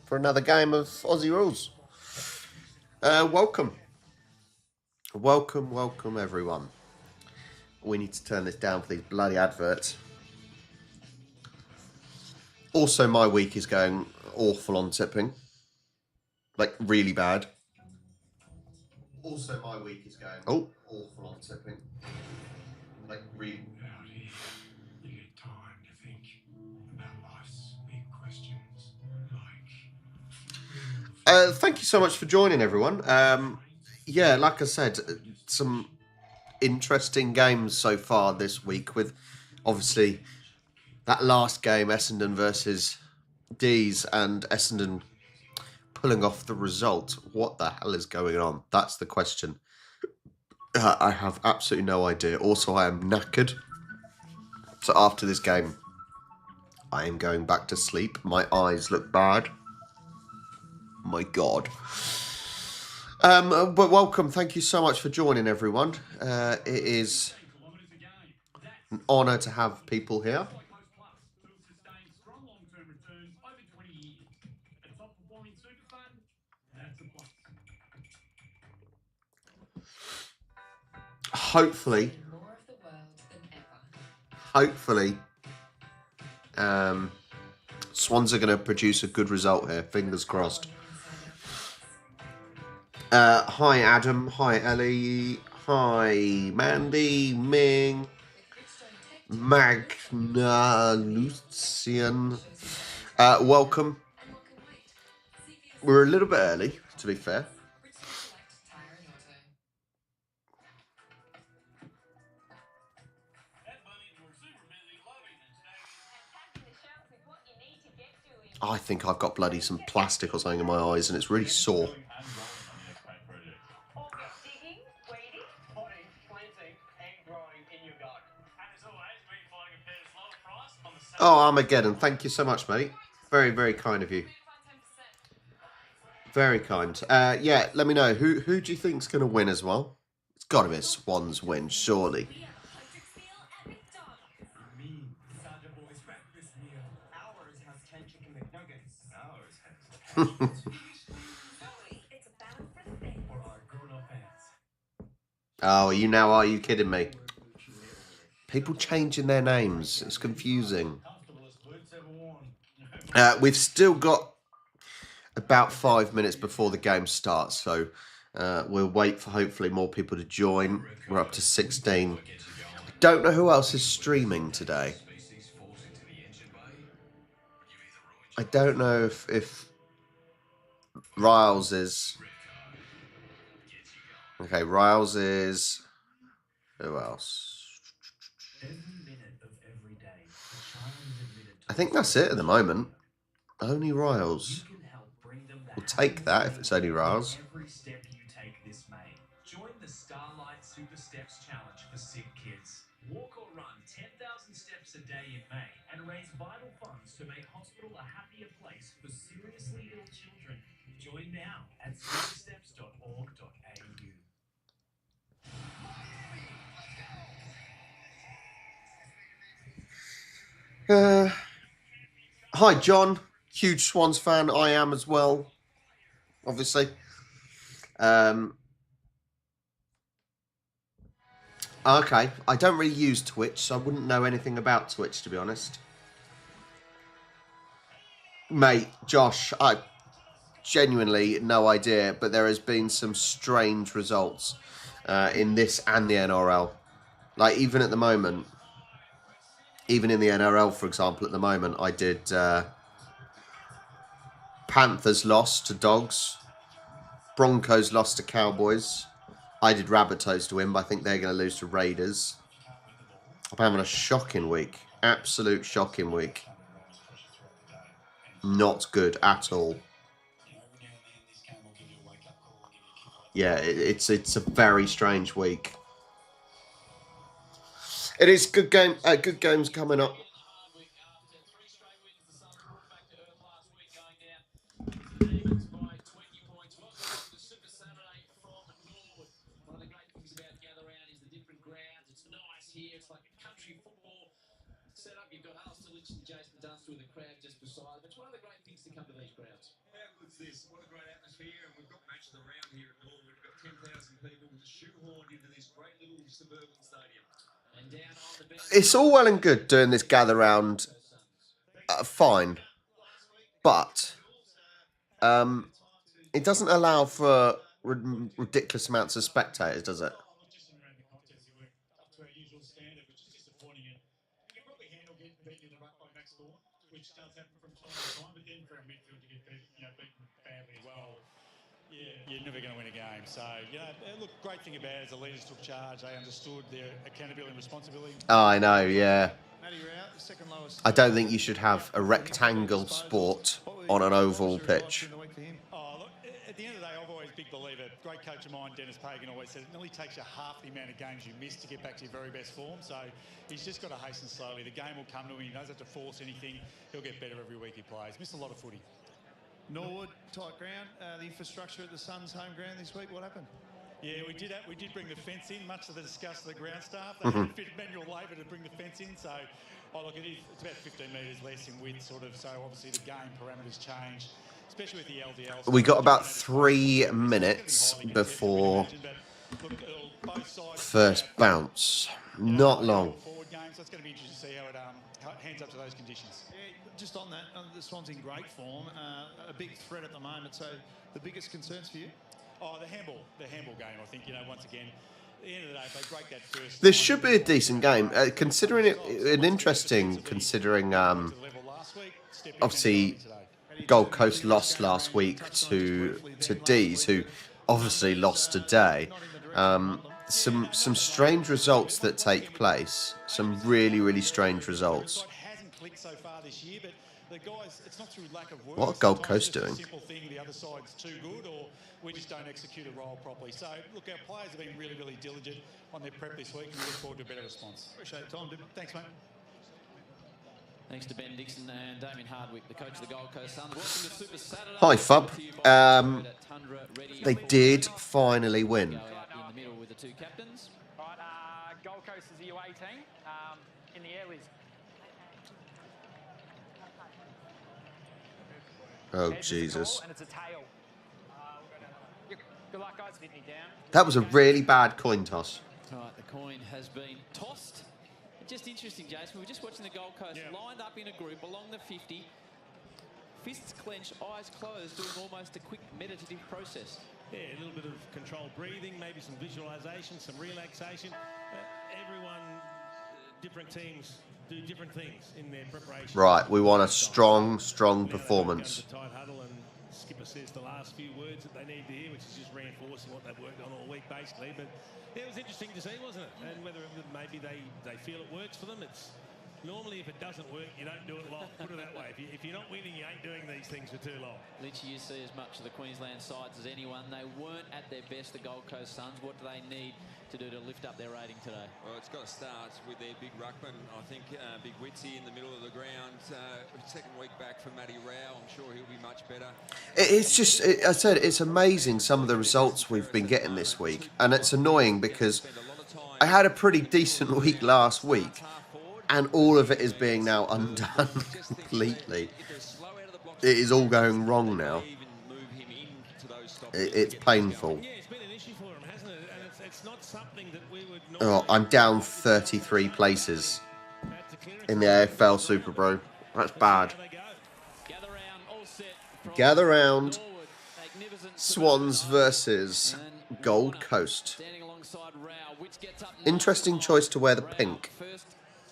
for another game of Aussie Rules. Welcome everyone. We need to turn this down for these bloody adverts. Also, my week is going awful on tipping. Like, really bad. Also, my week is going awful on tipping. Like, really. You get time to think about life's big questions, like. Thank you so much for joining, everyone. Yeah, like I said, some interesting games so far this week with, obviously, that last game, Essendon versus D's, and Essendon pulling off the result. What the hell is going on? That's the question. I have absolutely no idea. Also, I am knackered. So after this game, I am going back to sleep. My eyes look bad. My God. But welcome. Thank you so much for joining, everyone. It is an honour to have people here. Hopefully, Swans are going to produce a good result here. Fingers crossed. Hi, Adam. Hi, Ellie. Hi, Mandy, Ming, Magna, Lucian. Welcome. We're a little bit early, to be fair. I think I've got bloody some plastic or something in my eyes and it's really sore. Oh, Armageddon, thank you so much, mate. Very, very kind of you. Very kind. Yeah, let me know. Who do you think's going to win as well? It's got to be a Swans win, surely. Oh, are you kidding me? People changing their names. It's confusing. We've still got about 5 minutes before the game starts, so we'll wait for hopefully more people to join. We're up to 16. I don't know who else is streaming today. I don't know if Riles is. Okay, Riles is. Who else? I think that's it at the moment. Only Riles. We'll take that if it's only Riles. Join the Starlight Super Steps Challenge for sick kids. Walk or run 10,000 steps a day in May and raise vital funds to make hospital a happier place for seriously ill children. Join now at supersteps.org.au. Hi, John. Huge Swans fan. I am as well, obviously. Okay, I don't really use Twitch, so I wouldn't know anything about Twitch, to be honest. Mate, Josh, I genuinely no idea, but there has been some strange results in this and the NRL. Like, even at the moment, even in the NRL, for example, at the moment, I did Panthers lost to Dogs, Broncos lost to Cowboys. I did Rabbitohs to win, but I think they're going to lose to Raiders. I'm having a shocking week. Absolute shocking week. Not good at all. Yeah, it's a very strange week. It is good game. Good games coming up. Setup, you've got Alistair Lynch and Jason Dunster with the crowd just beside them. It's one of the great things to come to these grounds. Yeah, What's this? What a great atmosphere. And we've got match of the round here at Norwood. We've got 10,000 people shoehorned into this great little suburban stadium. And down on the bench. It's all well and good doing this gather round, fine, but it doesn't allow for ridiculous amounts of spectators, does it? Just around the contest, you were up to our usual standard, which is disappointing. And you can probably handle getting beaten in the ruck by Max Thorne, which does happen from time to time. But then for a midfield to get beaten badly as well. Yeah, you're never going to win a game. So, look, great thing about it is the leaders took charge. They understood their accountability and responsibility. Oh, I know, yeah. Matty Rao, the second lowest. I don't think you should have a rectangle sport on an oval pitch. Oh, look, at the end of the day, I've always big believer. Great coach of mine, Dennis Pagan, always said it nearly takes you half the amount of games you miss to get back to your very best form. So he's just got to hasten slowly. The game will come to him. He doesn't have to force anything. He'll get better every week he plays. Missed a lot of footy. Norwood, tight ground. The infrastructure at the SUNS home ground this week, what happened? Yeah, we did that. We did bring the fence in, much to the disgust of the ground staff. They had to fit manual labour to bring the fence in. So, look, it's about 15 metres less in width, sort of. So, obviously, the game parameters change, especially with the LDL. We got about 3 minutes before first bounce. Not long. Forward game, so it's going to be interesting to see how it hands up to those conditions. Yeah, just on that, the Swans in great form, a big threat at the moment. So, the biggest concerns for you? Oh, the handball game, I think, once again, at the end of the day, if they break that first... This should be a decent game, considering it, an interesting, considering, obviously, Gold Coast lost last week to D's, who obviously lost today. Some strange results that take place, some really, really strange results. What are Gold Coast doing? The other side's too good, or we just don't execute a role properly. So, look, our players have been really, really diligent on their prep this week, and we look forward to a better response. Appreciate the time, Dib. Thanks, mate. Thanks to Ben Dixon and Damien Hardwick, the coach of the Gold Coast Suns. Welcome to Super Saturday. Hi, Fub. They did finally win. Go out in the middle with the two captains. Right, Gold Coast is the U18 in the air, Liz. Oh, Heads is a Jesus. call and it's a tail. Good luck, guys. Hit me down. That was a really bad coin toss. Right, the coin has been tossed. Just interesting, Jason. We were just watching the Gold Coast lined up in a group along the 50. Fists clenched, eyes closed, doing almost a quick meditative process. Yeah, a little bit of controlled breathing, maybe some visualization, some relaxation. Everyone, different teams do different things in their preparation. Right, we want a strong performance. Tight huddle, and skipper says the last few words that they need to hear, which is just reinforcing what they've worked on all week, basically. But yeah, it was interesting to see, wasn't it? And whether maybe they feel it works for them. It's normally if it doesn't work, you don't do it long. Put it that way. If you're not winning, you ain't doing these things for too long. Lynch, you see as much of the Queensland sides as anyone. They weren't at their best, the Gold Coast Suns. What do they need to do to lift up their rating today? Well, it's got to start with their big ruckman. I think Big Witsy in the middle of the ground. Second week back from Matty Rao. I'm sure he'll be much better. It's just, I said, it's amazing some of the results we've been getting this week. And it's annoying because I had a pretty decent week last week. And all of it is being now undone completely. It is all going wrong now. It's painful. Yeah, it's been an issue for him, hasn't it? And it's not something that we would Oh, I'm down 33 places in the AFL Super Bro. That's bad. Gather round. Swans versus Gold Coast. Interesting choice to wear the pink.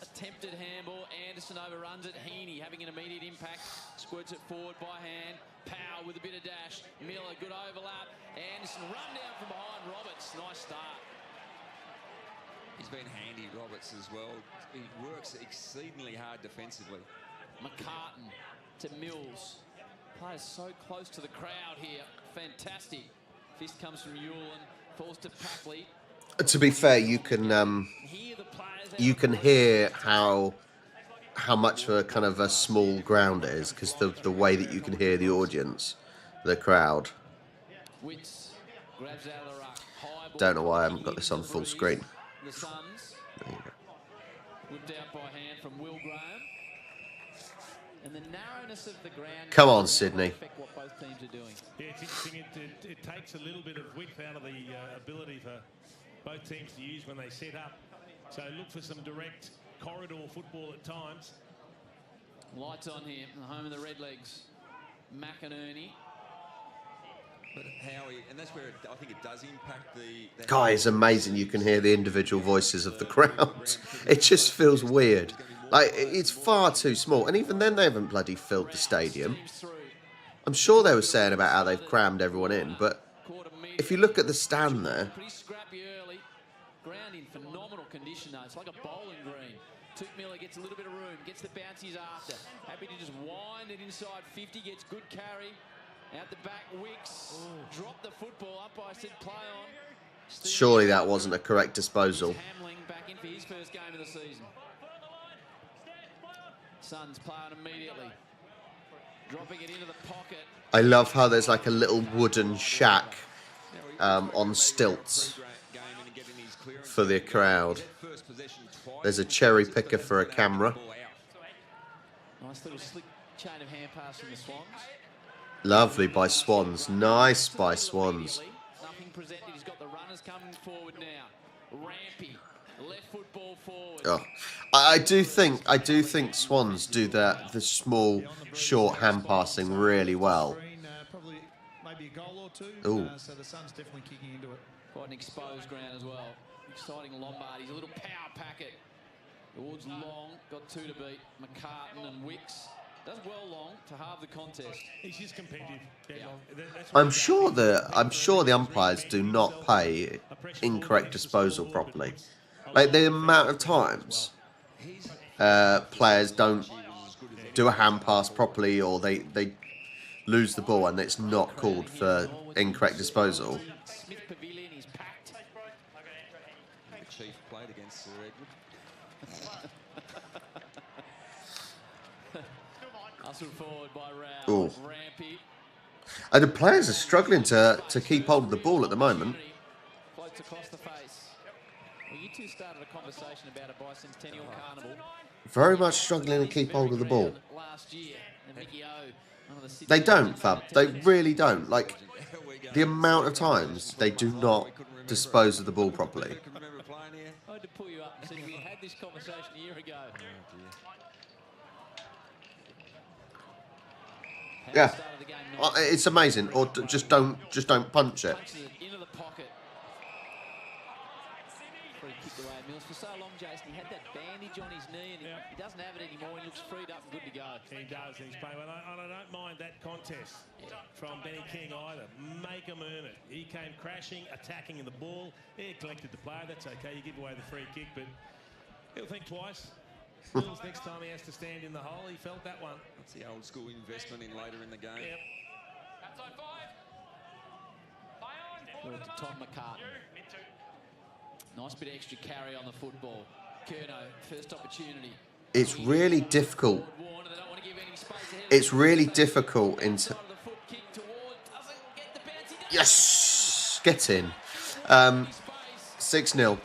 Attempted handball, Anderson overruns it. Heaney having an immediate impact, squirts it forward by hand. Powell with a bit of dash. Miller, good overlap. Anderson run down from behind Roberts. Nice start. He's been handy, Roberts, as well. He works exceedingly hard defensively. McCartan to Mills. Plays so close to the crowd here. Fantastic. Fist comes from Ewell and falls to Packley. To be fair, you can hear how much of a kind of a small ground it is because the way that you can hear the audience, the crowd. Don't know why I haven't got this on full screen. The Suns whipped out by hand from Will Graham, and the narrowness of the ground. Come on, Sydney. What both teams are doing. both teams to use when they set up. So look for some direct corridor football at times. Lights on here, the home of the Redlegs. McInerney. But Howie, and that's where I think it does impact the... Guy, it's amazing you can hear the individual voices of the crowd. It just feels weird. Like, it's far too small. And even then, they haven't bloody filled the stadium. I'm sure they were saying about how they've crammed everyone in, but if you look at the stand there... Pretty scrappy early. Ground in phenomenal condition, though. It's like a bowling green. Took Miller, gets a little bit of room, gets the bounce he's after. Happy to just wind it inside 50, gets good carry. Out the back, Wicks. Drop the football. Umpire said play on. Surely that wasn't a correct disposal. Hamling back in for his first game of the season. Suns play on immediately. Dropping it into the pocket. I love how there's like a little wooden shack on stilts for the crowd. There's a cherry picker for a camera. Nice little slick chain of hand pass from the Swans. Lovely by Swans. Nice by Swans. Nothing presented. He's got the runners coming forward now. Rampy, left foot ball forward. Oh. I do think Swans do the small, short hand passing really well. Probably maybe a goal or two. Ooh. So the Suns definitely kicking into it. Quite an exposed ground as well. Exciting Lombard. He's a little power packet. The Woods long, got two to beat. McCartan and Wicks. Does well long to halve the contest. He's just competitive. I'm sure the umpires do not pay incorrect disposal properly. Like the amount of times players don't do a hand pass properly, or they lose the ball and it's not called for incorrect disposal. Smith Pavilion is packed. Chief played against Sir Edward. Hustled forward by Ooh. Rao. Rampy. And the players are struggling to keep hold of the ball at the moment. Floats across the face. Well, you two started a conversation about a bicentennial carnival. Very much struggling to keep hold of the ball. Last year, and Mickey O, one of the They don't, Fab. They really don't. Like, the amount of times they do not dispose of the ball properly. I had to pull you up and say we had this conversation a year ago. Yeah, it's amazing. Or just don't punch it. Punches it into the pocket. Free kicked away Mills. For so long, Jason, he had that bandage on his knee, and he doesn't have it anymore. He looks freed up and good to go. He does. He's playing well. And I don't mind that contest from Benny King either. Make him earn it. He came crashing, attacking in the ball. He collected the player. That's okay. You give away the free kick, but he'll think twice. Mills, next time he has to stand in the hole, he felt that one. That's the old school investment in later in the game. Yep. Outside 5. Play on. Forward to Tom McCartan. Nice bit of extra carry on the football. Curnow, first opportunity. It's really difficult. It's really difficult in... Yes! Get in. 6-0.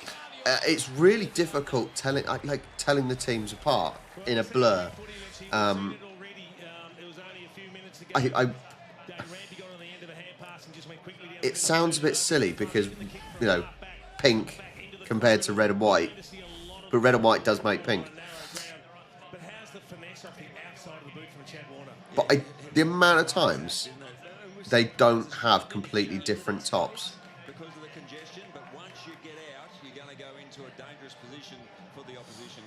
It's really difficult telling the teams apart in a blur. It sounds a bit silly because, you know, pink compared to red and white, but red and white does make pink. But the amount of times they don't have completely different tops. Because of the congestion, but once you get out, you're going to go into a dangerous position for the opposition.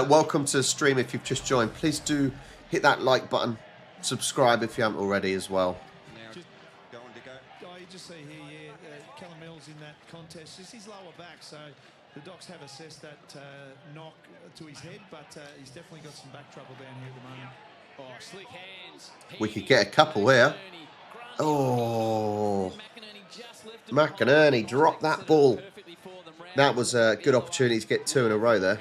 Welcome to the stream if you've just joined. Please do hit that like button. Subscribe if you haven't already as well. Now, go on, Dicko. You just see here, Callum Mills in that contest. It's his lower back, so the Docs have assessed that knock to his head, but he's definitely got some back trouble down here at the moment. Oh, slick hands. We could get a couple here. Oh, McInerney dropped that ball. That was a good opportunity to get two in a row there.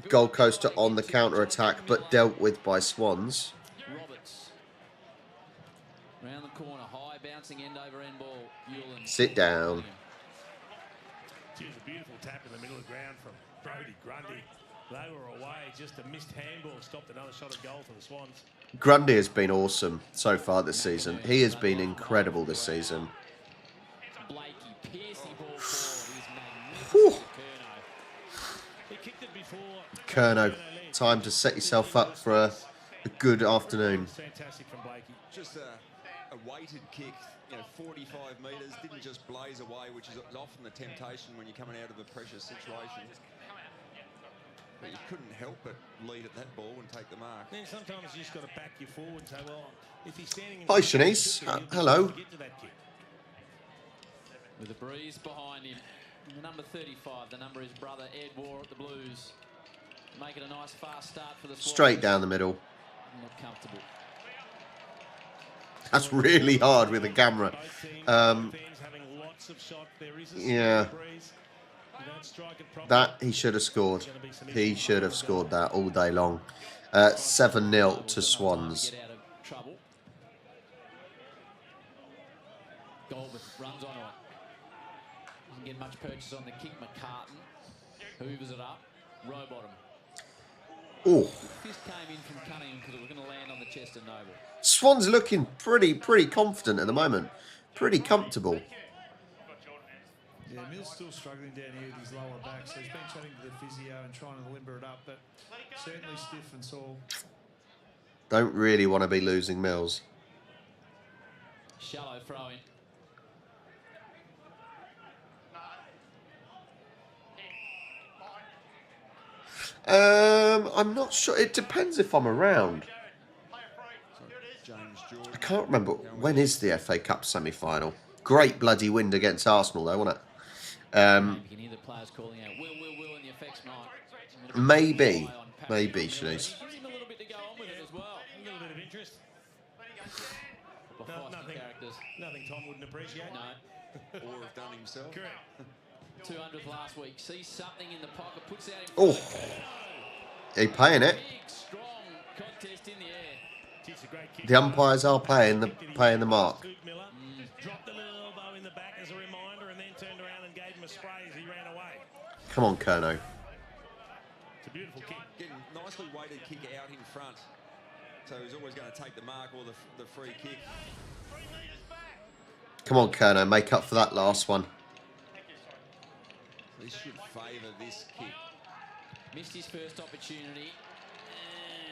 Gold Coast on the counter attack, but dealt with by Swans. Roberts. Round the corner, high bouncing end over end ball. Hewlin. Sit down. It was a beautiful tap in the middle of the ground from Brodie Grundy. Lower away, just a missed handball stopped another shot at goal for the Swans. Grundy has been awesome so far this season. He has been incredible this season. Kerno, time to set yourself up for a good afternoon. Fantastic from Blakey. Just a weighted kick, 45 metres, didn't just blaze away, which is often the temptation when you're coming out of a pressure situation. But you couldn't help but lead at that ball and take the mark. Then sometimes you just got to back you forward and say, well, if he's standing in Hi, Shanice. Hello. With a breeze behind him. And the number 35, the number his brother Ed wore at the Blues. Make it a nice fast start for the Swans. Straight down the middle. Not comfortable. That's really hard with the camera. Yeah. That he should have scored. He should have scored that all day long. 7-0 to Swans. Goldberg runs on it. Doesn't get much purchase on the kick. McCartan hoovers it up. Rowbottom. Oh. Fist came in from Cunningham because it was going to land on the chest of Noble. Swans looking pretty confident at the moment. Pretty comfortable. Yeah, Mill's still struggling down here with his lower back, so he's been chatting to the physio and trying to limber it up, but certainly stiff and sore. Don't really want to be losing Mills. Shallow throw in. I'm not sure. It depends if I'm around. I can't remember. When is the FA Cup semi-final? Great bloody wind against Arsenal, though, wasn't it? You can hear the players calling out, will, in the effects mic. Maybe, Shanice. Gives him a little bit to go on with it as well. A little bit of interest. Nothing Tom wouldn't appreciate. No. Or have done himself. Correct. 200th last week. Sees something in the pocket, puts out in Oh, front. he paying it. Big, strong contest in the air. It's a great kick. The umpires are paying the mark. Miller dropped the little elbow in the back as a reminder and then turned around and gave him a spray as he ran away. Come on, Kerno. It's a beautiful kick. Getting nicely weighted kick out in front. So he's always going to take the mark or the free kick. Come on, Kerno. Make up for that last one. This should favour this kick. Missed his first opportunity.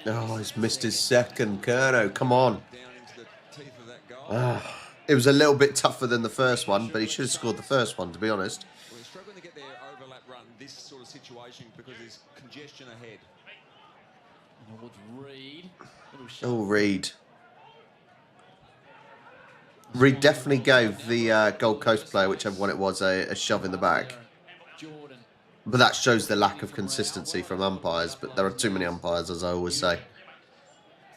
Oh, he's missed his second. Kerno, come on. Down into the teeth of that goal. It was a little bit tougher than the first one, but he should have scored the first one, to be honest. Well, he's struggling to get their overlap run in this sort of situation because there's congestion ahead. Reed. Oh, Reed. Reed definitely gave the Gold Coast player, whichever one it was, a shove in the back. Jordan. But that shows the lack of consistency from umpires, but there are too many umpires, as I always say.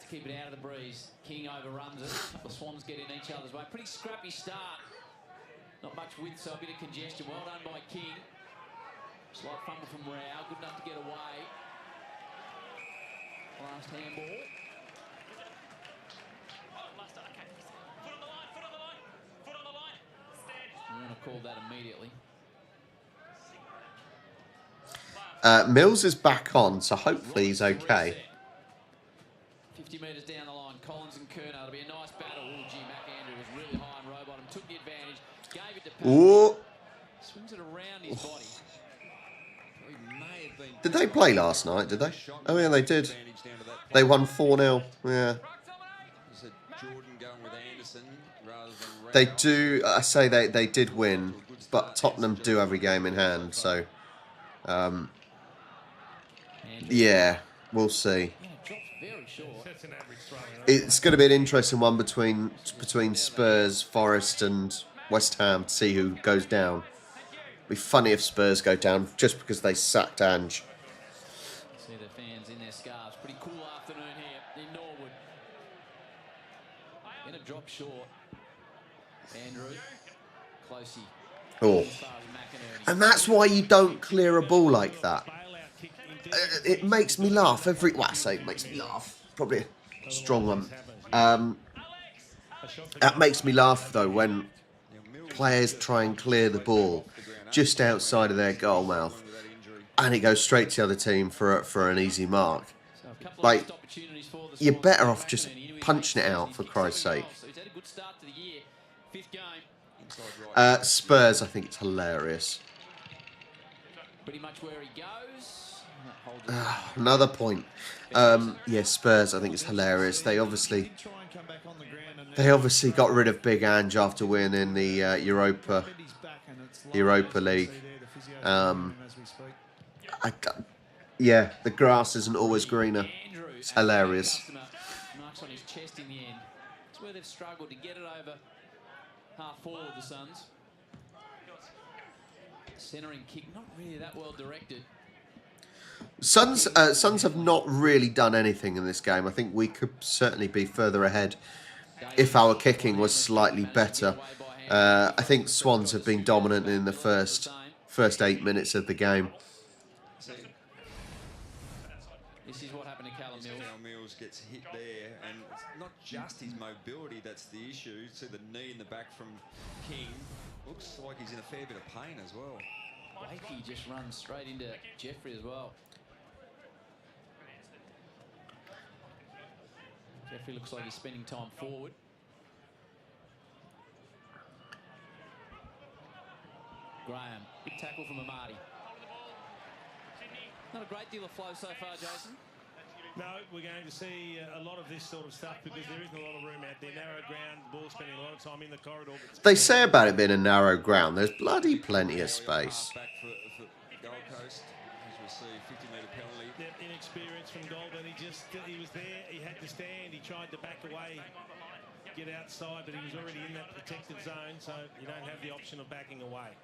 To keep it out of the breeze. King overruns it. A couple of Swans get in each other's way. Pretty scrappy start. Not much width, so a bit of congestion. Well done by King. Slight fumble from Rao. Good enough to get away. Last handball. I'm going to call that immediately. Mills is back on, so hopefully he's okay. 50 metres down the line, Collins and Kerno. It'll be a nice battle. Oh, gee, McAndrew was really high on Rowbottom. Took the advantage. Gave it to Pat. Ooh. Swings it around his body. Did they play last night, did they? Oh, yeah, they did. They won 4-0. Yeah. Jordan going with Anderson rather than They do, I say they did win, but Tottenham do have a game in hand, so... yeah, we'll see. It's going to be an interesting one between Spurs, Forest and West Ham to see who goes down. It'd be funny if Spurs go down just because they sacked Ange. See the fans in their scarves. Pretty cool afternoon here in Norwood. Going to drop short. Andrew. Closey. Oh. And that's why you don't clear a ball like that. It makes me laugh every... Well, I say it makes me laugh. Probably a strong one. That makes me laugh, though, when players try and clear the ball just outside of their goal mouth and it goes straight to the other team for an easy mark. Like, you're better off just punching it out, for Christ's sake. Spurs, I think it's hilarious. Pretty much where he goes. Another point. Yeah, Spurs, I think it's hilarious. They obviously got rid of Big Ange after winning the Europa League. Yeah, the grass isn't always greener. It's hilarious. Marks on his chest in the end. It's where they've struggled to get it over half forward, the Suns. Centering kick, not really that well directed. Suns have not really done anything in this game. I think we could certainly be further ahead if our kicking was slightly better. I think Swans have been dominant in the first 8 minutes of the game. This is what happened to Callum Mills. Callum Mills gets hit there, and it's not just his mobility that's the issue. See the knee in the back from King. Looks like he's in a fair bit of pain as well. Wakey just runs straight into Jeffrey as well. Jeffrey looks like he's spending time forward. Graham, big tackle from Amati. Not a great deal of flow so far, Jason. No, we're going to see a lot of this sort of stuff because there isn't a lot of room out there. Narrow ground, ball spending a lot of time in the corridor. They say about it being a narrow ground, there's bloody plenty of space. Back for Gold Coast, as we see, 50-metre penalty. Inexperience from Goldman. He was there. He had to stand. He tried to back away, get outside, but he was already in that protected zone, so you don't have the option of backing away.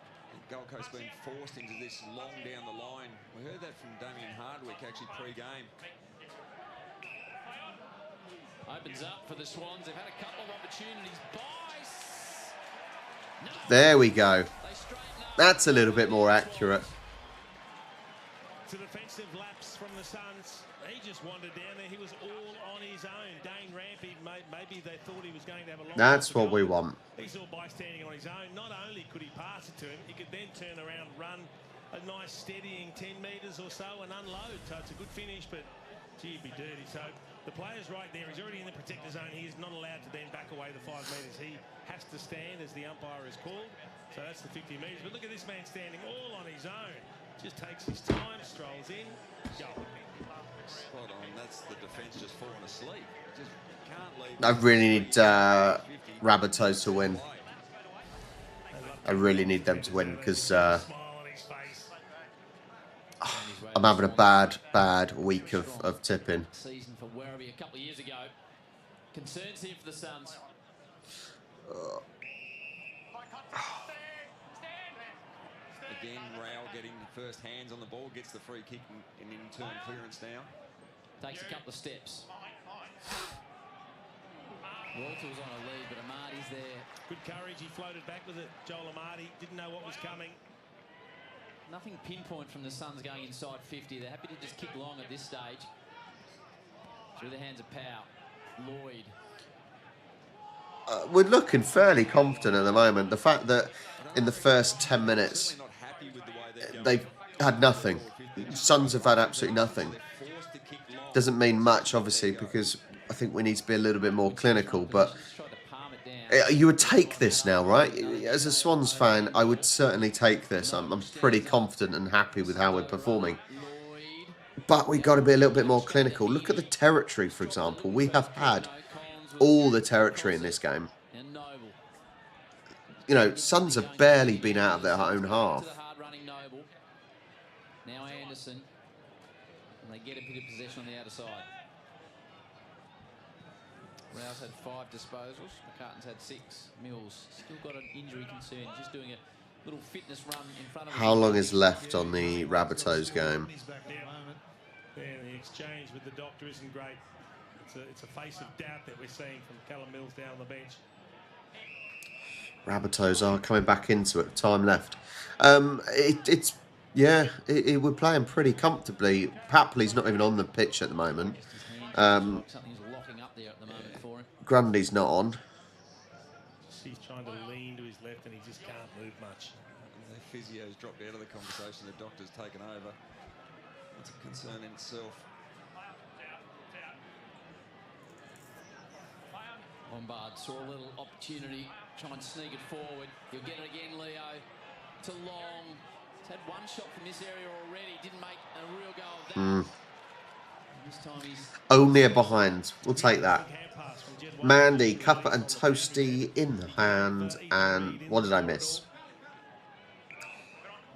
Gold Coast being forced into this long down the line. We heard that from Damien Hardwick actually pre-game. Opens up for the Swans. They've had a couple of opportunities. No. There we go. That's a little bit more accurate. To defensive lapse from the Suns. He just wandered down there. He was all on his own. Dane Rampy, maybe they thought he was going to have a long. That's what we want. He saw by standing on his own. Not only could he pass it to him, he could then turn around, run a nice steadying 10 metres or so and unload. So it's a good finish, but gee, it'd be dirty. So the player's right there. He's already in the protector zone. He is not allowed to then back away the 5 metres. He has to stand as the umpire is called. So that's the 50 metres. But look at this man standing all on his own. Just takes his time, strolls in, goal. Spot on. That's the defence just falling asleep. Just can't leave. I really need Rabbitohs to win. I really need them to win because I'm having a bad week of tipping. Season for Werribee a couple of years ago. Concerns here for the Suns. Again, Rao getting the first hands on the ball, gets the free kick and in turn clearance now. Takes a couple of steps. Walter was on a lead, but Amati's there. Good courage. He floated back with it. Joel Amati didn't know what was coming. Nothing pinpoint from the Suns going inside 50. They're happy to just kick long at this stage. Through the hands of Powell. Lloyd. We're looking fairly confident at the moment. The fact that in the first 10 minutes they've had nothing. Suns have had absolutely nothing. Doesn't mean much, obviously, because I think we need to be a little bit more clinical, but you would take this now, right? As a Swans fan, I would certainly take this. I'm pretty confident and happy with how we're performing. But we've got to be a little bit more clinical. Look at the territory, for example. We have had all the territory in this game. You know, Suns have barely been out of their own half. Now Anderson. And they get a bit of possession on the outer side. Rouse had 5 disposals. McCartan's had 6. Mills still got an injury concern. Just doing a little fitness run in front of him. How long is left on the Rabbitohs game? Yeah, the exchange with the doctor isn't great. It's a face of doubt that we're seeing from Callum Mills down on the bench. Rabbitohs are coming back into it. Time left. We're playing pretty comfortably. Papley's not even on the pitch at the moment. Something's locking up there at the moment for him. Grundy's not on. He's trying to lean to his left and he just can't move much. The physio's dropped out of the conversation. The doctor's taken over. That's a concern in itself. Lombard saw a little opportunity, try and sneak it forward. He'll get it again, Leo. To Long. He's had one shot from this area already. Didn't make a real go of that. This time he's Only a behind. We'll take that. Mandy, Cuppa and Toasty in the hand. And what did I miss?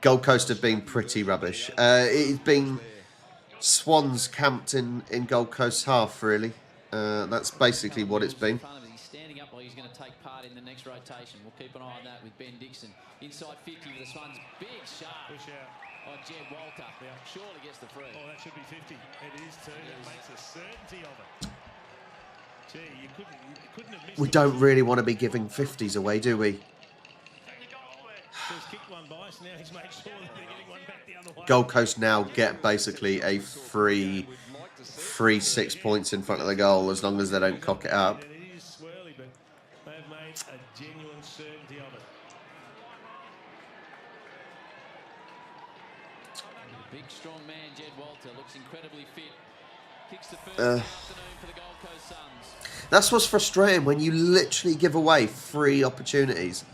Gold Coast have been pretty rubbish. It's been Swans camped in Gold Coast half, really. That's basically what it's been. He's standing up like he's going to take part in the next rotation. We'll keep an eye on that with Ben Dixon. Inside 50 for the Swans. Big sharp. Push out. On Jed Walter. Surely gets the free. Oh, that should be 50. It is too. That makes a certainty of it. Gee, you couldn't have missed We don't really want to be giving 50s away, do we? He's kicked one by, so now he's made sure that they're getting one back the other way. Gold Coast now get basically a free 6 points in front of the goal as long as they don't cock it up. And it is swirly, but they've made a genuine certainty of it. Big, strong man, Jed Walter, looks incredibly fit. Kicks the first afternoon for the Gold Coast Suns. That's what's frustrating when you literally give away free opportunities.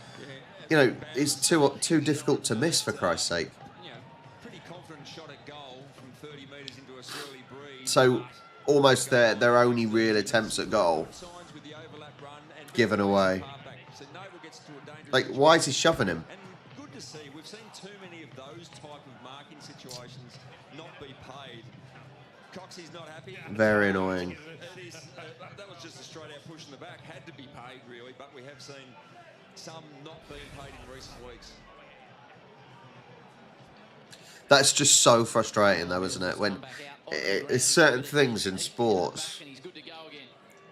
You know, it's too difficult to miss, for Christ's sake. Pretty confident shot at goal from 30 metres into a swirly breeze. So almost their only real attempts at goal given away. Like, why is he shoving him? And good to see. We've seen too many of those type of marking situations not be paid. Coxie's not happy. Very annoying. It is, that was just a straight out push in the back. Had to be paid, really, but we have seen some not being paid in recent weeks. That's just so frustrating, though, isn't it? When it's certain things in sports.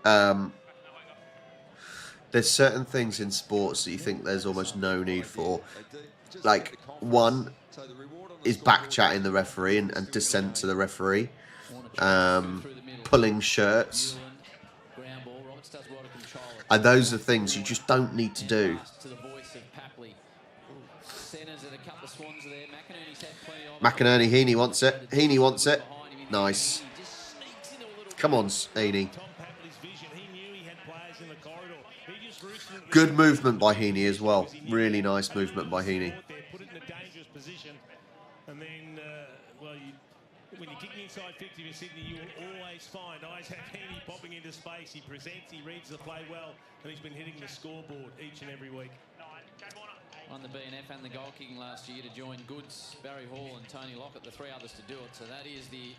There's certain things in sports that you think there's almost no need for. Like, one is back-chatting the referee and dissent to the referee. Pulling shirts. And those are things you just don't need to do. McInerney, Heaney wants it. Heaney wants it. Nice. Come on, Heaney. Good movement by Heaney as well. Really nice movement by Heaney. Put it in a dangerous position. And then, well, when you're kicking inside 50 for Sydney, you will always find Isaac Heaney popping into space. He presents, he reads the play well, and he's been hitting the scoreboard each and every week. On the BNF and the goal kicking last year to join Goods, Barry Hall and Tony Lockett, the three others to do it. So that is the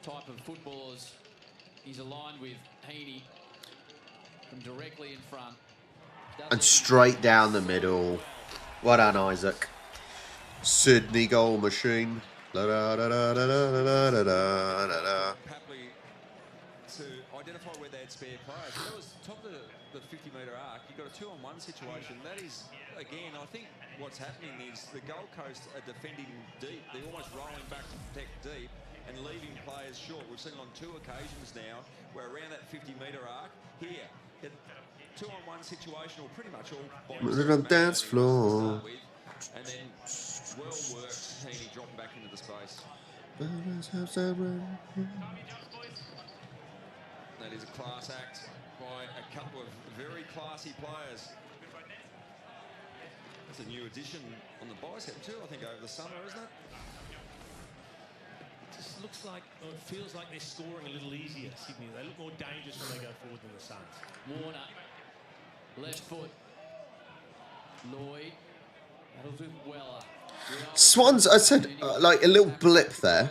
type of footballers he's aligned with. Heaney from directly in front. And straight down the middle. Well done, Isaac. Sydney goal machine. La da da da da da da da da da. Happily to identify where they had spare players. That was top of the 50-metre arc. You've got a 2-on-1 situation. That is, again, I think what's happening is the Gold Coast are defending deep. They're almost rolling back to protect deep and leaving players short. We've seen it on 2 occasions now where around that 50-metre arc, here, 2-on-1 situation, or pretty much all bodies on the dance floor. And then well worked, Heaney dropping back into the space. That is a class act by a couple of very classy players. That's a new addition on the bicep too, I think, over the summer, isn't it? It just looks like, or it feels like they're scoring a little easier, Sydney. They look more dangerous when they go forward than the Suns. Warner, left foot. Lloyd, battles with Weller. Swans, I said, like a little blip there.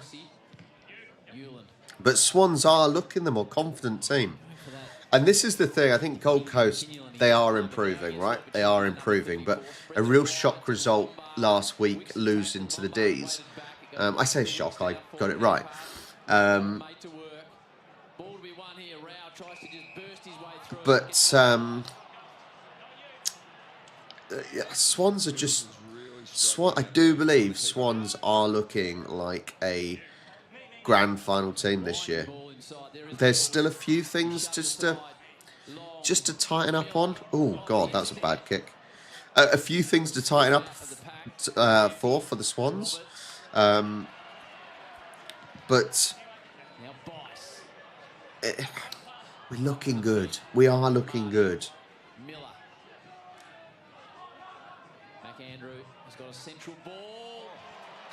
But Swans are looking the more confident team. And this is the thing, I think Gold Coast, they are improving, right? They are improving. But a real shock result last week, losing to the D's. I say shock, I got it right. But yeah, Swans are just... I do believe Swans are looking like a grand final team this year. There's still a few things just to tighten up on. Oh God, that was a bad kick. A few things to tighten up for the Swans. But we're looking good. We are looking good. Andrew has got a central ball.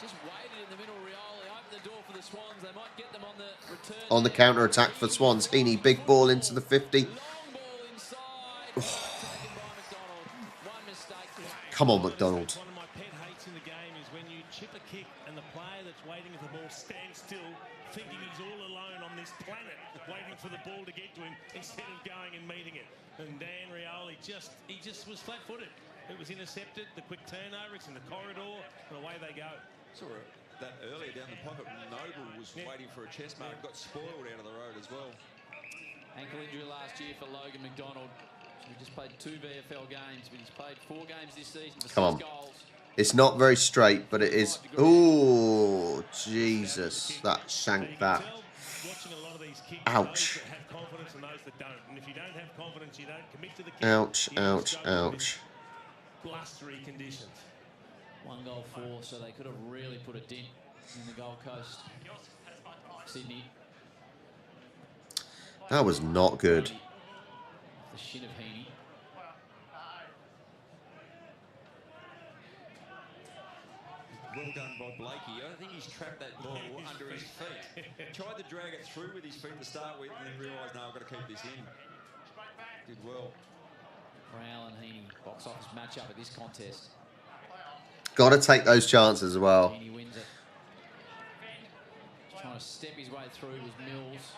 Just waited in the middle. Rioli opened the door for the Swans. They might get them on the return. On the counter-attack for Swans. Heaney, big ball into the 50. Long ball inside. Taken by McDonald. One mistake. Come on, McDonald. One of my pet hates in the game is when you chip a kick and the player that's waiting for the ball stands still, thinking he's all alone on this planet, waiting for the ball to get to him instead of going and meeting it. And Dan Rioli just was flat-footed. It was intercepted. The quick turnover. It's in the corridor, and away they go. Saw that earlier down the pocket. Noble was waiting for a chest mark, got spoiled out of the road as well. Ankle injury last year for Logan McDonald. He just played 2 VFL games, but he's played 4 games this season for 6 goals. It's not very straight, but it is. Ooh, Jesus. That shanked that. Ouch. Ouch, ouch, ouch. Blustery conditions. 1 goal for, so they could have really put a dent in the Gold Coast. Sydney. That was not good. The shin of Heaney. Well done by Blakey. I think he's trapped that ball under his feet. Tried to drag it through with his feet to start with, and then realised, no, I've got to keep this in. Did well. Brown and Heaney. Box office matchup at this contest. Got to take those chances as well. Heaney wins it. Just trying to step his way through was Mills.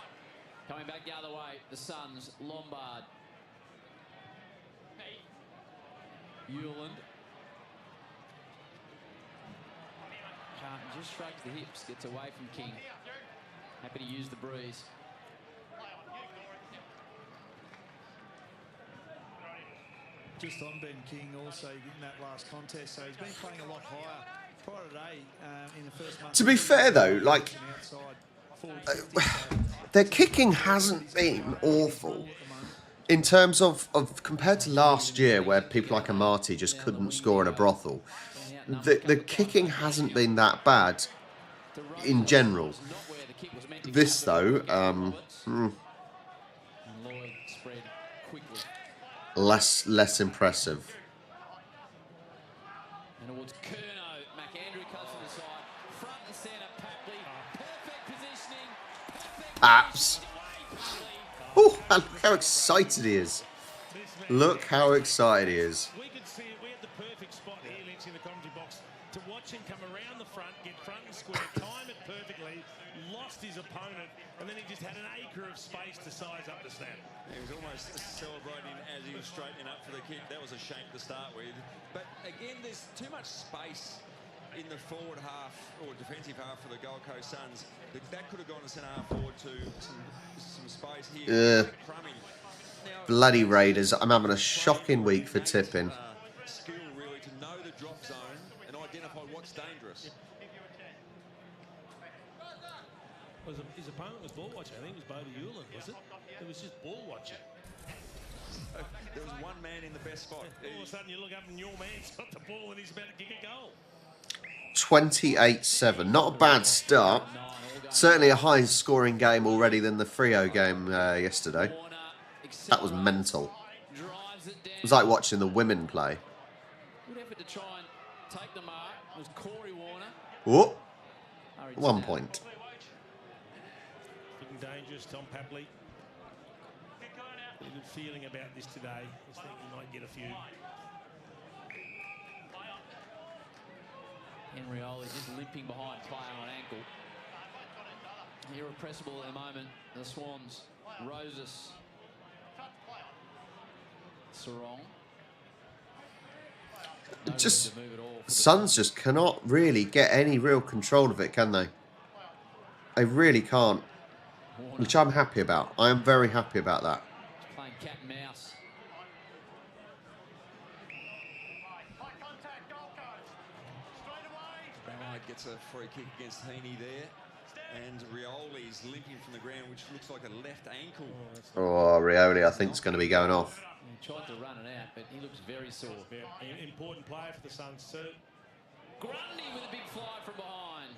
Coming back the other way, the Suns, Lombard. Euland. Carton just shrugs the hips, gets away from King. Happy to use the breeze. Just on Ben King also in that last contest, so he's been playing a lot higher prior today in the first month. To be fair though, like their kicking hasn't been awful in terms of compared to last year where people like Amati just couldn't score in a brothel. The kicking hasn't been that bad in general. This though, less impressive. And towards Curnow, McAndrew comes from the side, front and centre, Papley, perfect positioning, perfect Apps. Oh, and look how excited he is. Look how excited he is. We could see it. We had the perfect spot here, Lynch, in the commentary box to watch him come around the front, get front and square, time it perfectly, lost his opponent, and then he just had an acre of space to size up the snap. He was almost celebrating as he was straightening up for the kick. That was a shank to start with. But again, there's too much space in the forward half or defensive half for the Gold Coast Suns. That could have gone to centre half forward to some space here. Bloody Raiders. I'm having a shocking week for tipping. Skill really to know the drop zone and identify what's dangerous. His opponent was ball watching. I think it was Bodie Euland, was it? It was just ball watching. There was one man in the best spot. All of a sudden you look up and your man's got the ball and he's about to kick a goal. 28-7. Not a bad start. Certainly a higher scoring game already than the Freo game yesterday. That was mental. It was like watching the women play. Good effort to try and take the mark. It was Corey Warner. Whoop. 1 point. Looking dangerous, Tom Papley. A good feeling about this today. I think he might get a few. Henrioli just limping behind player on ankle. Irrepressible at the moment. The Swans. Roses. Sarong. Just Suns just cannot really get any real control of it, can they? They really can't. Which I'm happy about. I am very happy about that. Playing cat and mouse. Brownide gets a free kick against Heaney there. And Rioli's limping from the ground, which looks like a left ankle. Oh, Rioli, I think, is going to be going off. He tried to run it out, but he looks very sore. Yeah, important player for the Suns too. Grundy with a big fly from behind.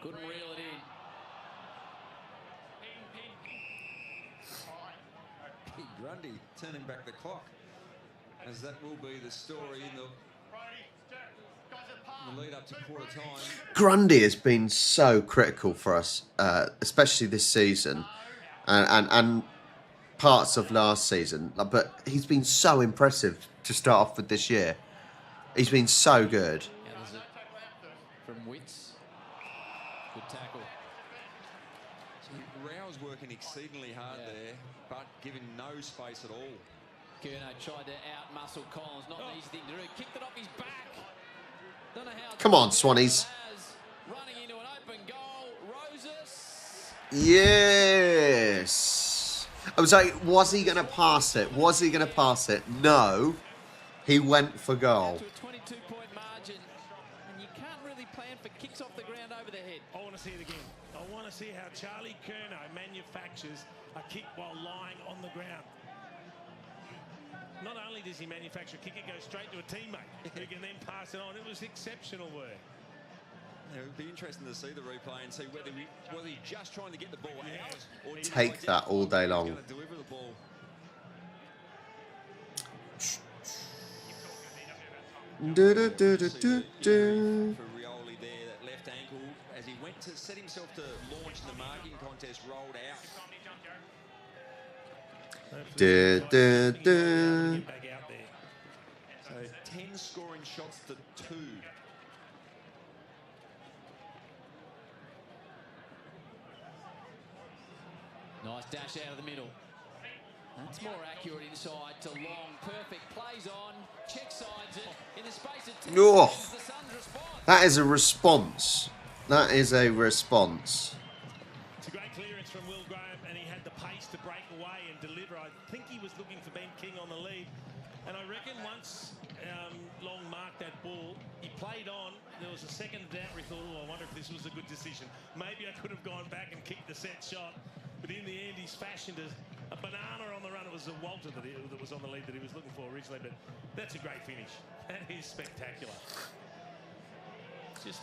Couldn't reel it in. Grundy turning back the clock, as that will be the story in the the lead up to quarter time. Grundy has been so critical for us, especially this season, and parts of last season. But he's been so impressive to start off with this year. He's been so good. Gathers it from Wits. Good tackle. Rao's working exceedingly hard there, but giving no space at all. Curnow tried to out-muscle Collins. Not an easy thing to do. Kicked it off his back. Don't know how. Come on, Swannies. Running into an open goal. Roses. Yes. I was like, was he going to pass it? Was he going to pass it? No. He went for goal. To a 22-point margin. And you can't really plan for kicks off the ground over the head. I want to see it again. I want to see how Charlie Curnow manufactures a kick while lying on the ground. Not only does he manufacture a kick, it goes straight to a teammate who can then pass it on. It was exceptional work. It would be interesting to see the replay and see whether he's just trying to get the ball out or Take that all day long. Going to deliver the ball. For Rioli there, that left ankle, as he went to set himself to launch the marking contest, rolled out. Du, du, du. Back out there. So 10 scoring shots to 2. Nice dash out of the middle. That's more accurate inside to long. Perfect. Plays on. Check sides it. In the space of 10 Oh. seconds, the Suns respond. That is a response. That is a response. It's a great clearance from Will Graham, and he had the pace to break away and deliver. I think he was looking for Ben King on the lead. And I reckon once Long marked that ball, he played on. There was a second doubt where he thought, oh, I wonder if this was a good decision. Maybe I could have gone back and kicked the set shot. But in the end, he's fashioned a banana on the run. It was a Walter that was on the lead that he was looking for originally. But that's a great finish. That is spectacular.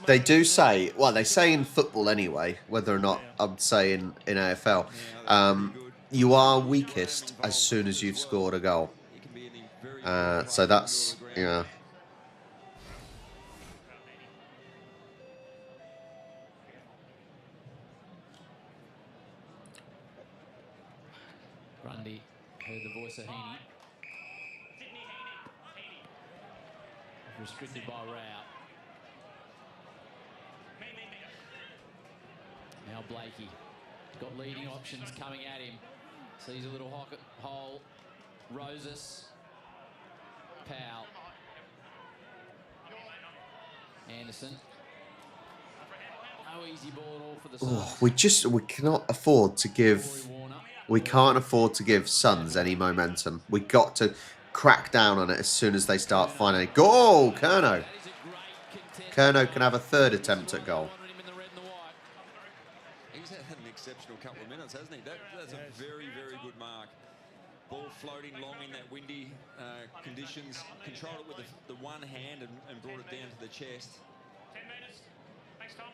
They do say, well, they say in football anyway, whether or not I'd say in AFL, you are weakest as soon as you've scored a goal. So that's, yeah. Grundy heard the voice of Heaney. Restricted by Rao. Now Blakey got leading options coming at him. Sees a little hole. Roses. Powell. Anderson. No easy ball at all for the Suns. We cannot afford to give, we can't afford to give Suns any momentum. We got to crack down on it as soon as they start finding a goal. Curnow. Curnow can have a third attempt at goal. He's had an exceptional couple of minutes, hasn't he? That's a very, very good mark. Ball floating long in that windy conditions. Controlled it with the one hand and brought it down to the chest. 10 metres. Thanks, Tom.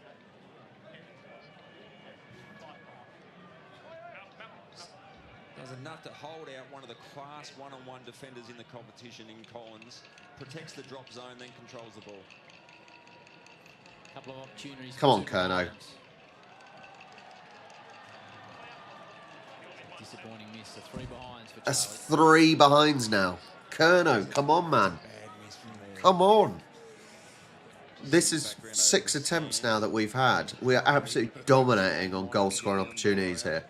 Does enough to hold out one of the class one-on-one defenders in the competition in Collins. Protects the drop zone, then controls the ball. Couple of opportunities. Come on, Curnow. Disappointing miss. The 3 behinds for That's Charlie. 3 behinds now. Curnow, come on, man. Come on. This is 6 attempts now that we've had. We are absolutely dominating on goal scoring opportunities here.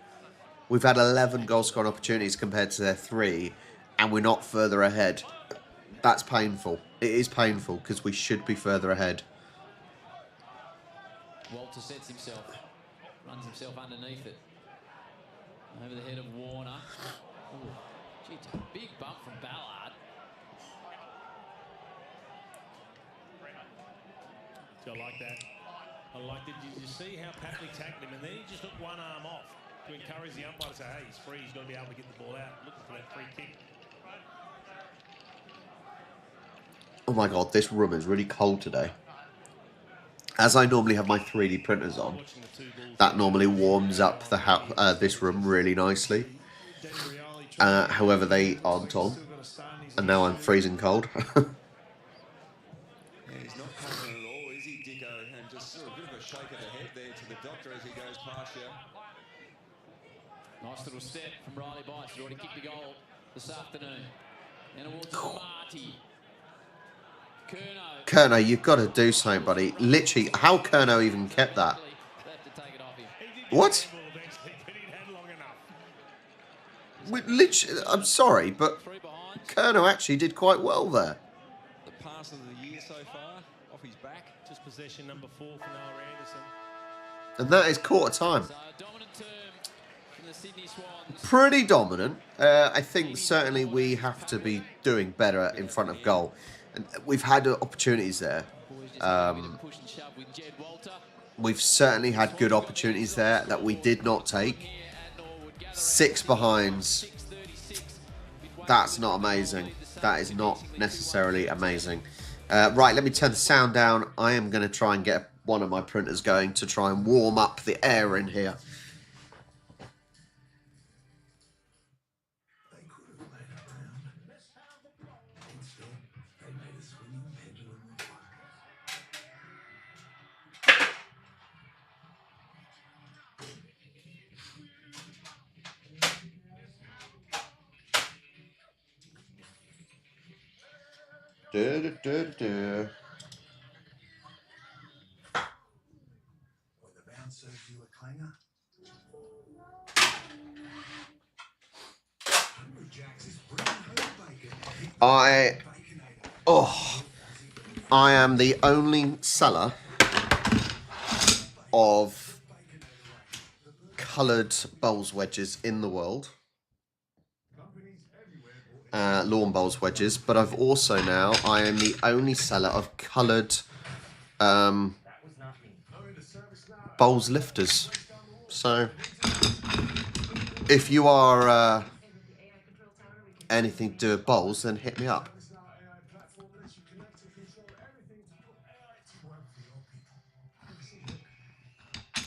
We've had 11 goal scoring opportunities compared to their 3, and we're not further ahead. That's painful. It is painful because we should be further ahead. Walter sets himself. Runs himself underneath it. Over the head of Warner. Ooh, gee, it's a big bump from Ballard. I like that. I like that. You see how Papley tackled him, and then he just took one arm off to encourage the umpire to say, hey, he's free. He's got to be able to get the ball out. Looking for that free kick. Oh my god, this room is really cold today. As I normally have my 3D printers on, that normally warms up the this room really nicely. However, they aren't on, and now I'm freezing cold. He's not confident at all, is Nice little step from Riley Bice. He's already kicked a goal this afternoon. And towards Marty. Kerno, you've got to do something, buddy. Literally, how Kerno even kept that? What? Literally, I'm sorry, but Kerno actually did quite well there. The pass of the year so far, off his back. Just possession number 4 for Noah Anderson. And that is quarter time. So a dominant term from the Sydney Swans. Pretty dominant. I think certainly we have to be doing better in front of goal. And we've had opportunities there. We've certainly had good opportunities there that we did not take. 6 behinds. That's not amazing. That is not necessarily amazing. Right, let me turn the sound down. I am going to try and get one of my printers going to try and warm up the air in here. I am the only seller of coloured bowls wedges in the world. Lawn bowls wedges, but I've also now, I am the only seller of coloured bowls lifters. So if you are anything to do with bowls, then hit me up.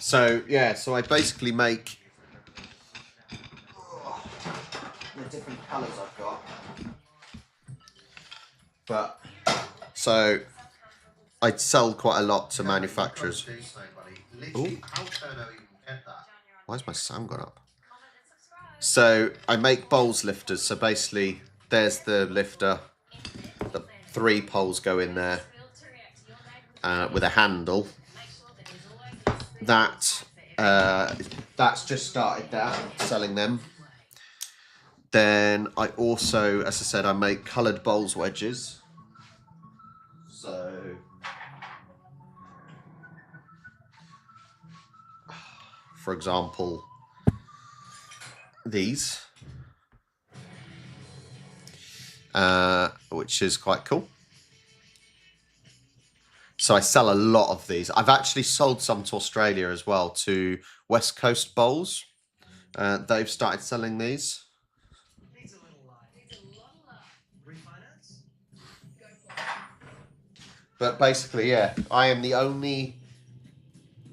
So yeah, so I basically make the different colours I've got. But so I sell quite a lot to manufacturers. Ooh. Why's my sound gone up? So I make bowls lifters. So basically, there's the lifter. The 3 poles go in there with a handle. That's just started that, selling them. Then I also, as I said, I make coloured bowls wedges. So for example, these, which is quite cool. So I sell a lot of these. I've actually sold some to Australia as well, to West Coast Bowls. They've started selling these. But basically, yeah, I am the only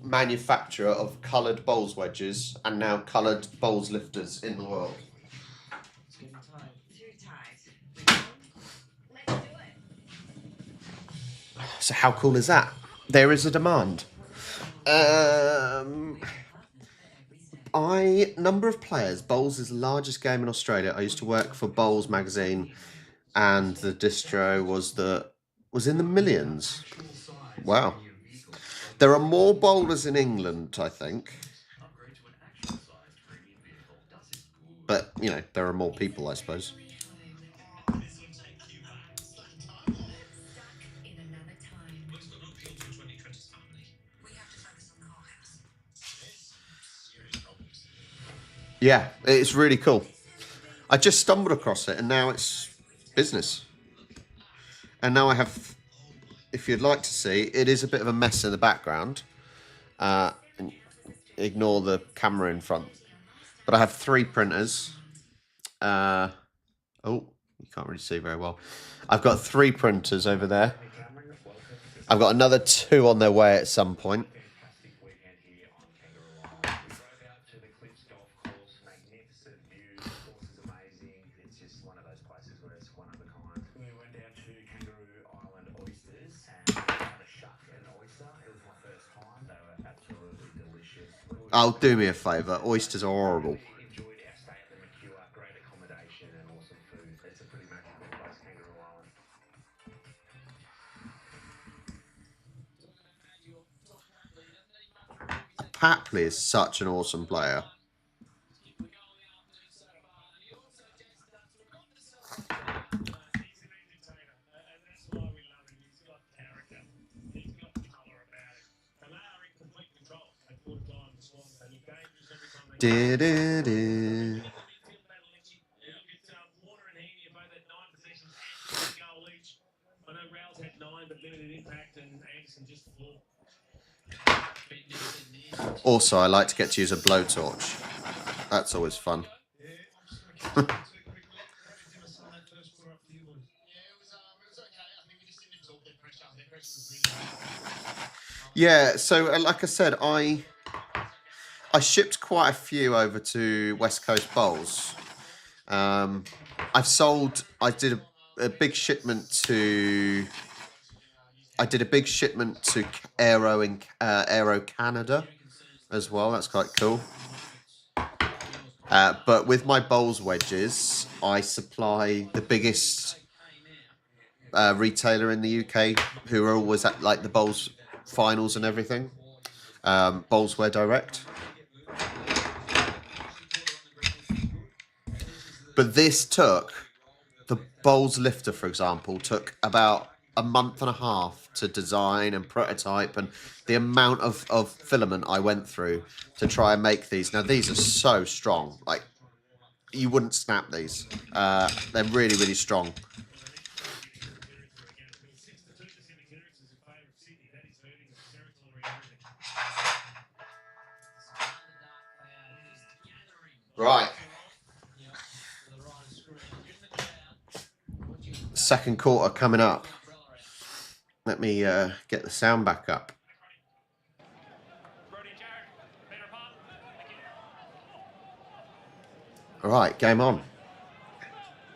manufacturer of coloured bowls wedges and now coloured bowls lifters in the world. So how cool is that? There is a demand. Number of players. Bowls is the largest game in Australia. I used to work for Bowls magazine, and the distro was in the millions. Wow. There are more bowlers in England, I think. But, you know, there are more people, I suppose. Yeah, it's really cool. I just stumbled across it and now it's business. And now I have, if you'd like to see, it is a bit of a mess in the background. Ignore the camera in front. But I have 3 printers. Oh, you can't really see very well. I've got 3 printers over there. I've got another 2 on their way at some point. Oh, do me a favour. Oysters are horrible. Papley is such an awesome player. Also, I like to get to use a blowtorch. That's always fun. Yeah, so like I said, I shipped quite a few over to West Coast Bowls. I've sold. I did a big shipment to. I did a big shipment to Aero Canada as well. That's quite cool. But with my bowls wedges, I supply the biggest retailer in the UK who are always at like the bowls finals and everything. Bowlswear Direct. But this took, the bowls lifter, for example, took about a month and a half to design and prototype, and the amount of filament I went through to try and make these. Now, these are so strong. Like, you wouldn't snap these. They're really, really strong. Right. Second quarter coming up. Let me get the sound back up. All right, game on.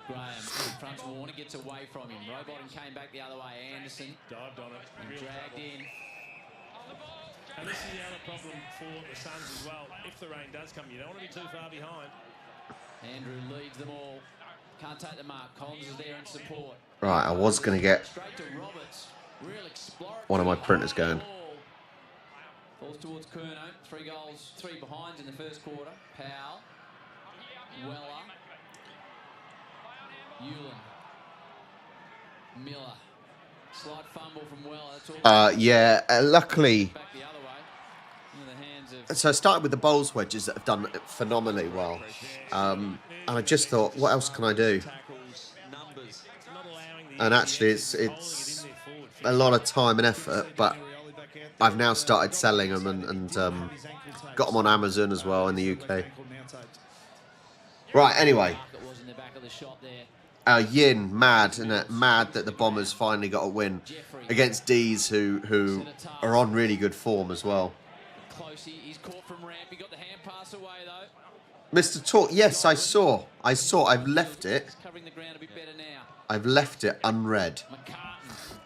Graham confronts Warner, gets away from him. Rowbottom came back the other way. Anderson dived on it. and dragged in. And this is the other problem for the Suns as well. If the rain does come, you don't want to be too far behind. Andrew leads them all. Can't take the mark. Collins is there in support. Right, I was going to get Straight to Roberts. Real exploratory. one of my printers going. Falls towards Curnow. 3 goals, 3 behinds in the first quarter. Powell. Weller. Hewlin. Miller. Slight fumble from Weller. That's all. Yeah, luckily. Back the other way. Into the hands of So I started with the bowls wedges that have done phenomenally well. And I just thought, what else can I do? And actually, it's a lot of time and effort, but I've now started selling them and got them on Amazon as well in the UK. Right, anyway. Yin, mad that the Bombers finally got a win against D's, who are on really good form as well. He's caught from ramp. He got the hand pass away though. Mr. Talk, yes, I saw. I've left it. Covering the ground a bit better now. I've left it unread,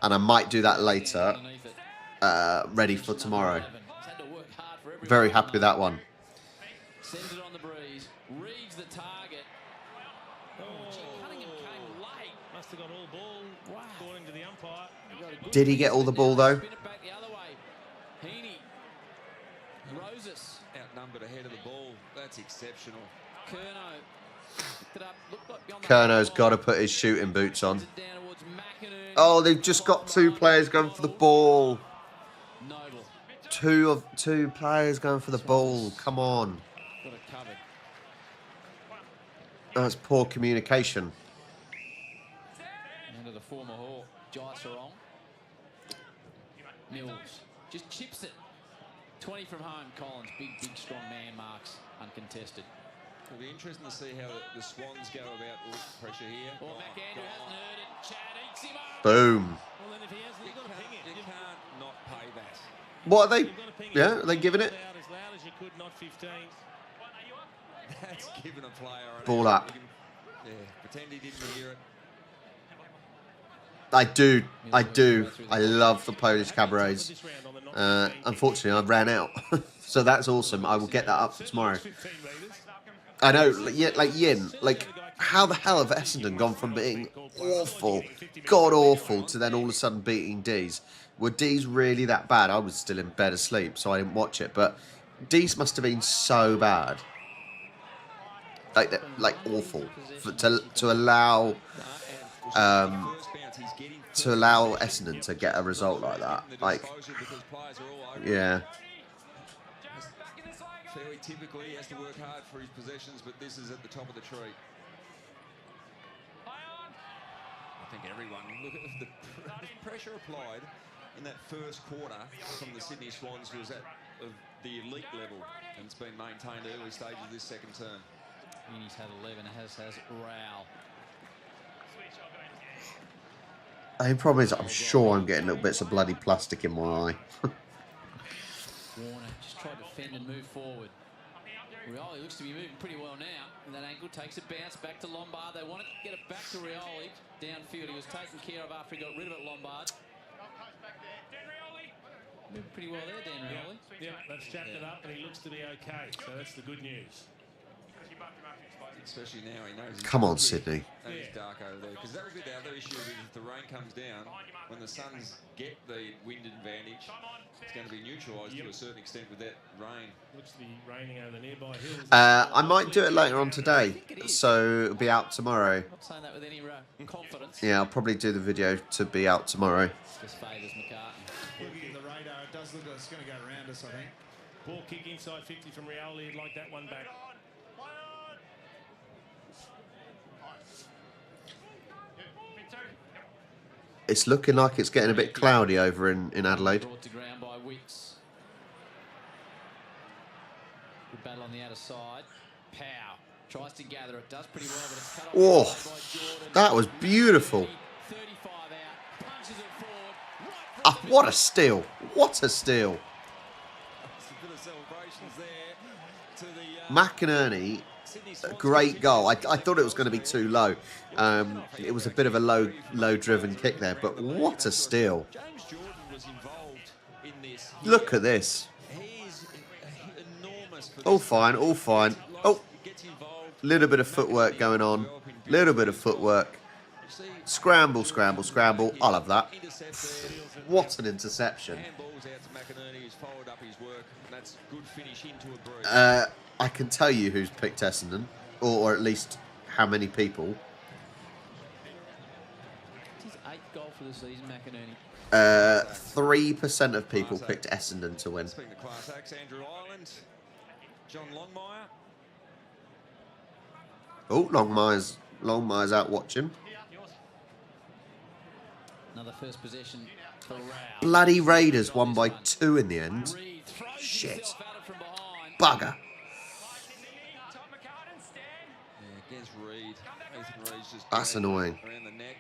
and I might do that later. Ready for tomorrow. Very happy with that one. Sends it on the breeze. Reads the target. Cunningham came late. Must have got all ball, according to the umpire. Did he get all the ball though? Spin it back the other way. Heaney. Roses. Outnumbered ahead of the ball. That's exceptional. Curnow. Picked it up. Looked like beyond the Kerno's half got to line. put his shooting boots on. Down towards McInerney. Oh, they've just got 2 players going for the ball. Noble. 2 players going for the ball. Come on. Got it covered. That's poor communication. Into the former Hawk. Jaiserong. Mills. Just chips it. 20 from home. Collins. Big, strong man marks. Uncontested. It'll be interesting to see how the Swans go about the pressure here. Well, McAndrew hasn't heard it. Chad eats him up. Boom. Well, then if he hasn't, you've got to ping it. You can't not pay that. What are they? You've got to ping it. Yeah, are they giving it? As loud as you could, not 15. That's given a player an Ball out. up. Yeah, pretend he didn't hear it. I do. I love the Polish cabarets. Unfortunately, I ran out. So that's awesome. I will get that up for tomorrow. I know, yeah, like Yin, like how the hell have Essendon gone from being awful, god awful, to then all of a sudden beating D's? Were D's really that bad? I was still in bed asleep, so I didn't watch it. But D's must have been so bad, like awful, to allow Essendon to get a result like that. Like, yeah. Fairly typically, he has to work hard for his possessions, but this is at the top of the tree. I think everyone, look at the pressure applied in that first quarter from the Sydney Swans was at the elite level, and it's been maintained early stages of this second term. He's had 11, has Rao. The problem is, I'm sure I'm getting little bits of bloody plastic in my eye. Warner just tried to fend and move forward. Rioli looks to be moving pretty well now. And that ankle takes a bounce back to Lombard. They want to get it back to Rioli. Downfield, he was taken care of after he got rid of it, Lombard. Moving pretty well there, Dan Rioli. Yeah, they've strapped it up and he looks to be okay. So that's the good news. Especially now he knows. Come on, Sydney. And it's dark over there. Because that would be the other issue is if the rain comes down, when the Suns get the wind advantage, it's going to be neutralised to a certain extent with that rain. Looks to be raining over the nearby hills. I might do it later on today, so it'll be out tomorrow. Not saying that with any confidence. Yeah, I'll probably do the video to be out tomorrow. Just favours McCartan. Looking at the radar, it does look like it's going to go around us, I think. Ball kick inside 50 from Rioli. He'd like that one back. It's looking like it's getting a bit cloudy over in Adelaide. Brought to ground by Wicks. Good battle on the outer side. Pow. Tries to gather it. Does pretty well, but it's cut off by Jordan. That was beautiful. 35 out. Punches it forward. Ah, what a steal. What a steal. A bit of celebrations there to the McInerney, a great goal. I thought it was going to be too low. It was a bit of a low driven kick there, but what a steal. James Jordan was involved in this. Look at this. He's enormous for All fine, all fine. Oh, little bit of footwork going on. Little bit of footwork. Scramble, scramble, scramble. I love that. What an interception. Handballs out to McInerney, who's followed up his work, and that's good finish into a breeze. I can tell you who's picked Essendon, or at least how many people. It's his 8th goal for the season, McInerney. 3% of people picked Essendon to win. Speaking of class acts, Andrew Ireland, John Longmire. Oh, Longmire's out watching. Another first possession for Rao. Bloody Raiders won by 2 in the end. Shit. Bugger. Yeah, against Reid. Ethan Reid's just That's annoying. around the neck.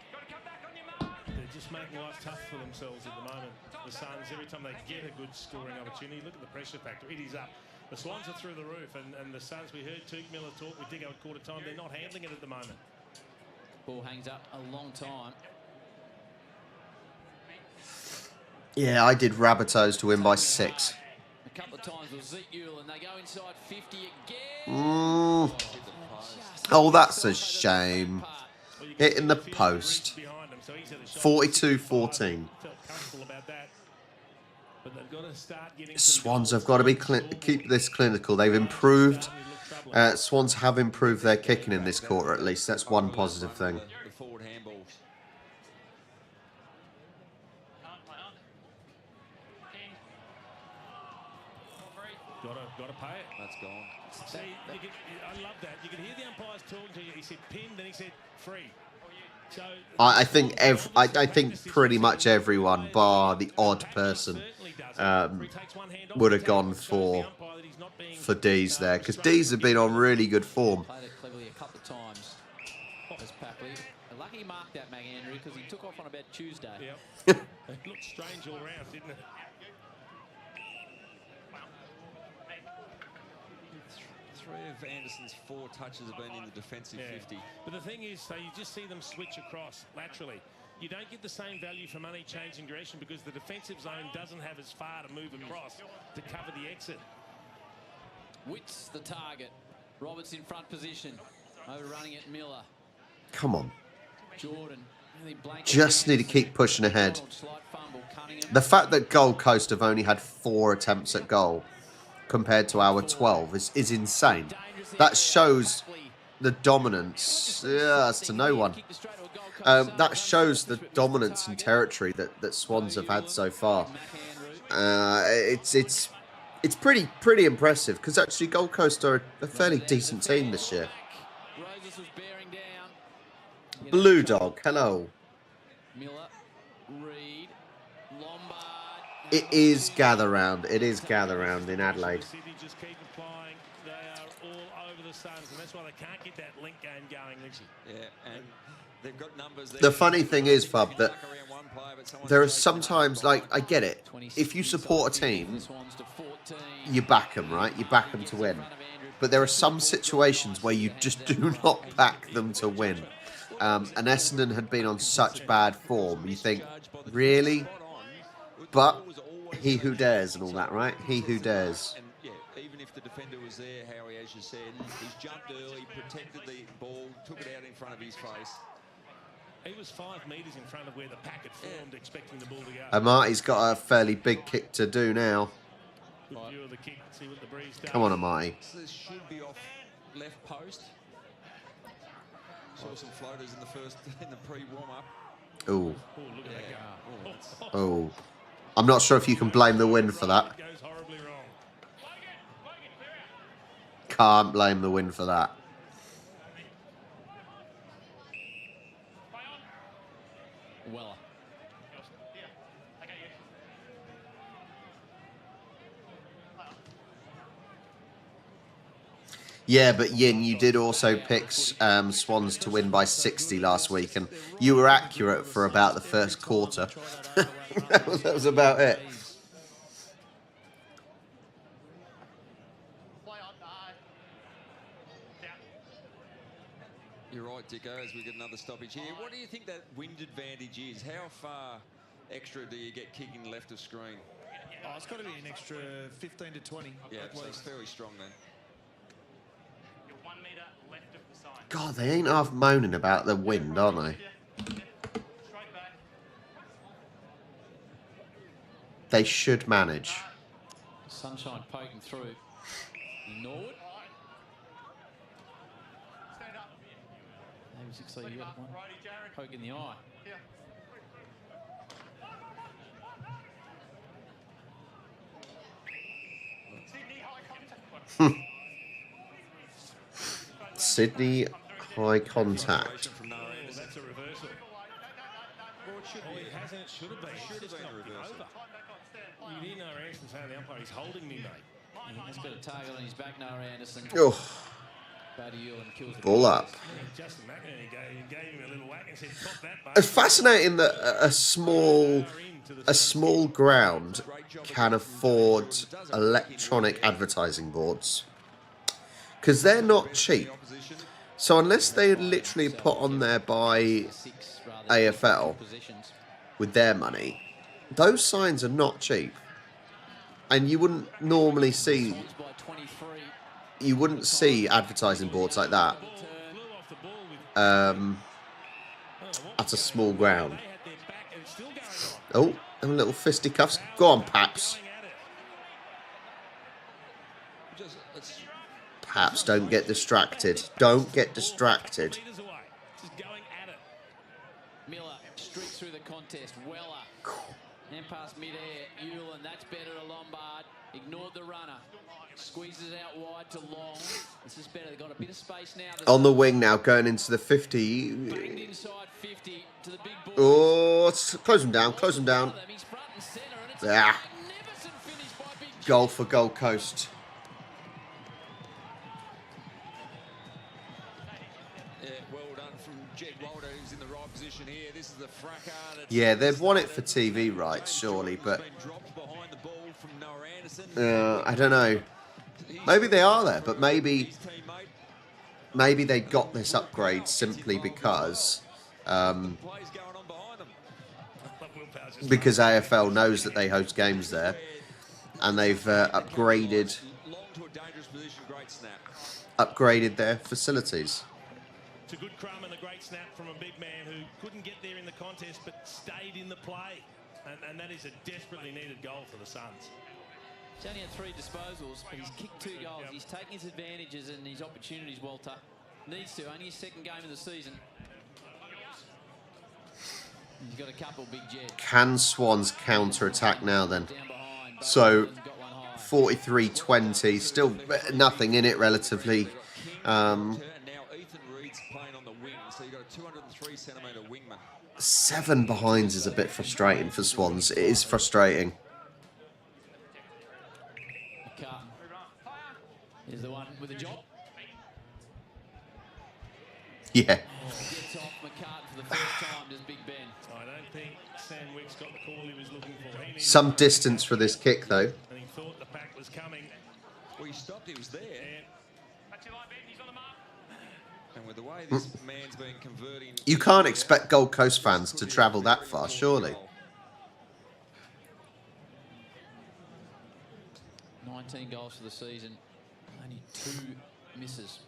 They're just making life tough for themselves at the moment. The Suns, every time they get a good scoring opportunity, look at the pressure factor. It is up. The Swans are through the roof, and the Suns, we heard Tuke Miller talk with Diggo at quarter time. They're not handling it at the moment. Ball hangs up a long time. Yeah, I did Rabbitohs to win by 6. A couple of times with Zeke Ewell, and they go inside 50 again. Oh, that's a shame. Hitting the post. 42-14. Swans have got to be keep this clinical. They've improved. Swans have improved their kicking in this quarter, at least. That's one positive thing. The forward handballs. Got to pay it. That's gone. See, I love that. You can hear the umpires talking to you. He said pin, then he said free. So I think pretty much everyone, bar the odd person, would have gone for D's there, because D's have been on really good form. Played it cleverly a couple of times. As Papley. Lucky he marked that, McAndrew, because he took off on about Tuesday. Yep. It looked strange all around, didn't it? Three of Anderson's 4 touches have been in the defensive 50. But the thing is, so you just see them switch across laterally. You don't get the same value for money changing direction because the defensive zone doesn't have as far to move across to cover the exit. Wits the target. Roberts in front position. Overrunning it, Miller. Come on. Jordan. Just need to keep pushing ahead. The fact that Gold Coast have only had 4 attempts at goal compared to our 12 is insane. That shows the dominance. Yeah, that's to no one. That shows the dominance in territory that Swans have had so far. It's pretty impressive because actually Gold Coast are a fairly decent team this year. Blue Dog, hello. It is gather round. It is gather round in Adelaide. Just keep applying. They are all over the SUNS, and that's why they can't get that link game going, Lynchy. Yeah, and they've got numbers. The funny thing is, Fub, that there are sometimes, like, I get it. If you support a team, you back them, right? You back them to win. But there are some situations where you just do not back them to win. And Essendon had been on such bad form. You think, really? But he who dares and all that, right? He who dares. And yeah, even if the defender was there, Howie, as you said, he's jumped early, protected the ball, took it out in front of his face. He was 5 metres in front of where the pack had formed, expecting the ball to go. Amarty's got a fairly big kick to do now. Good view of the kick, see what the breeze does. Come on, Amarty. So this should be off left post. Saw some floaters in the pre-warm-up. Ooh. Oh, look at that go. Oh. I'm not sure if you can blame the wind for that. Goes horribly wrong. Can't blame the wind for that. Weller. Yeah, but Yin, you did also pick Swans to win by 60 last week, and you were accurate for about the first quarter. that was about it. You're right, Dicko, as we get another stoppage here. What do you think that wind advantage is? How far extra do you get kicking left of screen? Oh, it's got to be an extra 15 to 20 Yeah, at so it's least. fairly strong then. You're 1 metre left of the sign. God, they ain't half moaning about the wind, are they? Straight back. They should manage. Sunshine poking through. Norwood. Stand up. Maybe 60 you got one. Righty, Jared. Poke in the eye. Here. Sydney, high contact. Sydney, high contact. From Noah Oh, Anderson. that's a reversal. Well, it should Oh, be. it hasn't. It should have been. Should have been a reversal. You didn't know Anderson saying the umpire, he's holding me, mate. He's got a target on his back, Noah Anderson. Oh, Buddy Ewan kills the ball up. Justin McInerney gave him a little whack and said, "Cop that, mate." It's fascinating that a small ground can afford electronic advertising boards, because they're not cheap. So unless they literally put on there by AFL with their money, those signs are not cheap, and you wouldn't normally see. You wouldn't see advertising boards like that at a small ground. Oh, and little fisticuffs. Go on, Paps. Paps, don't get distracted. Don't get distracted. Miller streaks through the contest. Weller. And past mid-air. Ewland, that's better to Lombard. Ignored the runner. Squeezes out wide to Long. This is better. They've got a bit of space now. On the wing now, going into the 50. Banged inside 50 to the big boys. Oh, close them down, close them down. He's front and centre, and it's Yeah. a magnificent finish by Big Goal for Gold Coast. Yeah, well done from Jed Walder, who's in the right position here. This is the fracas. Yeah, they've won it for TV rights, surely, but Been dropped behind the ball from Noah Anderson. I don't know. Maybe they are there, but maybe His teammate. they got this upgrade simply because Plays going on behind them. because AFL knows that they host games there, and they've upgraded Long to a dangerous position. Great snap. upgraded their facilities. to good crumb and a great snap from a big man who couldn't get there in the contest but stayed in the play. And that is a desperately needed goal for the Suns. He's only had 3 disposals, but he's kicked 2 goals. He's taking his advantages and his opportunities, Walter. Needs to. Only his 2nd game of the season. He's got a couple, Big Jed. Can Swans counter-attack now then? So, 43-20, still nothing in it relatively. Now Ethan Reed's playing on the wing, so you've got a 203-centimetre wingman. 7 behinds is a bit frustrating for Swans. It is frustrating. McCartan is the one with the job. Yeah. Gets off McCartan for the first time, does Big Ben. I don't think Sam Wick's got the call he was looking for. Some distance for this kick, though. And he thought the pack was coming. Well, he stopped, he was there. Yeah. And with the way this man's been converting... You can't expect Gold Coast fans to travel that far, surely. 19 goals for the season. Only 2 misses.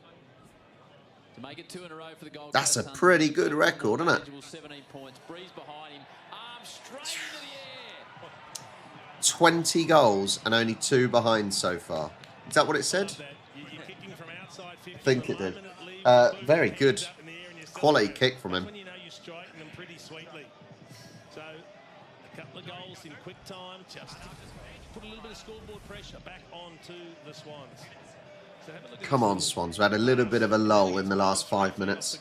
To make it 2 in a row for the Gold That's Coast a Suns. pretty good record, isn't it? 17 points. Breeze behind him. Arm straight into the air. 20 goals and only 2 behind so far. Is that what it said? I think it did. Very good. Quality kick from him. When you know you're striking them pretty sweetly. So, a couple of goals in quick time. Just put a little bit of scoreboard pressure back onto the Swans. So have a look at Come on, Swans. We had a little bit of a lull in the last 5 minutes.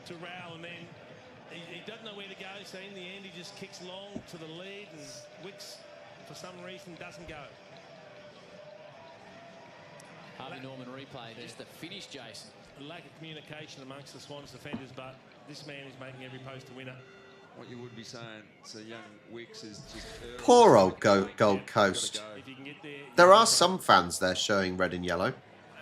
To Rao, and then he doesn't know where to go, so in the end he just kicks long to the lead, and Wicks for some reason doesn't go. Harvey Norman replay, just the finish, Jason. A lack of communication amongst the Swans defenders, but this man is making every post a winner. What you would be saying, so young Wicks is just... Poor old Gold Coast. There are some fans there showing red and yellow.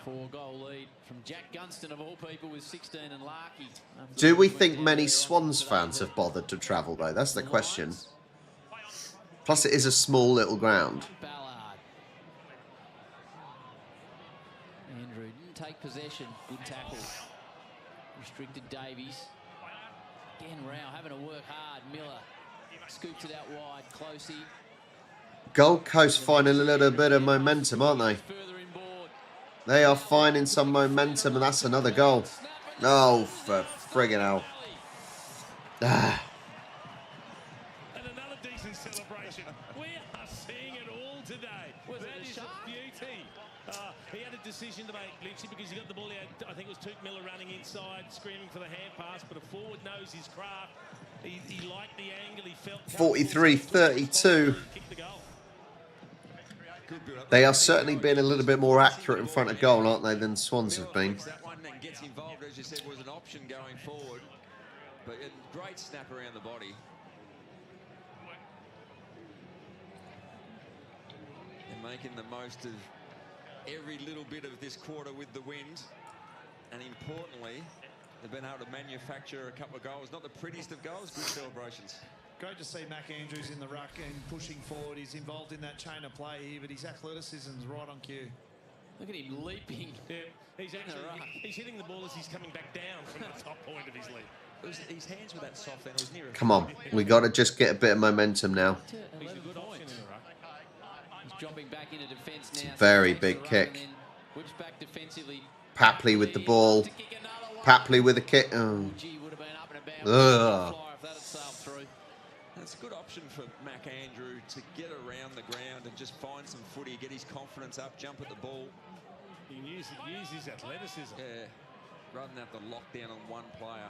4-goal lead from Jack Gunston, of all people, with 16, and Larkey. Do we think many Swans fans have bothered to travel, though? That's the question. Plus, it is a small little ground. Ballard. Andrew didn't take possession. Good tackle. Restricted Davies. Again, Rao having to work hard. Miller scoops it out wide. Closey. Gold Coast finding a little bit of momentum, aren't they? They are finding some momentum, and that's another goal. Oh, for friggin' hell. Ah. And another decent celebration. We are seeing it all today. That is a beauty. He had a decision to make, literally, because he got the ball out. I think it was Tuke Miller running inside, screaming for the hand pass, but a forward knows his craft. He liked the angle. He felt 43-32. They are certainly being a little bit more accurate in front of goal, aren't they, than Swans have been. That one that gets involved, as you said, was an option going forward. But a great snap around the body. And making the most of every little bit of this quarter with the wind. And importantly, they've been able to manufacture a couple of goals. Not the prettiest of goals, good celebrations. Great to see Mac Andrews in the ruck and pushing forward. He's involved in that chain of play here, but his athleticism's right on cue. Look at him leaping. Yeah, he's hitting the ball as he's coming back down from the top point of his lead. His hands were that soft and it was near a... Come on, we got to just get a bit of momentum now. He's a good option in the ruck. He's dropping back into defence now. Very big kick. Whips back defensively. Papley with the ball. Papley with a kick. Oh. Ugh. It's a good option for Mac Andrew to get around the ground and just find some footy, get his confidence up, jump at the ball. He can use his athleticism. Yeah, rather than have to lock down on one player.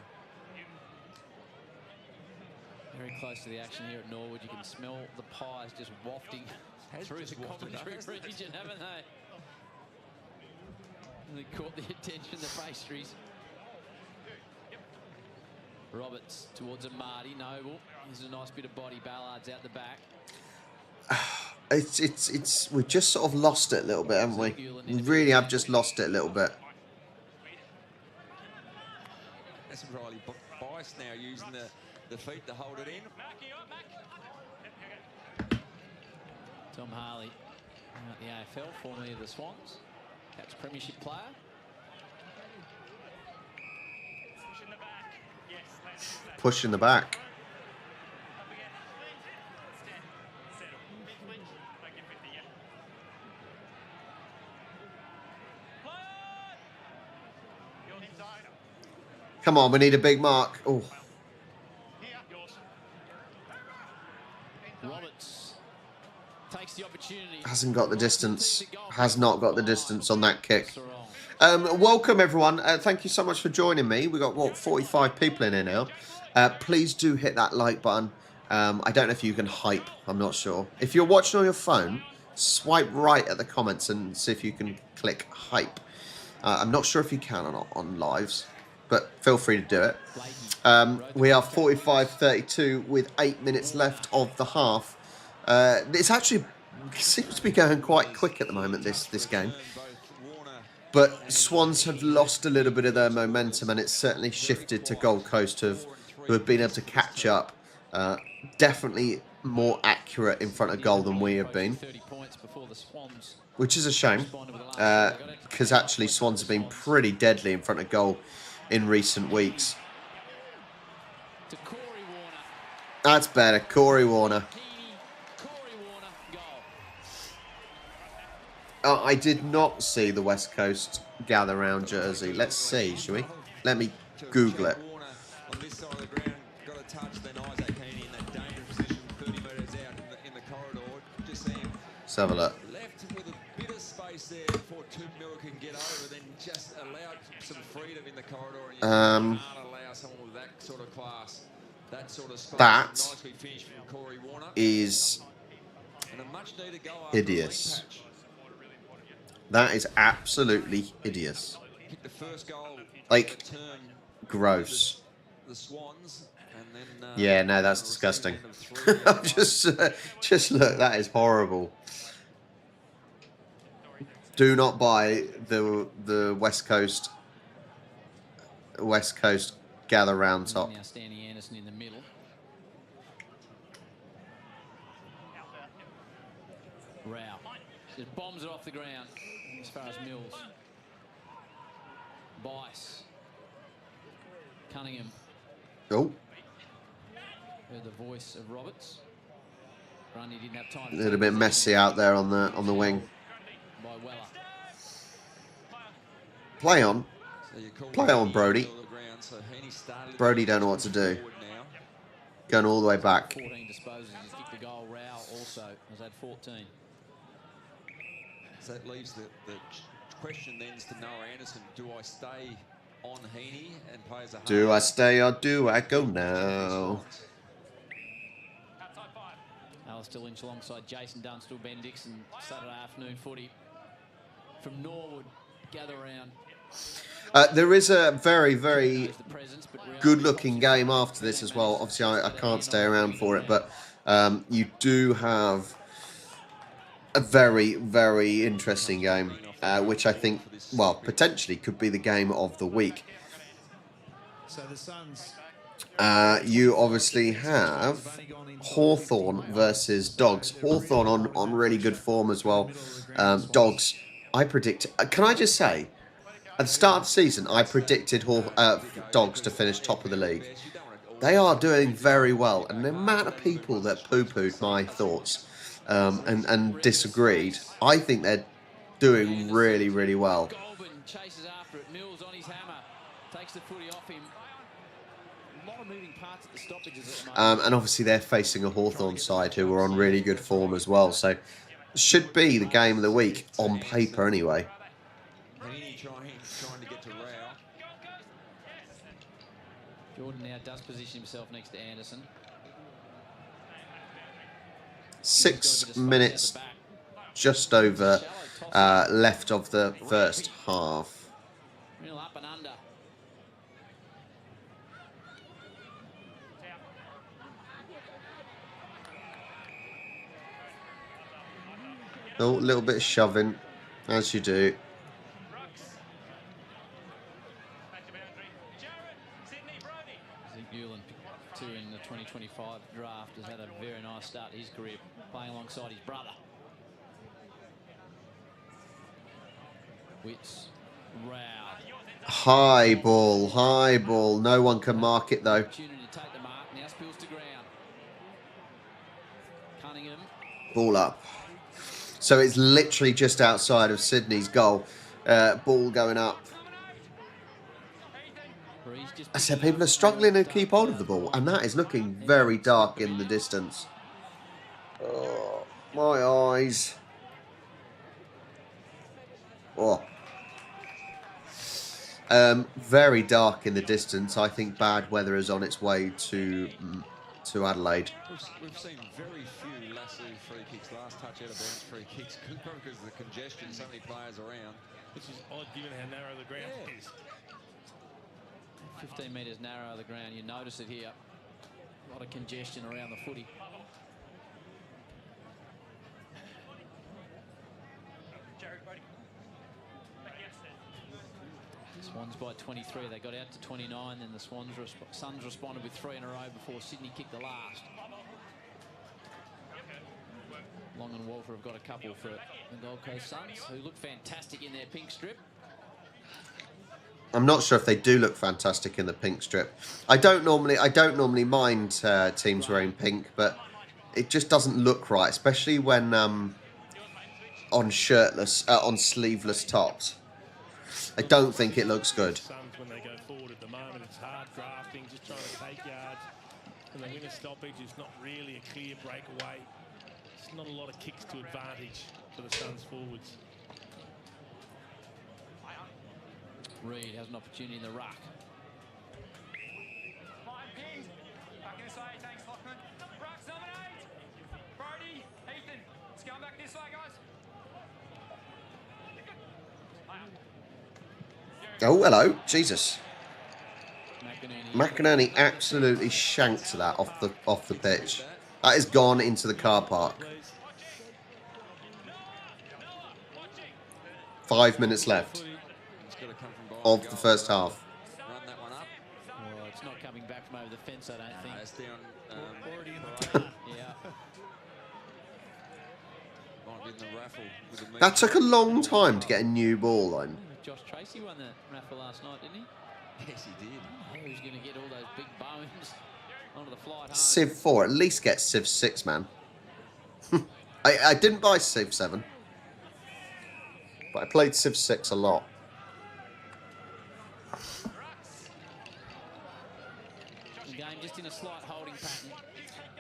Very close to the action here at Norwood. You can smell the pies just wafting through the commentary region, haven't they? They caught the attention of the pastries. Roberts towards a Marty. Noble. There's a nice bit of body. Ballard's out the back. We've just sort of lost it a little bit, haven't we? We really have just lost it a little bit. That's Riley Bice now using the feet to hold it in. Tom Harley, the AFL, formerly of the Swans. Cat's premiership player. pushing the back. Come on, we need a big mark. Oh. Roberts takes the opportunity. Hasn't got the distance. Has not got the distance on that kick. Welcome, everyone. Thank you so much for joining me. We've got, what, 45 people in here now. Please do hit that like button. I don't know if you can hype. I'm not sure. If you're watching on your phone, swipe right at the comments and see if you can click hype. I'm not sure if you can or not on lives, but feel free to do it. We are 45-32 with 8 minutes left of the half. It's actually seems to be going quite quick at the moment, this game. But Swans have lost a little bit of their momentum, and it's certainly shifted to Gold Coast, who have been able to catch up. Definitely more accurate in front of goal than we have been, which is a shame, because actually Swans have been pretty deadly in front of goal in recent weeks. That's better, Corey Warner. I did not see the West Coast gather round jersey. Let's see, shall we? Let me Google it. Let's have a look. Left with a bit of space there before Miller can get over, then just allowed some freedom in the corridor. And you can't allow someone with that sort of class, that sort of space. That nicely finished from Corey Warner. is And a much needed goal hideous. That is absolutely hideous. The first goal, like, gross. The Swans, and then, yeah, no, that's disgusting. just look, that is horrible. Do not buy the West Coast gather round top. Now Stanley Anderson in the middle. Rao just bombs it off the ground as far as Mills. Bice. Cunningham. Oh. Heard the voice of Roberts. Grundy didn't have time. A little bit messy out there on the wing. By Weller. Play on. Play on, Brody. Brody don't know what to do. Going all the way back. 14 disposals. He's kicked the goal. Rao also has had 14. So that leaves the question then is to Noah Anderson, do I stay on Heaney and play as a half? Do I stay or do I go now? Alistair Lynch alongside Jason Dunstall, Ben Dixon, Saturday afternoon footy from Norwood. Gather round. There is a very, very good-looking game after this as well. Obviously, I can't stay around for it, but you do have a very, very interesting game, which I think, well, potentially could be the game of the week. So the SUNS. You obviously have Hawthorn versus Dogs. Hawthorn on really good form as well. Dogs, I predict... Can I just say, at the start of the season, I predicted Dogs to finish top of the league. They are doing very well, and the amount of people that poo-pooed my thoughts and disagreed, I think they're doing really, really well. Chases after it. Mills on his hammer. Takes the footy off him. A lot of moving parts at the stoppages at the moment. And obviously they're facing a Hawthorn side who are on really good form as well. So should be the game of the week on paper anyway. Heaney trying to get to Rao. Jordan now does position himself next to Anderson. 6 minutes just over left of the first half. Real up and under. Oh, a little bit of shoving, as you do. Newland, two in the 2025 draft, has had a very nice start to his career, playing alongside his brother. Wits, Rao. High ball, high ball. No one can mark it though. Opportunity to take the Ball up. So it's literally just outside of Sydney's goal. Ball going up. I said people are struggling to keep hold of the ball, and that is looking very dark in the distance. Oh, my eyes. Oh. Very dark in the distance. I think bad weather is on its way to Adelaide. We've seen very few lasso free kicks, last touch out of bounds free kicks, probably because of the congestion, so many players around. Which is odd given how narrow the ground is. 15 metres narrow the ground. You notice it here. A lot of congestion around the footy. Swans by 23. They got out to 29. Then the Suns responded with 3 in a row before Sydney kicked the last. Long and Walter have got a couple for the Gold Coast Suns, who look fantastic in their pink strip. I'm not sure if they do look fantastic in the pink strip. I don't normally mind teams wearing pink, but it just doesn't look right, especially when on sleeveless tops. I don't think it looks good. Suns, when they go forward at the moment, it's hard drafting, just trying to take yards. And they win a stoppage. It's not really a clear breakaway. It's not a lot of kicks to advantage for the Suns forwards. Reed has an opportunity in the ruck. Back this way, thanks, Lockman. Rucks number 8. Brody, Ethan. It's going back this way, guys. Oh, hello. Jesus. McInerney absolutely shanked that off the pitch. That has gone into the car park. 5 minutes left of the first half. Run that one up. Well, it's not coming back from over the fence, I don't think. It's down. Already in the Yeah. Might be in the raffle with the That took a long time to get a new ball on. Josh Tracy won the raffle last night, didn't he? Yes, he did. Who's going to get all those big bones onto the flight home? Civ 4, at least get Civ 6, man. I didn't buy Civ 7, but I played Civ 6 a lot. The game just in a slight holding pattern.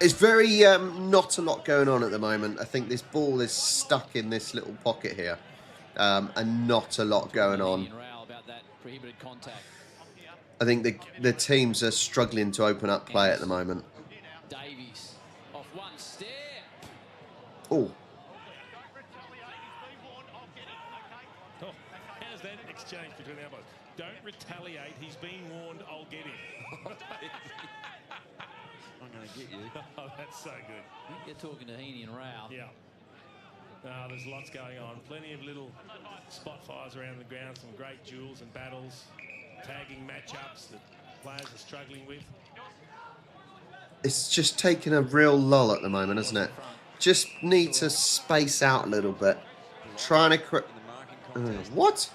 It's very not a lot going on at the moment. I think this ball is stuck in this little pocket here, and not a lot going on. About that prohibited contact. I think the teams are struggling to open up play at the moment. Davies off one step. Oh. Oh, how's that exchange between elbows? Don't retaliate. He's been warned. I'll get him. I'm going to get you. Oh, that's so good. You're talking to Heaney and Rao. Yeah. There's lots going on. Plenty of little spot fires around the ground. Some great duels and battles. Tagging matchups that players are struggling with. It's just taking a real lull at the moment, isn't it? Just need to space out a little bit. Trying to... what?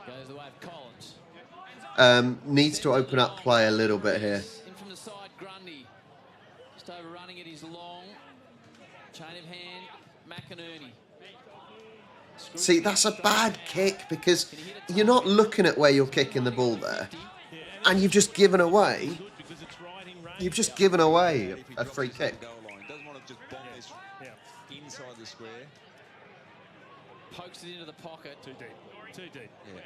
Goes the way of Collins. Needs to open up play a little bit here. In from the side, Grundy. Just overrunning it is long. Chain of hand, McInerney. See, that's a bad kick because you're not looking at where you're kicking the ball there. And you've just given away... You've just given away a free kick. Doesn't want to just bomb this inside the square. Pokes it into the pocket. Too deep. Too deep. Yeah.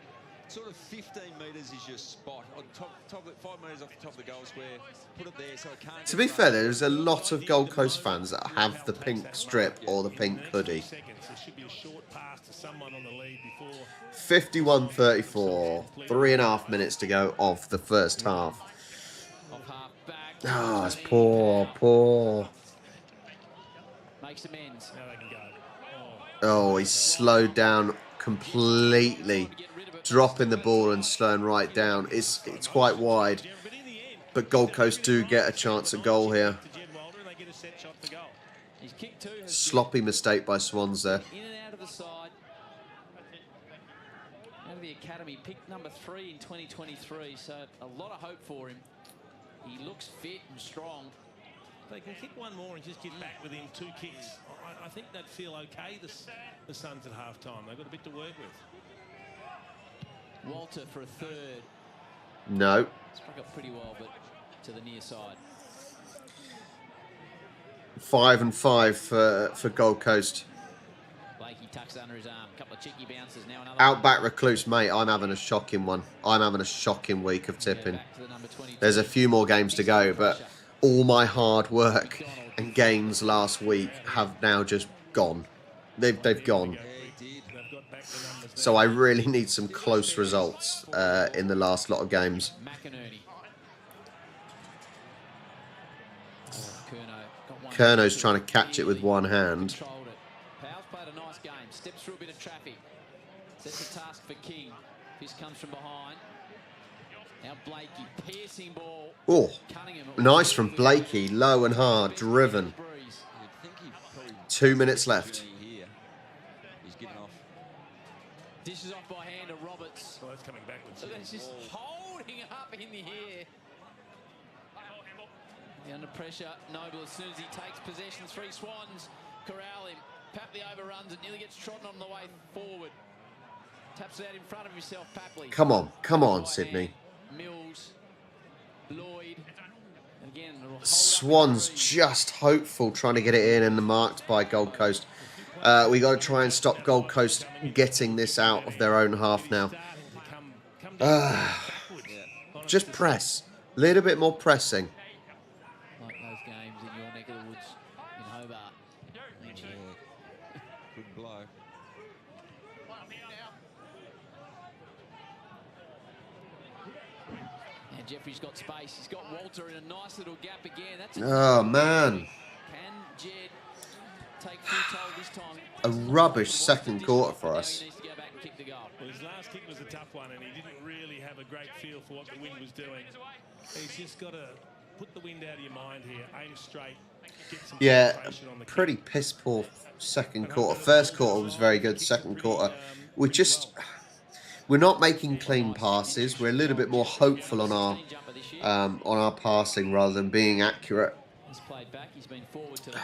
Sort of 15 metres is your spot. On top 5 metres off the top of the goal square. Put it there so it can't... To be fair, there's a lot of Gold Coast fans that have the pink strip or the pink hoodie. 51-34. 3.5 minutes to go of the first half. Oh, it's poor. Makes amends. Now they can go. Oh, he's slowed down completely. Dropping the ball and slowing right down. It's quite wide. But Gold Coast do get a chance at goal here. Sloppy mistake by Swans there. In and out of the side. Out of the academy, picked number 3 in 2023, so a lot of hope for him. He looks fit and strong. they can kick one more and just get back within 2 kicks, I think they'd feel okay, the Suns at half-time. They've got a bit to work with. Walter for a third. No. Struck up pretty well, but to the near side. 5 and 5 for Gold Coast. Blakey tucks under his arm. A couple of cheeky bounces. Now another Outback Recluse, mate, I'm having a shocking one. I'm having a shocking week of tipping. There's a few more games to go, but all my hard work and games last week have now just gone. They've gone. So I really need some close results in the last lot of games. Kerno's trying to catch it with one hand. Powell's played a nice game. Steps through a bit of traffic. Sets a task for King. This comes from behind. Now Blakey, piercing ball. Oh, nice from Blakey. Low and hard, driven. 2 minutes left. He's getting off. Dishes off by hand to Roberts. Well, that's coming backwards. So that's just holding up in the air. Under pressure, Noble as soon as he takes possession. 3 Swans corral him. Papley overruns it, nearly gets trodden on the way forward. Taps it out in front of himself, Papley. Come on, Sydney. Mills, Lloyd. Again, Swans just hopeful trying to get it in and marked by Gold Coast. We got to try and stop Gold Coast getting this out of their own half now. Just press. A little bit more pressing. Like those games in your neck of the woods in Hobart. Good blow. And Jeffrey's got space. He's got Walter in a nice little gap again. That's Oh, man. Can Jed take full toll this time? A rubbish second quarter for us. He needs to go back and kick the goal. Well, his last kick was a tough one, and he didn't really have a great feel for what the wind was doing. He's just got to put the wind out of your mind here, aim straight, get some concentration on the kick. Pretty piss poor second quarter. First quarter was very good. Second quarter, we're not making clean passes. We're a little bit more hopeful on our passing rather than being accurate. He's played back. He's been forward today.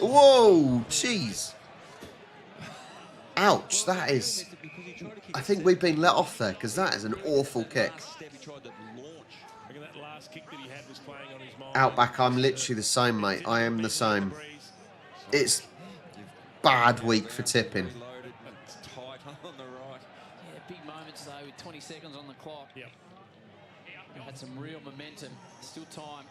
Whoa, jeez. Ouch, that is... I think we've been let off there because that is an awful kick. Outback, I'm literally the same, mate. I am the same. It's bad week for tipping. Yeah, big moments though with 20 seconds on the clock. Yep. Had some real momentum. Still time.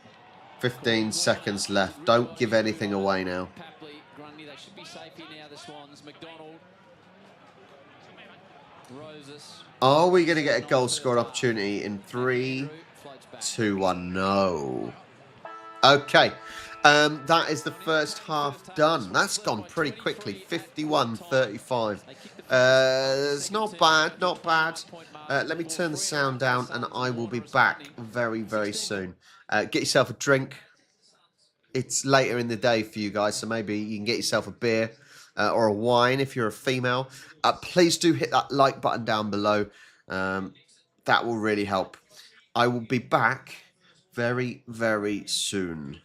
15 seconds left. Don't give anything away now. Papley, Grundy, they should be safe here now, the Swans. McDonald. Roses. Are we going to get a goal scoring opportunity in 3, 2, 1? No. Okay. That is the first half done. That's gone pretty quickly. 51-35. It's not bad, not bad. Let me turn the sound down and I will be back very, very soon. Get yourself a drink. It's later in the day for you guys, so maybe you can get yourself a beer or a wine if you're a female. Please do hit that like button down below. That will really help. I will be back very, very soon.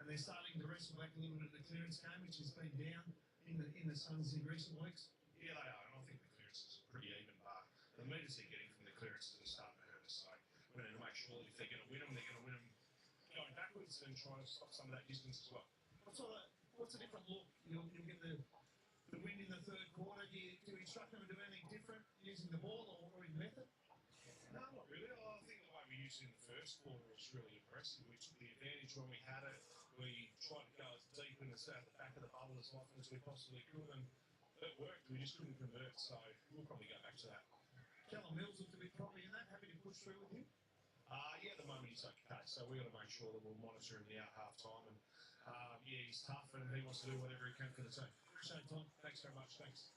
And they're starting to wrestle back a little bit of the clearance game, which has been down in the Suns in recent weeks. Yeah, they are, and I think the clearances are pretty even, but the meters they're getting from the clearances are starting to hurt us. So we need to make sure that if they're going to win them, they're going to win them going backwards and trying to stop some of that distance as well. What's a different look? You'll get the win in the third quarter. Do you instruct them to do anything different using the ball or in method? No, not really. I think the way we used it in the first quarter was really impressive. We took the advantage when we had it. We tried to go as deep in the back of the bubble as often as we possibly could, and it worked. We just couldn't convert, so we'll probably go back to that. Callum Mills looked a bit properly in that. Happy to push through with him? Yeah, at the moment he's okay, so we've got to make sure that we'll monitor him out half time. And yeah, he's tough and he wants to do whatever he can for the team. Appreciate it, Tom. Thanks very much. Thanks.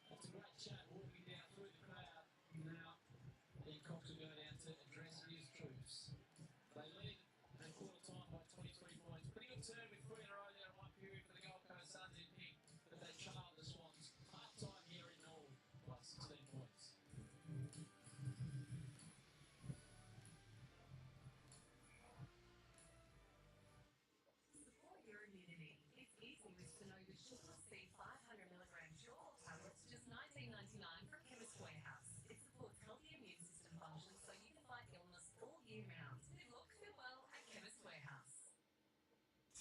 That's a great chat walking down through the crowd. Now, Cox will go down to address his troops. They lead.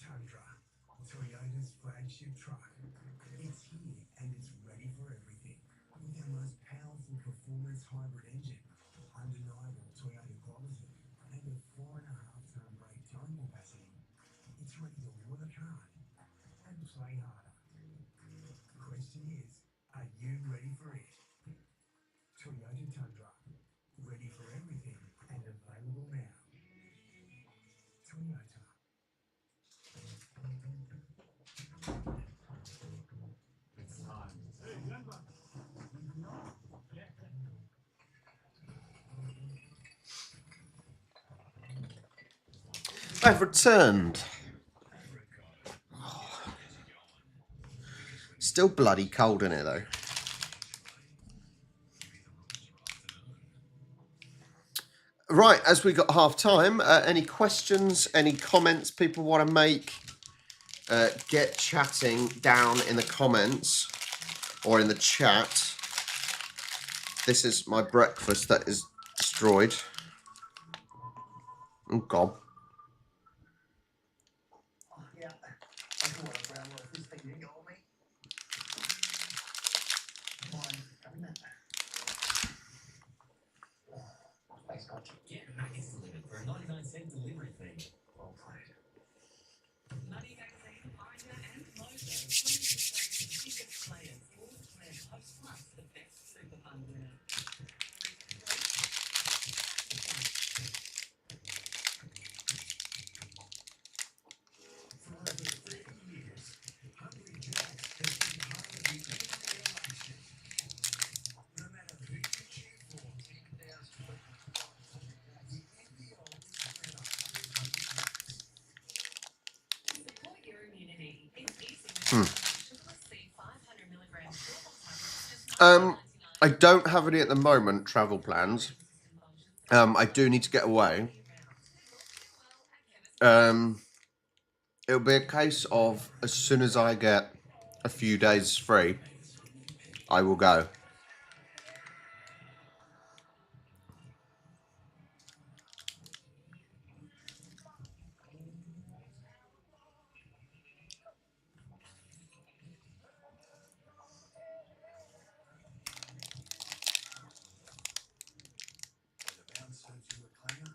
Tundra, Toyota's flagship truck. It's here and it's ready for everything. With our most powerful performance hybrid engine, undeniable Toyota quality, and a 4.5-ton brake towing capacity, it's ready to work hard and play harder. The question is, are you ready for it? Toyota Tundra, ready for everything and available now. Toyota. I've returned. Still bloody cold in it though. Right, as we got half time, any questions, any comments people want to make? Get chatting down in the comments or in the chat. This is my breakfast that is destroyed. Oh God. Get nuggets delivered for a 99-cent delivery fee. Well played. Money Magazine, Pioneer and Mojo. 26 biggest players all declared Host Plus the best super fund winner. For over 30 years, Hungry Jack's has been part of the everyday election. No matter who you cheer for, 10,000 the NBL is where the Hungry Jacks. Support your immunity. It's easy with Sugar C 500 milligrams just I don't have any at the moment, travel plans. I do need to get away. It'll be a case of as soon as I get a few days free, I will go. The bouncer to a clanger.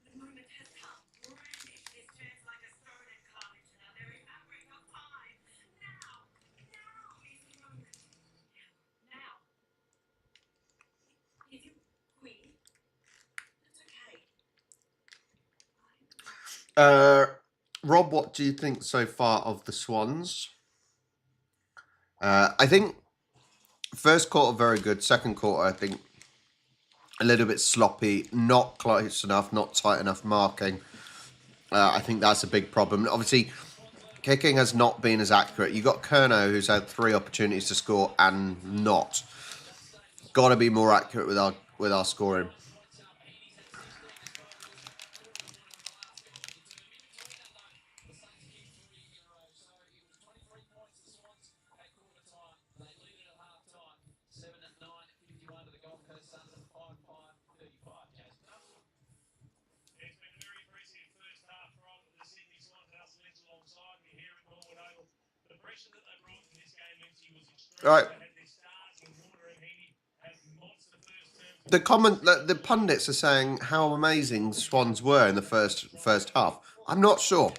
The moment has come. Brandish this chance like a stone at college. Now there is outbreak of time. Now is the moment. Now. If you queen, that's okay. Rob, what do you think so far of the Swans? I think first quarter very good. Second quarter, I think a little bit sloppy, not close enough, not tight enough marking. I think that's a big problem. Obviously, kicking has not been as accurate. You got Kerno, who's had 3 opportunities to score and not. Got to be more accurate with our scoring. It's been a very impressive first half from the Sydney Swans. Our selects alongside me here at Norwood Oval. The pressure that they brought to this game empty was extreme. Right. They had their stars in Warner and Heaney, had monster first term. The pundits are saying how amazing Swans were in the first half. I'm not sure.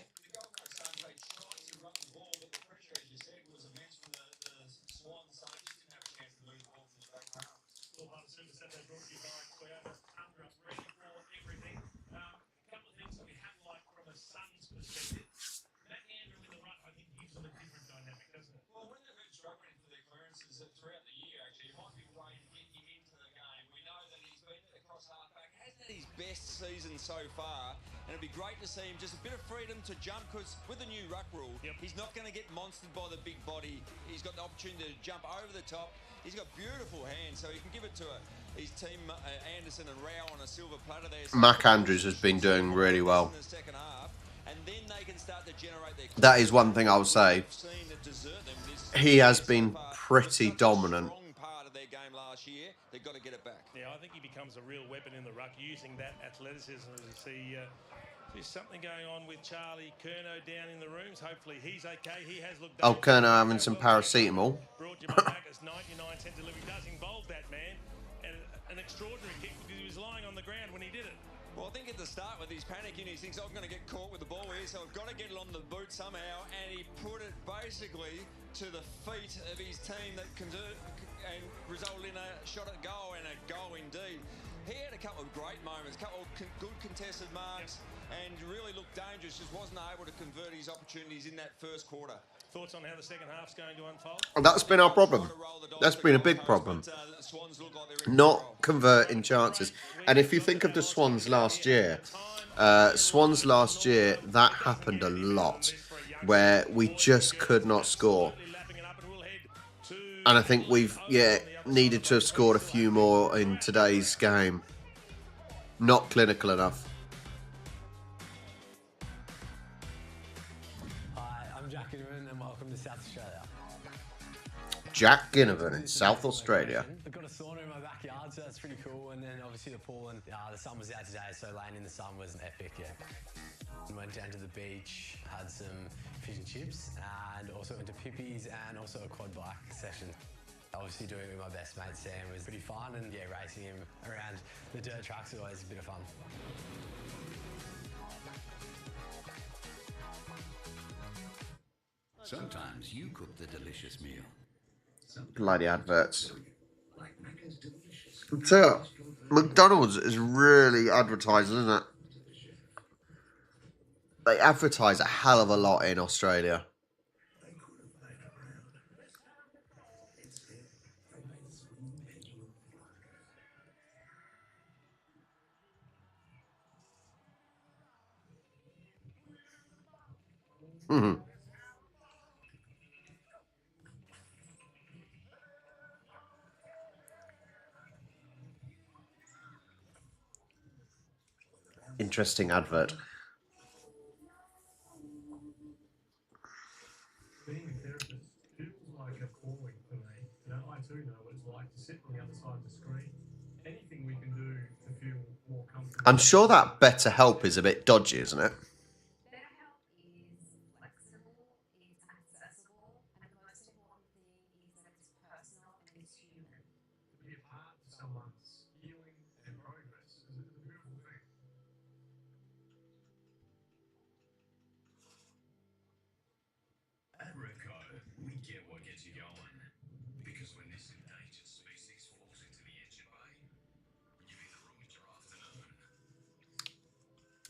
Couple of things that we have liked from a SUNS perspective. That Andrew in the run, I think, gives them a different dynamic, doesn't it? Well, when they've been struggling for their clearances throughout the year, actually, it might be a way to get him into the game. We know that he's been across halfback, hasn't had his best season so far, And it'd be great to see him just a bit of freedom to jump, because with the new ruck rule, he's not going to get monstered by the big body. He's got the opportunity to jump over the top. He's got beautiful hands, so he can give it to his team, Anderson and Rao, on a silver platter there. So Mac Andrews has been doing really well. in the second half, and then they can start to generate their. That is one thing I would say. He has been pretty dominant. Part of their game last year, they've got to get it back. Yeah, I think he becomes a real weapon in the ruck, using that athleticism. As you see, there's something going on with Charlie Curnow down in the rooms. Hopefully he's okay. He has looked. Oh, Curnow having some paracetamol. Brought you back. It's 99-cent delivery. Does involve that man, and an extraordinary kick because he was lying on the ground when he did it. Well, I think at the start with his panicking, he thinks, I'm going to get caught with the ball here, so I've got to get it on the boot somehow. And he put it basically to the feet of his team that can do and result in a shot at goal, and a goal indeed. He had a couple of great moments, a couple of good contested marks, and really looked dangerous. Just wasn't able to convert his opportunities in that first quarter. Thoughts on how the second half's going to unfold? That's been our problem. That's been a big problem. Not converting chances. And if you think of the Swans last year, that happened a lot, where we just could not score. And I think we've, needed to have scored a few more in today's game. Not clinical enough. Hi, I'm Jack Ginnivan and welcome to South Australia. Jack Ginnivan in South Australia. I've got a sauna in my backyard, so that's pretty cool. And then obviously the pool, and the sun was out today, so laying in the sun was epic, Went down to the beach, had some fish and chips, and also went to Pippi's and also a quad bike session. Obviously doing it with my best mate Sam was pretty fun, and racing him around the dirt tracks is always a bit of fun. Sometimes you cook the delicious meal. Bloody adverts. So, McDonald's is really advertising, isn't it? They advertise a hell of a lot in Australia. Interesting advert. Being a therapist feels like a calling for me. I too know what it's like to sit on the other side of the screen. Anything we can do to feel more comfortable. I'm sure that BetterHelp is a bit dodgy, isn't it?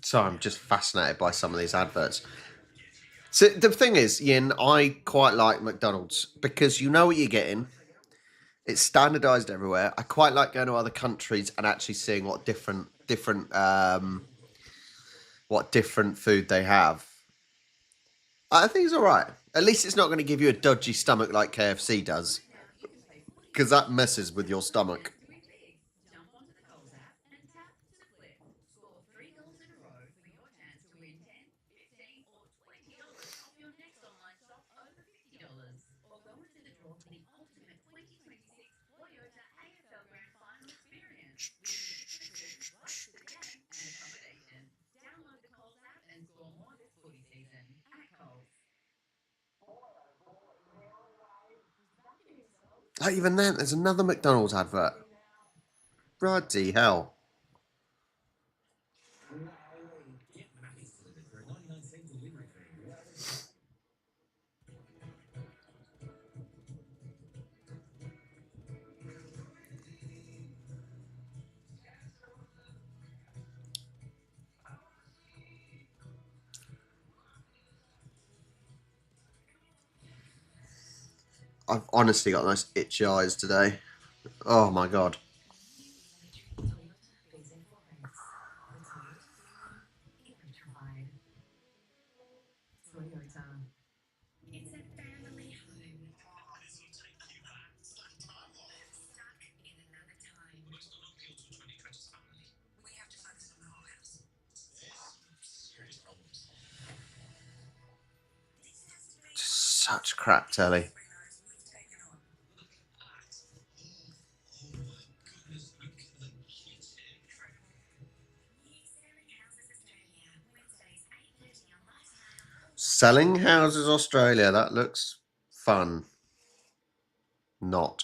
So I'm just fascinated by some of these adverts. So the thing is, Yin, I quite like McDonald's because you know what you're getting. It's standardized everywhere. I quite like going to other countries and actually seeing what different food they have. I think it's all right. At least it's not going to give you a dodgy stomach like KFC does, because that messes with your stomach. Even then, there's another McDonald's advert. Bloody hell. I've honestly got nice itchy eyes today. Oh my god. Such crap telly. Selling Houses Australia. That looks fun. Not.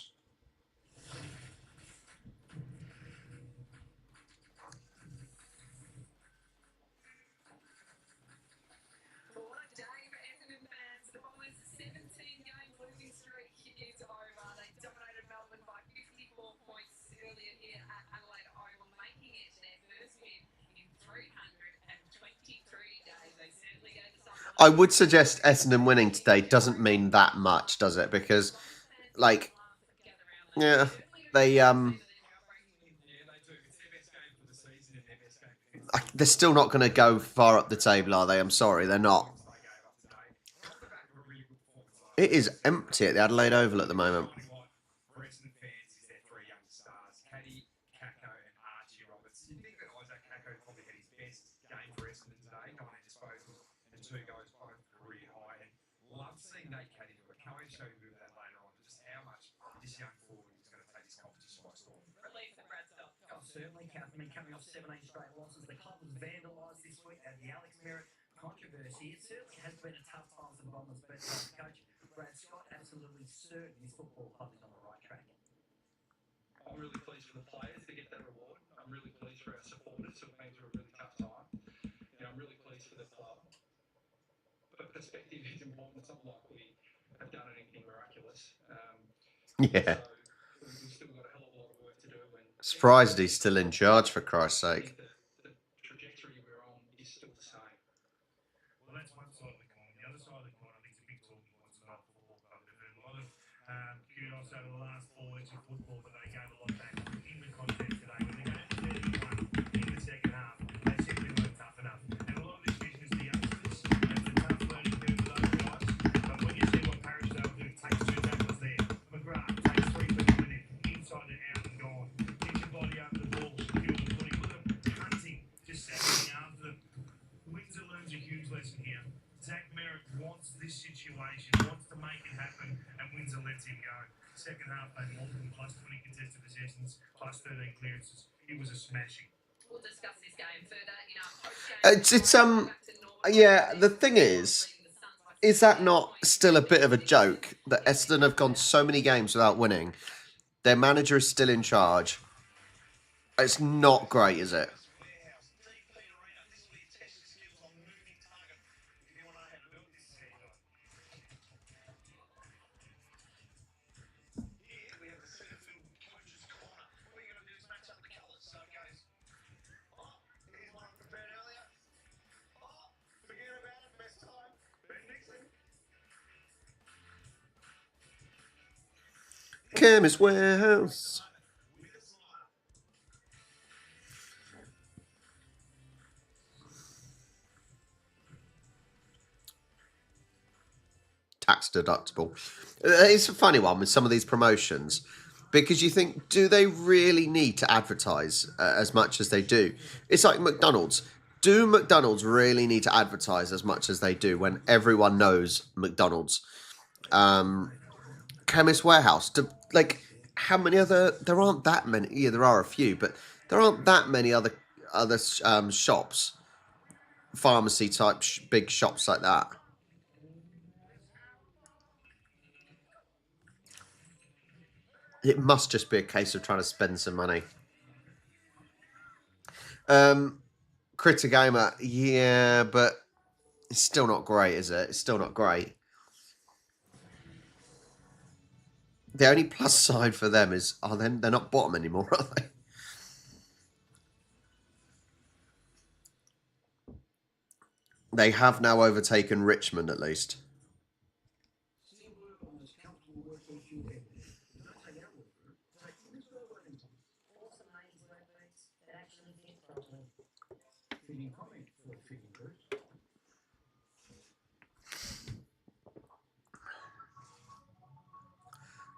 I would suggest Essendon winning today doesn't mean that much, does it? Because, like, yeah, they're still not going to go far up the table, are they? I'm sorry, they're not. It is empty at the Adelaide Oval at the moment. Love seeing Nate Caddy do it. Can't wait to show you a bit of that later on. Just how much this young forward is going to take this competition by storm. Relief for Brad Scott. Oh, certainly, Kath. I mean, coming off 17 straight losses, the club was vandalised this week at the Alex Merritt controversy. It certainly has been a tough time for the Bombers, but coach Brad Scott absolutely certain his football club is on the right track. I'm really pleased for the players to get that reward. I'm really pleased for our supporters who have been through a really tough time. I'm really pleased for the club. But perspective is important. It's not like we have done anything miraculous. Yeah. So we've still got a hell of a lot of work to do. Surprised he's still in charge, for Christ's sake. The trajectory we're on is still the same. Well, that's one side of the coin. The other side of the coin, I think, is a big talking point tonight for football club. They've heard a lot of kudos over the last 4 weeks of football, but they gave a lot back in the content today. When they go 31 in the second half, they simply weren't tough enough. And a lot of this vision is the youngsters. It's a tough learning curve for those guys. But when you see what Parishdale do, takes 2 tackles there. McGrath takes 3 for the minute, inside and out and gone. Get your body over the ball, secure the footing. Look at them hunting, just sacking after them. Windsor learns a huge lesson here. Zach Merritt wants this situation, wants to make it happen, and Windsor lets him go. Second half, they multiple plus 20 contested possessions, plus 13 clearances. It was a smashing. We'll discuss this game further in our post-game. Yeah, the thing is that not still a bit of a joke that Essendon have gone so many games without winning? Their manager is still in charge. It's not great, is it? Chemist Warehouse. Tax deductible. It's a funny one with some of these promotions because you think, do they really need to advertise as much as they do? It's like McDonald's. Do McDonald's really need to advertise as much as they do when everyone knows McDonald's? Chemist Warehouse. How many other? There aren't that many. Yeah, there are a few, but there aren't that many other shops, pharmacy type big shops like that. It must just be a case of trying to spend some money. Critter Gamer, yeah, but it's still not great, is it? It's still not great. The only plus side for them is, they're not bottom anymore, are they? They have now overtaken Richmond, at least.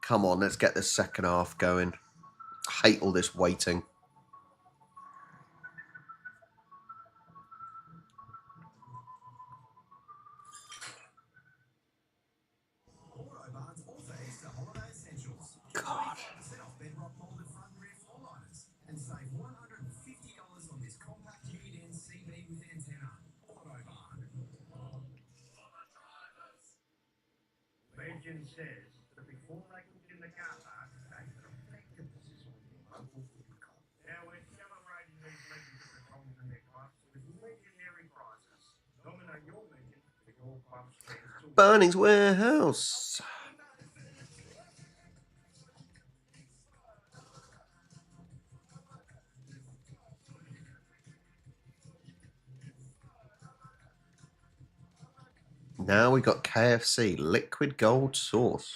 Come on, let's get the second half going. I hate all this waiting. says that before they cooked in the car park, they perfected the system with the local food club. Now we're celebrating these legends at the Tongs and their clubs with legendary prizes. Nominate your legend for your club's fans to Barney's Warehouse. Now we got KFC liquid gold sauce.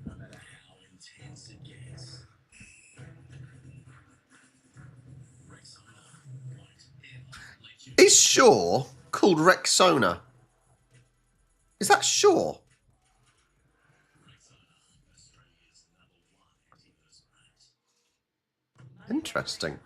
No matter how intense it gets, Rexona won't ever let you. Is Shaw called Rexona? Is that Shaw? Interesting. Here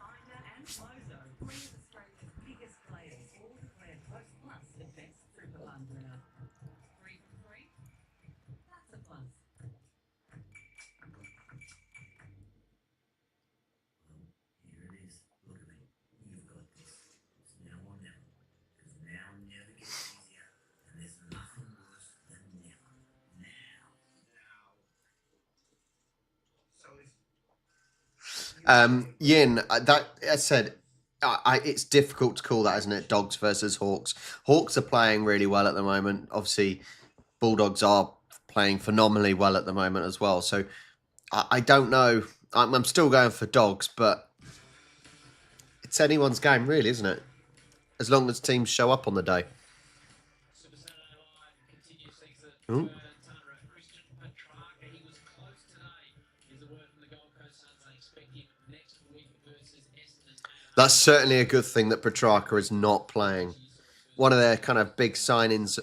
it is. Look at me. You've got this. It's now or never. Because now never gets easier. And there's nothing worse than never. Now. Yin, that I said, it's difficult to call that, isn't it? Dogs versus Hawks. Hawks are playing really well at the moment. Obviously, Bulldogs are playing phenomenally well at the moment as well. So I don't know. I'm still going for Dogs, but it's anyone's game, really, isn't it? As long as teams show up on the day. Ooh. That's certainly a good thing that Petrarca is not playing. One of their kind of big signings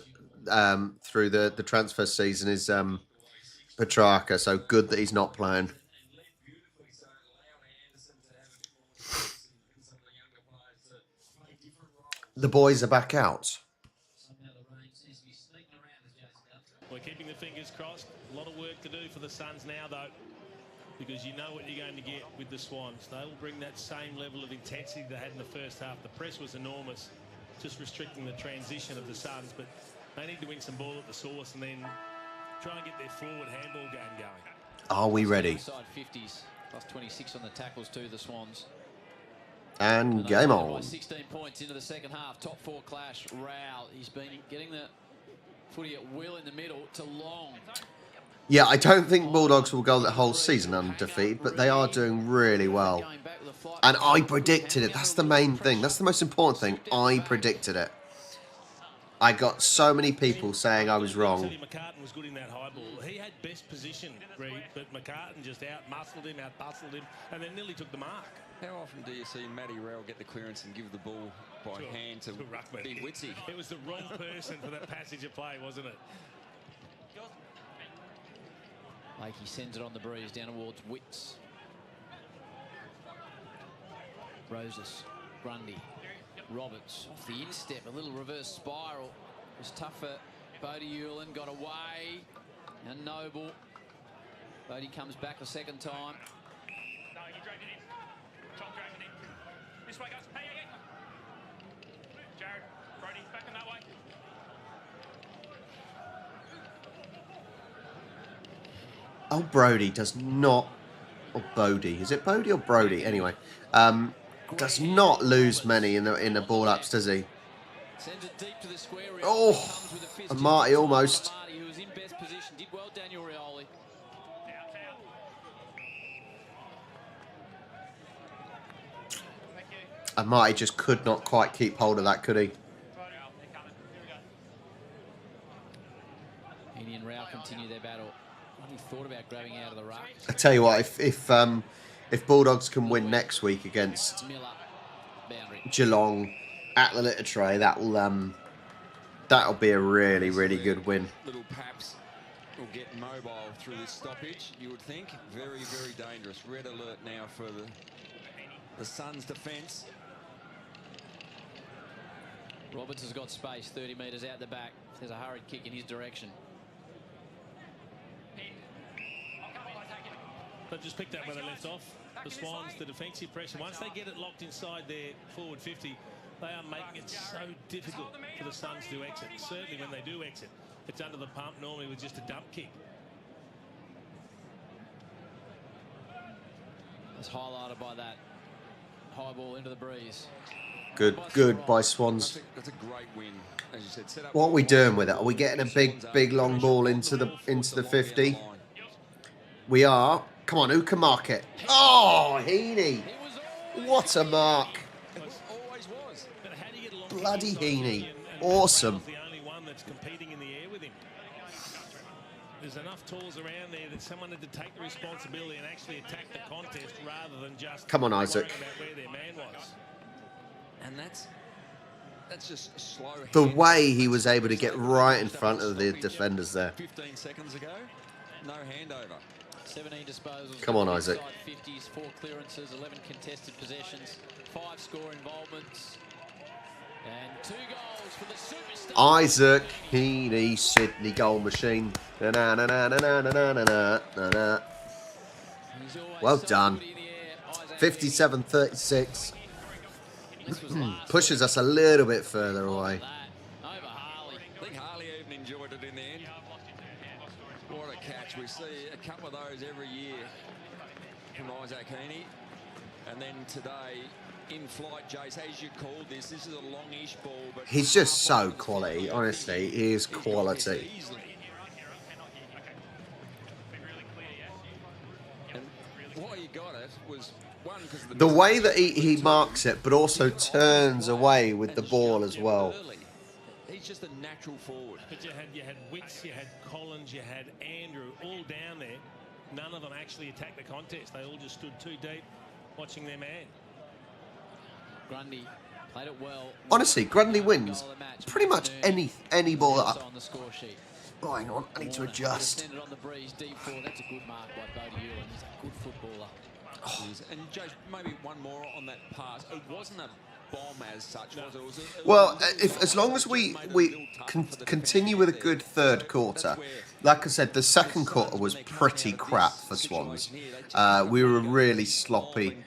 through the transfer season is Petrarca, so good that he's not playing. The boys are back out. We're keeping the fingers crossed. A lot of work to do for the Suns now, though, because you know what you're going to get with the Swans. They will bring that same level of intensity they had in the first half. The press was enormous, just restricting the transition of the Suns, but they need to win some ball at the source and then try and get their forward handball game going. Are we ready? Inside 50s, plus 26 on the tackles too, the Swans. And game on. 16 points into the second half. Top four clash. Rao, he's been getting the footy at will in the middle to Long. Yeah, I don't think Bulldogs will go the whole season undefeated, but they are doing really well. And I predicted it. That's the main thing. That's the most important thing. I predicted it. I got so many people saying I was wrong. McCartan was good in that high ball. He had best position, Reed, but McCartan just out-muscled him, out-bustled him, and then nearly took the mark. How often do you see Matty Rowell get the clearance and give the ball by hand to Big Witsy? It was the wrong person for that passage of play, wasn't it? Lakey sends it on the breeze down towards Witts. Roses, Grundy, Roberts off the instep, a little reverse spiral. It was tough for Bodie Hewlin, got away, and Noble. Bodie comes back a second time. No, you dragged it in. Tom dragged it in. This way, guys. Hey, hey, hey. Jared, Brody, back in that way. Oh, Brody does not, or Bodie, is it Bodie or Brody? Anyway, does not lose many in the ball ups, does he? Sends it deep to the square. Oh, and Marty almost. Marty, who was in best position, did well, Daniel Rioli. And Marty just could not quite keep hold of that, could he? Heaney and Rao continue their battle. He thought about grabbing out of the ruck. I tell you what, if Bulldogs can win next week against Geelong at the Litter Tray, that'll be a really, really good win. Little Paps will get mobile through this stoppage, you would think. Very, very dangerous. Red alert now for the Suns' defence. Roberts has got space, 30 metres out the back. There's a hurried kick in his direction. But just picked up where they left off. the Swans, the defensive pressure. Once they get it locked inside their forward 50, they are making it so difficult for the Suns to exit. Certainly when they do exit, it's under the pump, normally with just a dump kick. It's highlighted by that high ball into the breeze. Good by Swans. That's a great win. As you said, set up What are we doing with it? Are we getting a big long ball into the 50? We are. Come on, who can mark it? Oh, Heaney. What a mark. Always was. Bloody Heaney. Awesome. The only one that's competing in the air with him. There's enough tools around there that someone had to take the responsibility and actually attack the contest rather than just Come on, Isaac. worrying about where their man was. And that's just slow. The way he was able to get right in front of the defenders there. 15 seconds ago, no handover. 17 disposals. Come on, Isaac. 50s, 4 clearances, 11 contested possessions, 5 score involvements, and 2 goals for the superstar. Isaac Heaney, Sydney goal machine. Na, na, na, na, na, na, na, na, na, na. Well done. 57-36. Pushes us a little bit further away. I think Harley even enjoyed it in the end. What a catch. We see a couple of those every year from Isaac Heaney. And then today, in flight, Jace, as you called this is a longish ball. But He's just so quality, honestly. He is quality. And why you got it was one because The way that he marks it, but also turns away with the ball as well. He's just a natural forward. But you had Wicks, you had Collins, you had Andrew, all down there. None of them actually attacked the contest. They all just stood too deep, watching their man. Grundy played it well. Honestly, Grundy wins pretty much any ball up. On the score sheet. Oh, hang on, I need to adjust. Extended on the breeze, deep forward. That's a good mark by Bodie Ewan. He's a good footballer. And Joe, maybe one more on that pass. It wasn't a bomb as such, was it? It was Well, as long as we continue with a good third quarter, like I said, the second quarter was pretty crap for Swans. We were really sloppy.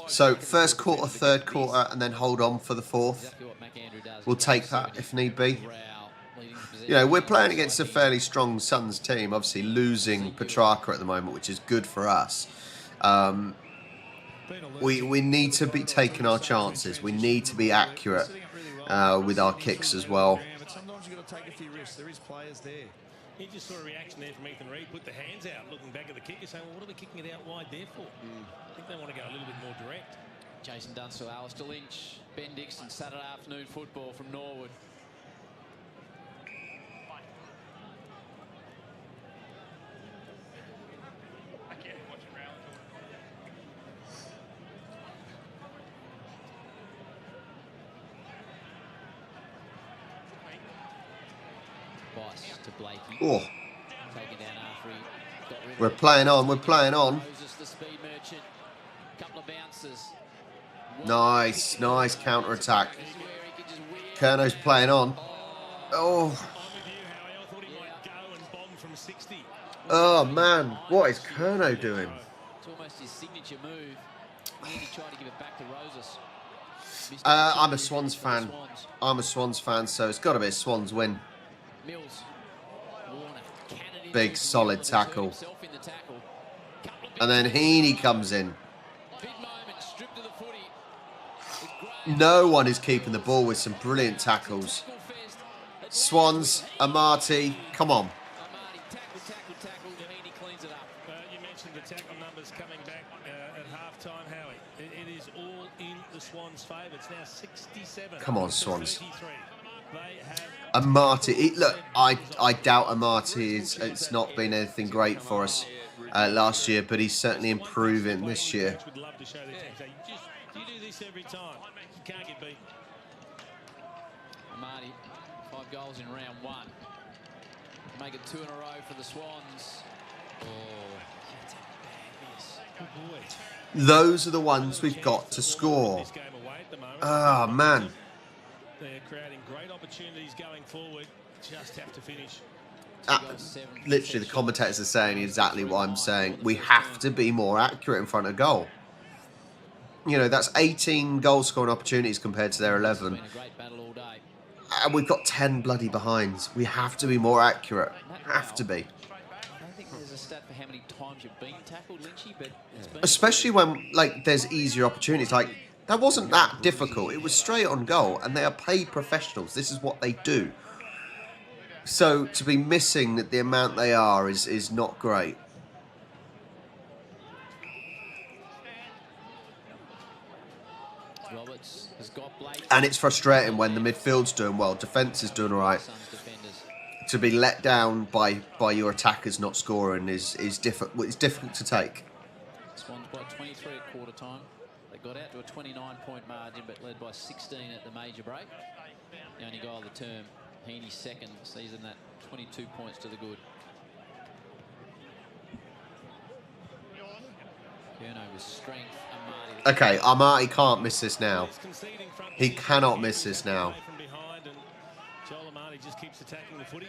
So first quarter, third quarter, and then hold on for the fourth. We'll take that if need be. You know, we're playing against a fairly strong Suns team, obviously losing Petrarca at the moment, which is good for us. We need to be taking our chances. We need to be accurate with our kicks as well. But sometimes you've got to take a few risks. There is players there. He just saw a reaction there from Ethan Reid, put the hands out, looking back at the kicker, saying, well, what are we kicking it out wide there for? I think they want to go a little bit more direct. Jason Dunstall, Alistair Lynch, Ben Dixon, Saturday afternoon football from Norwood. To Blakey. Oh. Taken down after he got rid of We're playing on, we're playing on. Moses, the speed merchant. Couple of bounces. Nice counter-attack. Kerno's playing on. Oh. Oh, man. What is Kerno doing? It's almost his signature move. And then he tried to give it back to Roses. I'm a Swans fan. I'm a Swans fan, so it's got to be a Swans win. Mills. Big, solid tackle. And then Heaney comes in. No one is keeping the ball with some brilliant tackles. Swans, Amati, come on. You mentioned the tackle numbers coming back at half-time, Howie. It is all in the Swans' favour. It's now 67. Come on, Swans. 33. They have Amati, look, I doubt Amati it's not been anything great for us last year, but he's certainly improving this year. would love to show their tactics. You do this every time. You can't get beat. Amati, 5 goals in round 1. Make it 2 in a row for the Swans. Oh, that's a bad miss. Good boy. Those are the ones we've got to score. Oh, man. They're creating great opportunities going forward. Just have to finish. Literally, the commentators are saying exactly what I'm saying. We have to be more accurate in front of goal. You know, that's 18 goal scoring opportunities compared to their 11. And we've got 10 bloody behinds. We have to be more accurate. Have to be. I don't think there's a stat for how many times you've been tackled, Lynchy, but it's been Especially when, like, there's easier opportunities. Like, that wasn't that difficult. It was straight on goal, and they are paid professionals. This is what they do. So, to be missing the amount they are is not great. Roberts has got Blake. And it's frustrating when the midfield's doing well, defence is doing all right. To be let down by your attackers not scoring is difficult. It's difficult to take. Swans by 23 at quarter time. They got out to a 29-point margin, but led by 16 at the major break. The only goal of the term. Heaney second, season that 22 points to the good. Kerno with strength. Okay, Amati can't miss this now. He cannot miss this now. Joel Amati just keeps attacking the footy.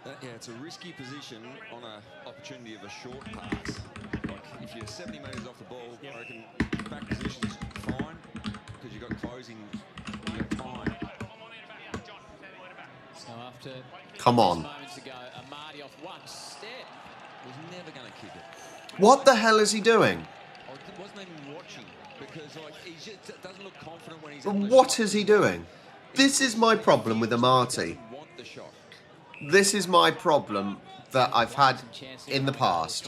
Yeah, it's a risky position on an opportunity of a short pass. Like if you're 70 metres off the ball, I reckon back position's fine because you've got closing time. So after Come on. moments ago, Amati off one step. Was never going to kick it. What the hell is he doing? I wasn't even watching because like he just doesn't look confident when he's. What is he doing? This is my problem with Amati. Want the shot. This is my problem that I've had in the past.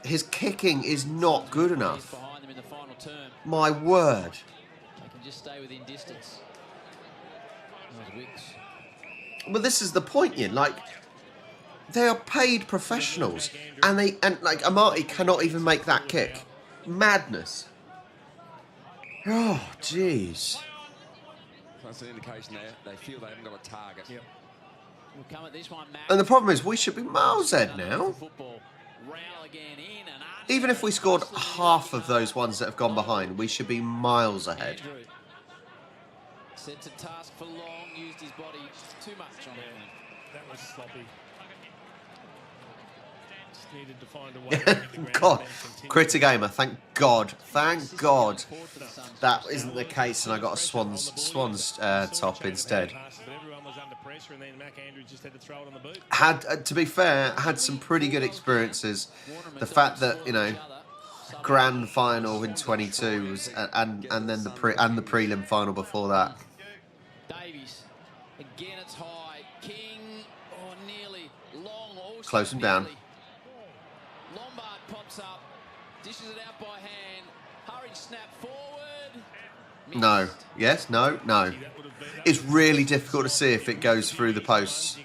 His kicking is not good enough. My word. They can just stay within distance. Well, this is the point, Ian. Like, they are paid professionals, and like Amati cannot even make that kick. Madness. Oh, jeez. That's an indication they feel they haven't got a target. We'll come at this one, Matt. And the problem is, we should be miles ahead now. Even if we scored half of those ones that have gone behind, we should be miles ahead. Andrew set to task for long, used his body too much on it. That was sloppy. Just needed to find a way to get the ground God, and continue. Critter Gamer, thank God that isn't the case, and I got a Swans top instead. But everyone was under pressure, and then Mac Andrews just had to throw it on the boot. Had to be fair, had some pretty good experiences. The fact that, you know, grand final in 22 was, and then the prelim final before that. Davies, again it's high. King, nearly. Long, also Close him down. nearly. Lombard pops up, dishes it out by hand. Hurried snap forward. No. Yes. No. No. It's really difficult to see if it goes through the posts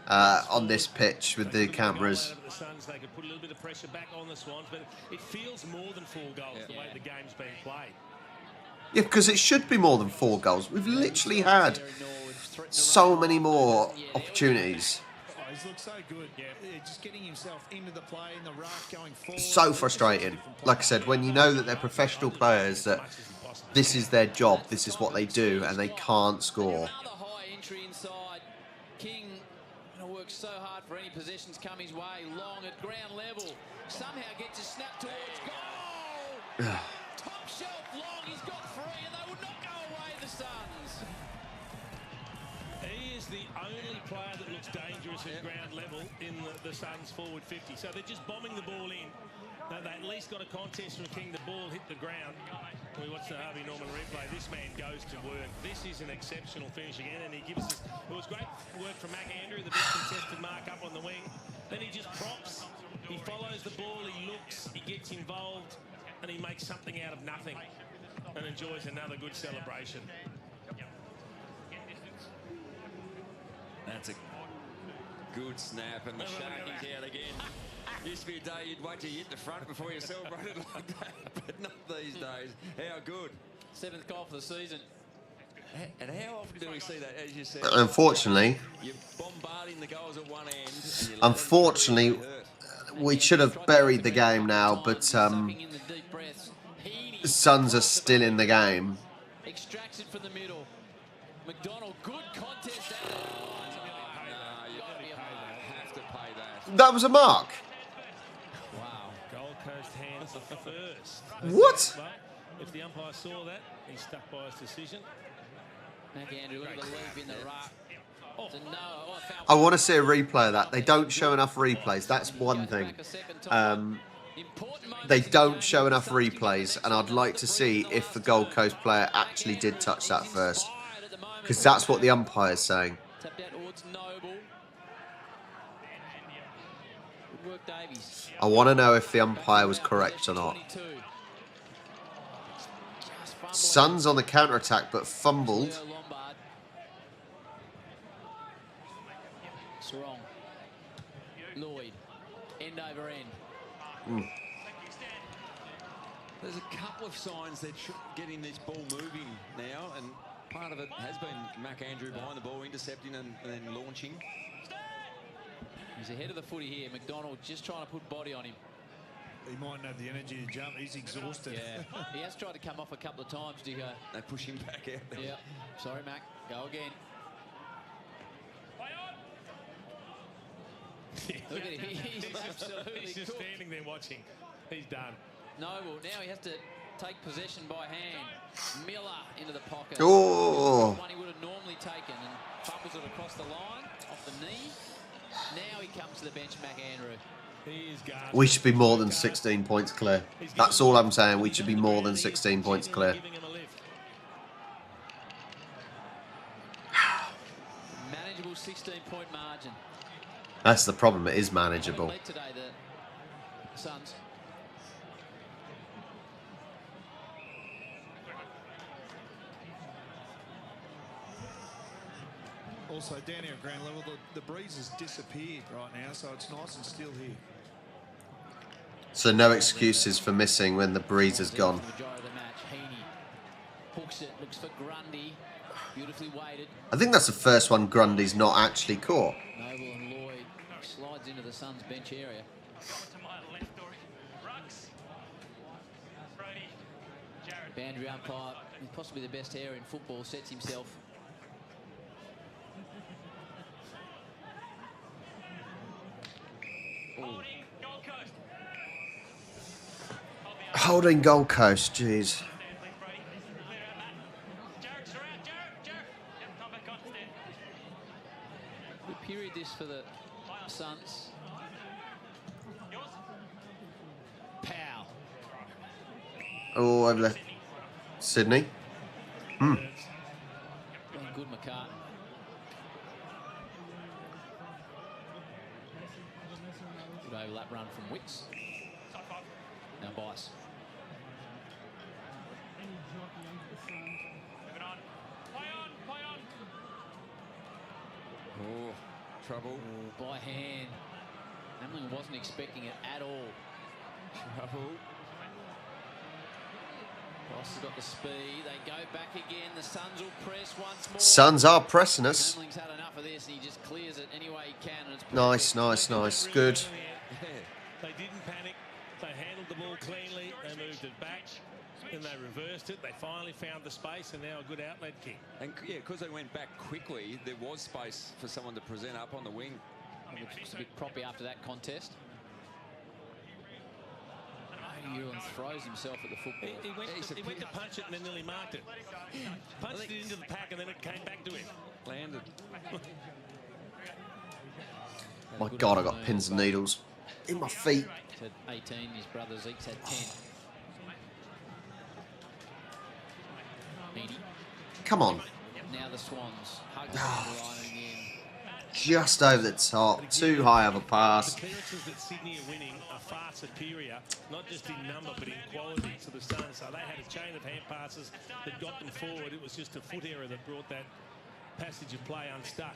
on this pitch with the cameras. The SUNS, they could put a little bit of pressure back on the Swans, but it feels more than 4 goals the way the game's being played. Yeah, because it should be more than 4 goals. We've literally had so many more opportunities. Oh, he's looked so good. Just getting himself into the play, in the ruck, going forward. So frustrating. Like I said, when you know that they're professional players, that this is their job, this is what they do, and they can't score. Another high entry inside. King works so hard for any possessions come his way. Long at ground level. Somehow gets a snap towards goal. Top shelf Long. He's got 3 and they would not go away, the Suns. He is the only player that looks dangerous at ground level in the Suns forward 50. So they're just bombing the ball in. They at least got a contest from King. The ball hit the ground. We watched the Harvey Norman replay. This man goes to work. This is an exceptional finish again, and he gives us. It was great work from Mac Andrew, the big contested mark up on the wing. Then he just props. He follows the ball. He looks. He gets involved, and he makes something out of nothing, and enjoys another good celebration. That's a good snap, and the Sharkies out again. Used to be a day you'd wait till you hit the front before you celebrated like that, but not these days. How good. 7th goal for the season. And how often do we see that, as you said? Unfortunately, You're bombarding the goals at one end. And you unfortunately, we should have buried the game now, but the Suns are still in the game. Extracts it from the middle. McDonald, good contest. You have to pay that. That was a mark. Wow. Gold Coast hands pass first. What? Well, if the umpire saw that, he stuck by his decision. McAndrew, look at the leap in the ruck. It's a no. Oh, it foul. I want to see a replay of that. They don't show enough replays. That's one thing. They don't show enough replays, and I'd like to see if the Gold Coast player actually did touch that first, because that's what the umpire's saying. Tapped out towards Noble. Good work, Davies. I want to know if the umpire was correct or not. Suns on the counter-attack, but fumbled. Sarong. Lloyd. End over end. There's a couple of signs that should getting this ball moving now, and part of it has been McAndrew behind the ball, intercepting and then launching. He's ahead of the footy here. McDonald just trying to put body on him. He mightn't have the energy to jump. He's exhausted. Yeah, he has tried to come off a couple of times, Dico. They push him back out there. Yeah, sorry, Mac. Go again. Look at him. He's absolutely He's just cooked. standing there watching. He's done. Noble, now he has to take possession by hand. Miller into the pocket. Oh. One he would have normally taken and fumbles it across the line, off the knee. Now he comes to the bench, McAndrew. We should be more than 16 points clear. That's all I'm saying. We should be more than 16 points clear. Manageable 16-point margin. That's the problem. It is manageable. Led today, the Suns. Also, down here at ground level, the breeze has disappeared right now, so it's nice and still here. So no excuses for missing when the breeze has gone. Majority of the match. Heaney hooks it, looks for Grundy. Beautifully weighted. I think that's the first one Grundy's not actually caught. Noble and Lloyd slides into the Suns bench area. Boundary umpire, possibly the best hair in football, sets himself. Holding Gold Coast, jeez. Good period this for the Suns. Powell. Oh, I've left Sydney. Been good, McCartan. Good overlap run from Wicks. Now Bice. Oh, trouble. Oh, by hand. Hamlin wasn't expecting it at all. Trouble. Ross has got the speed. They go back again. The Suns will press once more. Suns are pressing us. Hamlin's had enough of this and he just clears it any way he can. And it's Nice, nice, nice. Good. They didn't panic. They handled the ball cleanly. They moved it back. Then they reversed it. They finally found the space and now a good outlet kick. And yeah, because they went back quickly, there was space for someone to present up on the wing. Looks a bit proppy after that contest. Ewan throws himself at the football. He went to punch it and then nearly marked it. Punched it into the pack and then it came back to him. Landed. My God, I got pins and needles in my feet. He's had 18. His brother Zeke's had 10. Meany. Come on. Now the Swans hug the line again. Just over the top. Too high of a pass. The clearances that Sydney are winning are far superior, not just in number but in quality to the Suns. So they had a chain of hand passes that got them forward. It was just a foot error that brought that passage of play unstuck.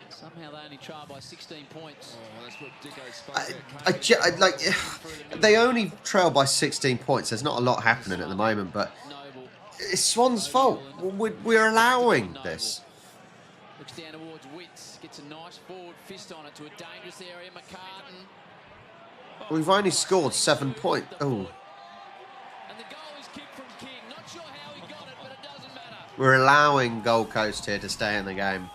Somehow they only trail by 16 points. Oh, that's what Dicko spoke They only trail by 16 points. There's not a lot happening at the moment, but it's Swan's fault. We're allowing this. Looks down towards Witts. Gets a nice forward fist on it to a dangerous area. McCartan. We've only scored 7 points. Oh. And the goal is kicked from King. Not sure how he got it, but it doesn't matter. We're allowing Gold Coast here to stay in the game.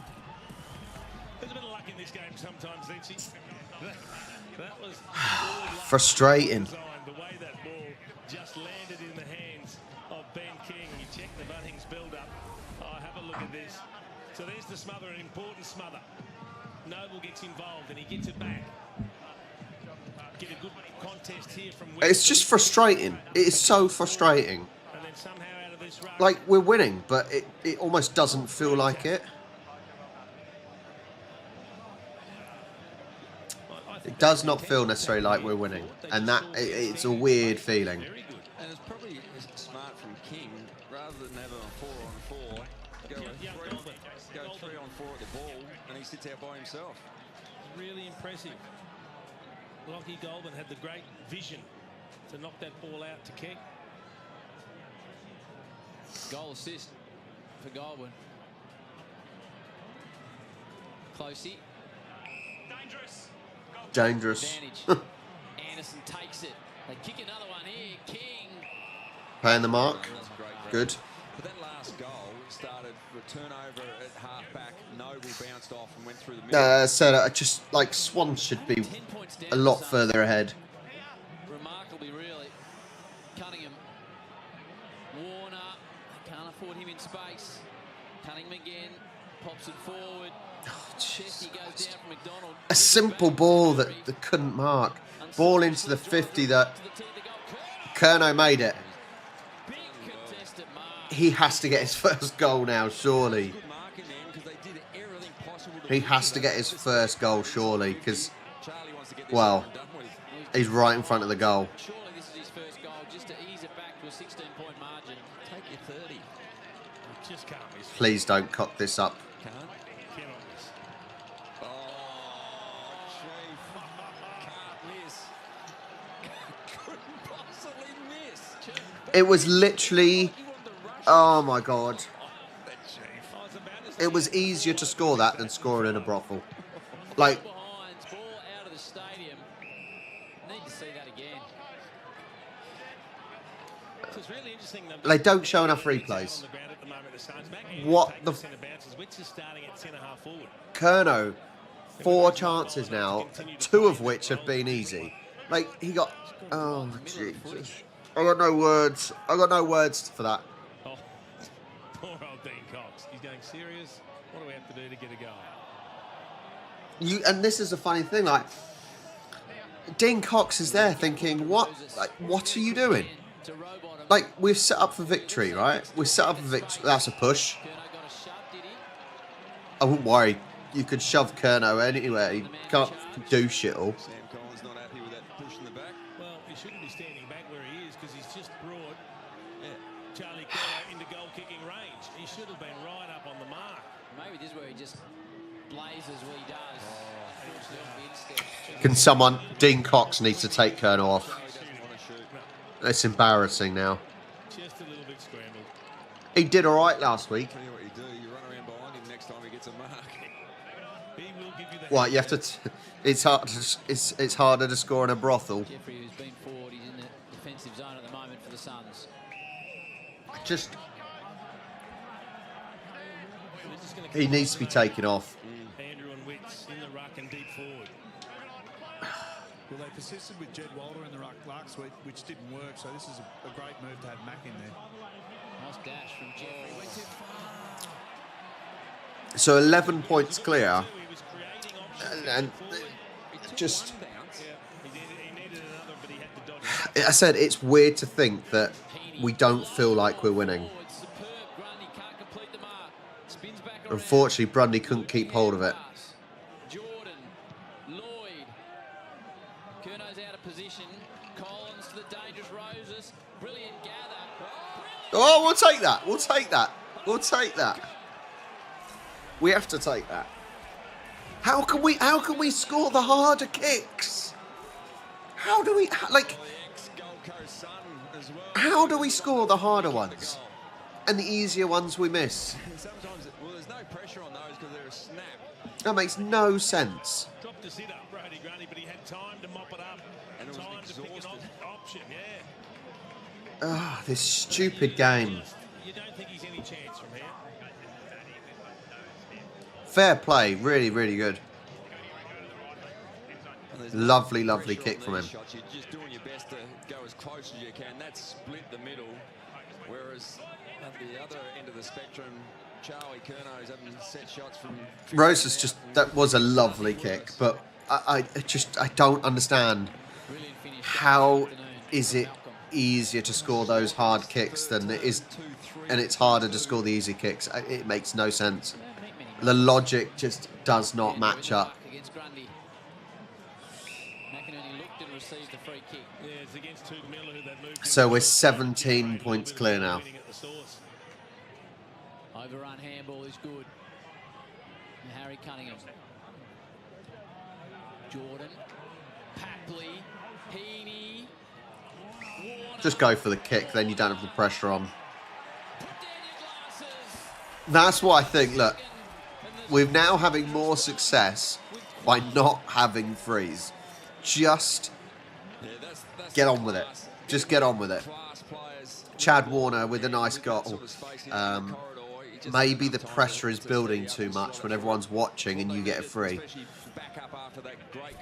There's a bit of luck in this game sometimes, Lindsay. Frustrating. The way that ball just landed in the hands of Ben King. You check the Bunnings build-up. Oh, have a look at this. So there's the smother, an important smother. Noble gets involved and he gets it back. Get a good contest here from It's just frustrating. It is so frustrating. And then somehow out of this ruck, Like, we're winning, but it almost doesn't feel like it. It does not feel necessarily like we're winning. And that it's a weird feeling. And it's probably smart from King, rather than have a 4-on-4, go 3-on-4 at the ball, and he sits out by himself. really impressive. Lockie Goldman had the great vision to knock that ball out to Keck. Goal assist for Goldwyn. Closey. Dangerous. Anderson takes it. They kick another one here. King. Paying the mark. Good. But that last goal started with a turnover at half-back. Noble bounced off and went through the middle. So just like Swans should be a lot further ahead. Remarkably, really. Cunningham. Warner. They can't afford him in space. Cunningham again. Pops it forward. Chesty goes down from McDonald. A simple ball that they couldn't mark. Ball into the 50 that Curnow made it. He has to get his first goal now, surely. He has to get his first goal, surely, because, well, he's right in front of the goal. Surely this is his first goal, just to ease it back to a 16-point margin. Take your 30. Just can't miss. Please don't cock this up. Cannot miss. It was literally, oh my God. It was easier to score that than scoring in a brothel. Like, Ball out of the stadium. Need to see that again. So it's really interesting. they don't show enough replays. What the Which is starting at centre half forward. Curnow, 4 chances now, 2 of which have been easy. Like, he got, oh Jesus. I got no words. I got no words for that. Oh, poor old Dean Cox. He's going serious. What do we have to do to get a goal? And this is a funny thing, like, Dean Cox is there thinking, what are you doing? Like, we've set up for victory, right? We've set up for victory. That's a push. I wouldn't worry. You could shove Curnow anywhere. He can't do shit all. Well, he shouldn't be standing back where he is because he's just brought Charlie Curnow into goal-kicking range. He should have been right up on the mark. Maybe this is where he just blazes what he does. Can someone, Dean Cox needs to take Curnow off. It's embarrassing now. Just a little bit scrambled. He did all right last week. Tell you what you do, you run around behind him next time he gets a mark. He will give you that. What, you have to, it's hard, it's harder to score in a brothel. Jeffrey, who's been forward, he's in the defensive zone at the moment for the Suns. Just, he needs to be taken off. Andrew and Witts in the ruck and deep forward. Well, they persisted with Jed Walder in the ruck last week, which didn't work, so this is a great move to have Mack in there. Nice dash from Jeffrey. Went too far. So 11 points clear. And just, I said it's weird to think that we don't feel like we're winning. Unfortunately, Grundy couldn't keep hold of it. Jordan, Lloyd. Curnow's out of position. Collins to the dangerous Roses. Brilliant gather. Oh, we'll take that. We'll take that. We'll take that. We have to take that. How can we score the harder kicks? How do we, like, how do we score the harder ones? And the easier ones we miss? Sometimes, well, there's no pressure on those because they're a snap. That makes no sense. Dropped his hit up, Brady Grundy, but he had time to mop it up. And it was time to pick an option, yeah. Ah, this stupid game. You don't think he's any chance from here? Fair play, really, really good. Lovely, lovely kick from him. Shots. You're just doing your best to go as close as you can. That split the middle. Whereas at the other end of the spectrum, Charlie Curno's having set shots from... Rose that was a lovely kick, but I don't understand how is it easier to score those hard kicks than it is, and it's harder to score the easy kicks. It makes no sense. The logic just does not match up. So we're 17 points clear now. Overrun handball is good. And Harry Cunningham. Jordan. Papley. Heaney. Just go for the kick, then you don't have the pressure on. That's what I think. Look, we're now having more success by not having frees. Just get on with it. Just get on with it. Chad Warner with a nice goal. Maybe the pressure is building too much when everyone's watching and you get a free.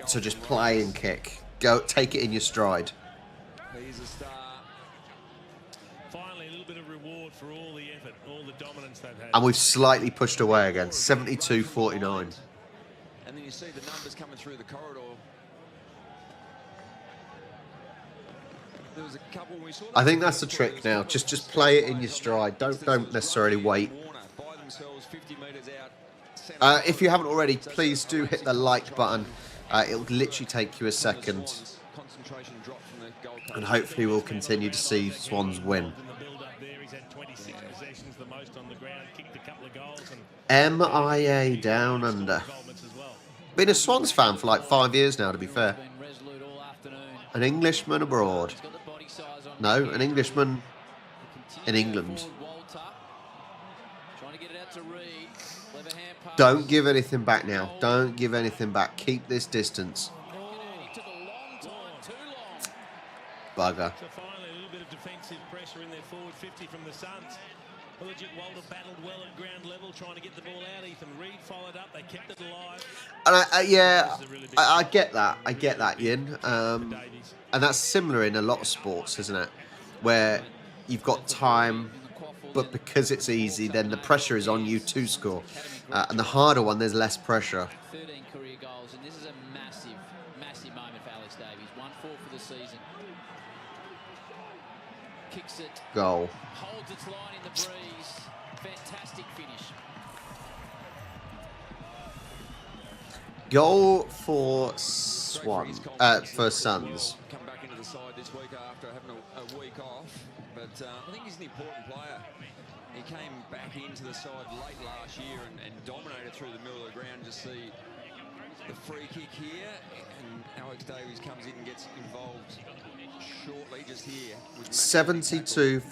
So just play and kick. Go, take it in your stride. He's a star. Finally, a little bit of reward for all the effort, all the dominance they've had. And we've slightly pushed away again, 72-49. And then you see the numbers coming through the corridor. There was a couple we saw. I think that's the trick now. Just play it in your stride. Don't necessarily wait. If you haven't already, please do hit the like button. It'll literally take you a second. And hopefully we'll continue to see Swans win. MIA down under. Been a Swans fan for like 5 years now, to be fair. An Englishman abroad. No, an Englishman in England. Don't give anything back now. Don't give anything back. Keep this distance. Bugger. So finally, a little bit of defensive pressure in their forward 50 from the Suns. Legit Walter battled well at ground level, trying to get the ball out. Ethan Reid followed up. They kept it alive. And I get that. I get that, Yin. And that's similar in a lot of sports, isn't it? Where you've got time, but because it's easy, then the pressure is on you to score. And the harder one, there's less pressure. 13 career goals, and this is a massive, massive moment for Alex Davies. 1-4 for the season. Kicks it. Goal. Holds its line in the breeze. Fantastic finish. Goal for for Suns. Come back into the side this week after having a week off, but I think he's an important player. He came back into the side late last year and dominated through the middle of the ground. Just see the free kick here, and Alex Davies comes in and gets involved shortly just here. 72-55.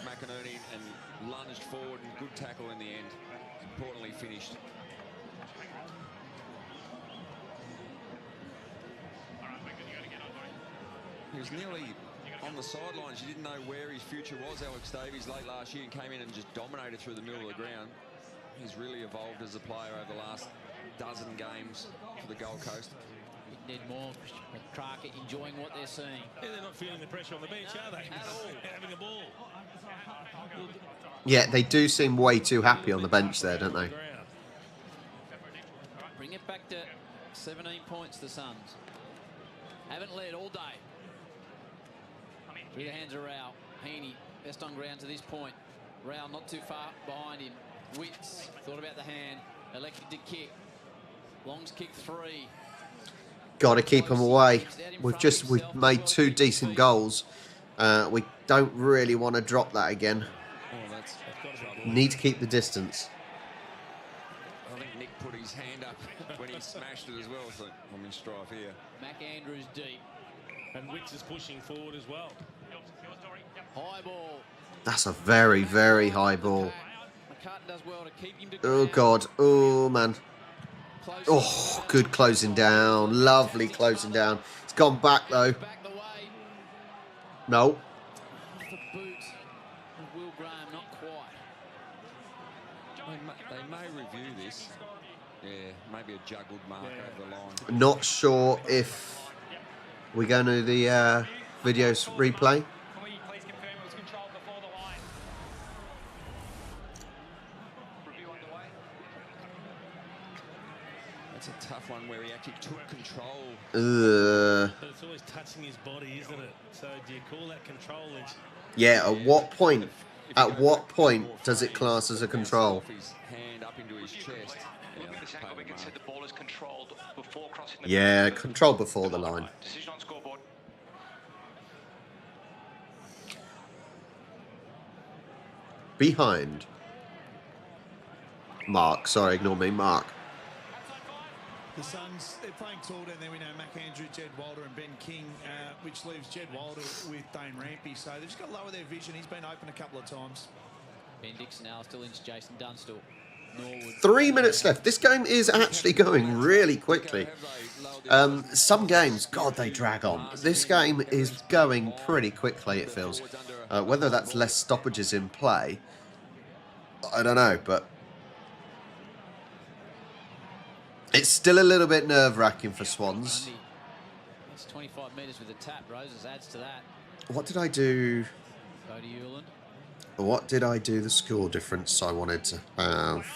McInerney and lunged forward and good tackle in the end. Importantly finished. He was nearly on the sidelines. You didn't know where his future was, Alex Davies, late last year, and came in and just dominated through the middle of the ground. He's really evolved as a player over the last dozen games for the Gold Coast. Ned Moore, Crocker enjoying what they're seeing. Yeah, they're not feeling the pressure on the bench, are they? At all. Having a ball. Yeah, they do seem way too happy on the bench there, don't they? Bring it back to 17 points, the Suns. Haven't led all day. Through the hands of Rao. Heaney, best on ground to this point. Rao not too far behind him. Witts thought about the hand. Elected to kick. Long's kick 3. Got to keep them away. We've made 2 decent goals. We don't really want to drop that again. Need to keep the distance. I think Nick put his hand up when he smashed it as well. So I'm in strife here. Mac Andrews deep. And Wicks is pushing forward as well. High ball. That's a very, very high ball. McCartan does well to keep him to Oh, God. Oh, man. Oh, good closing down. Lovely closing down. It's gone back, though. No. The boot of Will Graham, not quite. They may review this. Yeah, maybe a juggled mark over the line. Not sure if we're going to the video replay. Can we please confirm it was controlled before the line? Review underway. That's a tough one where he actually took control. But it's always touching his body, isn't it? So do you call that control? Yeah, at what point? At what point does it class as a control? His hand up into his chest. We can say the ball is controlled before crossing the Yeah, control before the line. decision on scoreboard. Behind. Mark, sorry, ignore me, Mark. The Suns, they're playing Talden, then we know McAndrew, Jed Walder and Ben King, which leaves Jed Walder with Dane Rampy. So they've just got to lower their vision. He's been open a couple of times. Ben Dixon now still into Jason Dunstall. Norwood. 3 minutes left. This game is actually going really quickly. Some games, God, they drag on. This game is going pretty quickly, it feels. Whether that's less stoppages in play, I don't know, but it's still a little bit nerve-wracking for Swans. It's 25 metres with a tap. Roses adds to that. What did I do? Cody Ulan. What did I do the score difference I wanted to have?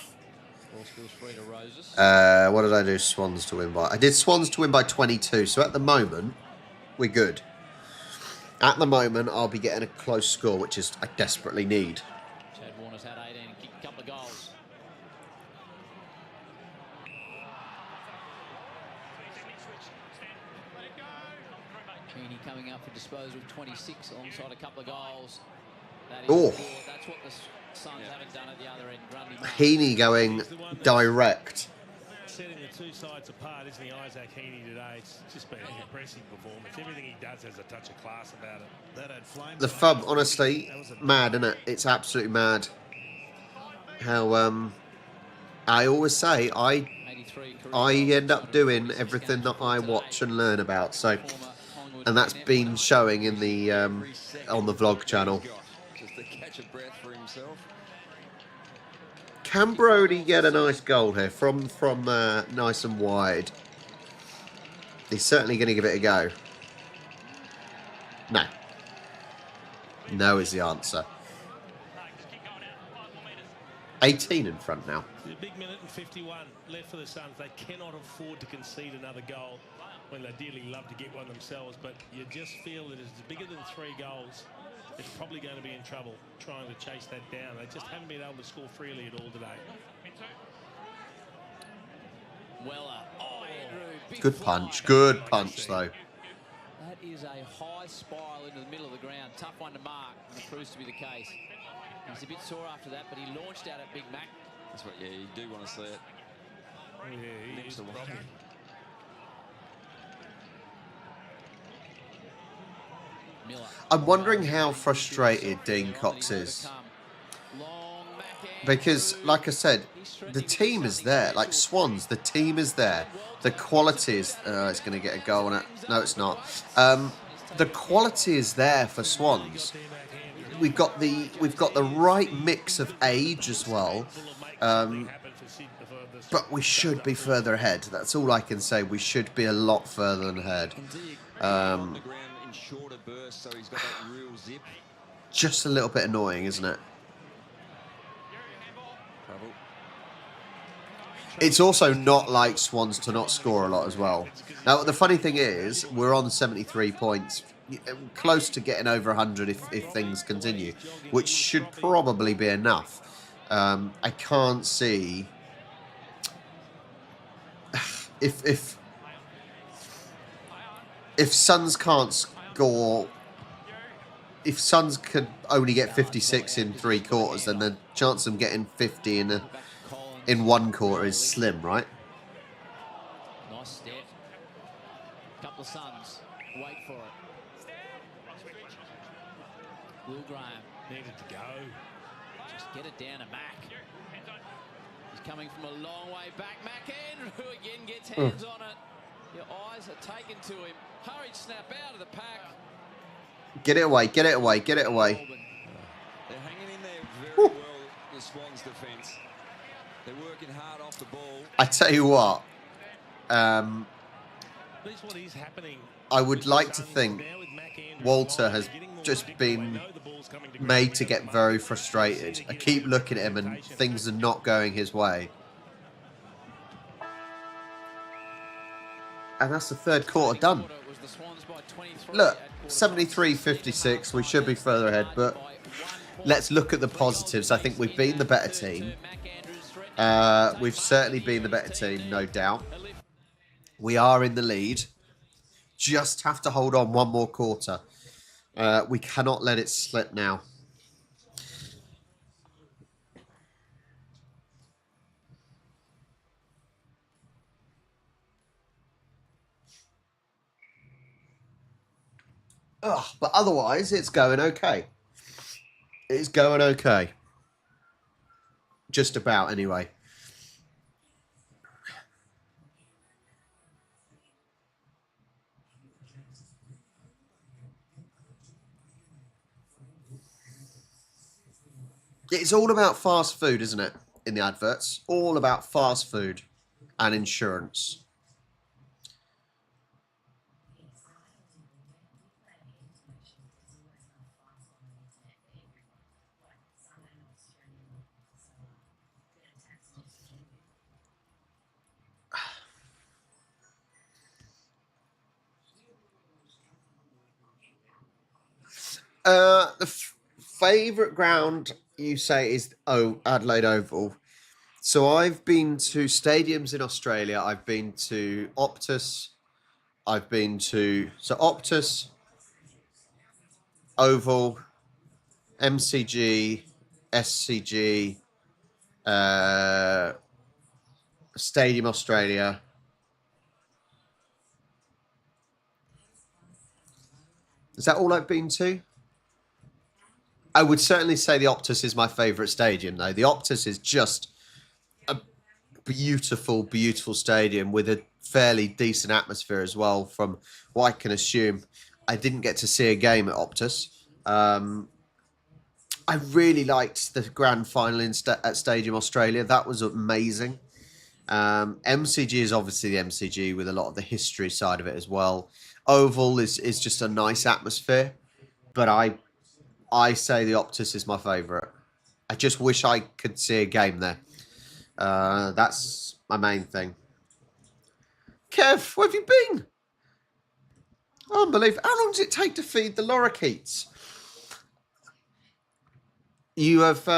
Ball scores free to Roses. What did I do Swans to win by? I did Swans to win by 22, so at the moment, we're good. At the moment, I'll be getting a close score, which is I desperately need. Chad Warner's had 18 and kicked a couple of goals. Keeney coming up for disposal of 26 alongside a couple of goals. That is Oh. good. That's what the Suns haven't done at the other end. Grundy Mark. Heaney going direct. Setting the two sides apart, isn't he, Isaac Heaney today? It's just been an impressive performance. Everything he does has a touch of class about it. That had flames. The FUB, honestly, mad, isn't it? It's absolutely mad. How I always say I end up doing everything that I watch and learn about. So, and that's been showing in the on the vlog channel. Just to catch a breath for himself. Can Brody get a nice goal here from nice and wide? He's certainly going to give it a go. No. No is the answer. 18 in front now. A big minute and 51 left for the Suns. They cannot afford to concede another goal when they dearly love to get one themselves. But you just feel that it's bigger than 3 goals. It's probably going to be in trouble trying to chase that down. They just haven't been able to score freely at all today. Weller. Oh, Andrew. Big Good fly. punch. Good punch, though. That is a high spiral into the middle of the ground. Tough one to mark, and it proves to be the case. He's a bit sore after that, but he launched out at Big Mac. That's what, yeah, you do want to see it. Yeah, he Nips is away. probably. Miller. I'm wondering how frustrated Dean Cox is. Because, like I said, the team is there. Like Swans, the team is there. The quality is... it's going to get a goal on it. No, it's not. The quality is there for Swans. We've got the right mix of age as well. But we should be further ahead. That's all I can say. We should be a lot further ahead. Just a little bit annoying, isn't it? It's also not like Swans to not score a lot as well. Now, the funny thing is, we're on 73 points, close to getting over 100 if things continue, which should probably be enough. I can't see if Suns can't score. If Suns could only get 56 in 3 quarters, then the chance of them getting 50 in 1 quarter is slim, right? Nice step. Couple of Suns. Wait for it. Will Graham. Needed to go. Just get it down to Mac. He's coming from a long way back. McAndrew again gets hands on it. Your eyes are taken to him. Hurried snap out of the pack. Get it away, get it away, get it away. They're hanging in there very well, the Swans defence. They're working hard off the ball. I tell you what, What is happening I would like to think Walter has just been made to get very frustrated. I keep looking at him and things are not going his way. And that's the third quarter done. Look, 73-56, we should be further ahead, but let's look at the positives. I think we've been the better team. We've certainly been the better team, no doubt. We are in the lead. Just have to hold on one more quarter. We cannot let it slip now. Ugh, but otherwise, it's going okay. It's going okay. Just about, anyway. It's all about fast food, isn't it? In the adverts. All about fast food and insurance. The favourite ground you say is Adelaide Oval. So I've been to stadiums in Australia. I've been to Optus. I've been to Optus, Oval, MCG, SCG, Stadium Australia. Is that all I've been to? I would certainly say the Optus is my favourite stadium, though. The Optus is just a beautiful, beautiful stadium with a fairly decent atmosphere as well, from what I can assume. I didn't get to see a game at Optus. I really liked the grand final at Stadium Australia. That was amazing. MCG is obviously the MCG with a lot of the history side of it as well. Oval is just a nice atmosphere, but I say the Optus is my favourite. I just wish I could see a game there. That's my main thing. Kev, where have you been? Unbelievable. How long does it take to feed the lorikeets? You have,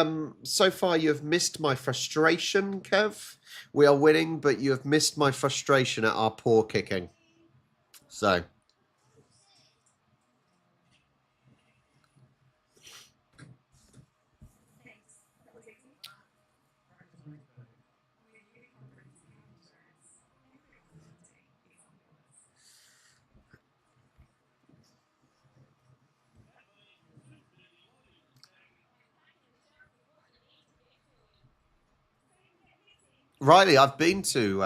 so far you have missed my frustration, Kev. We are winning, but you have missed my frustration at our poor kicking. So. Riley, I have been to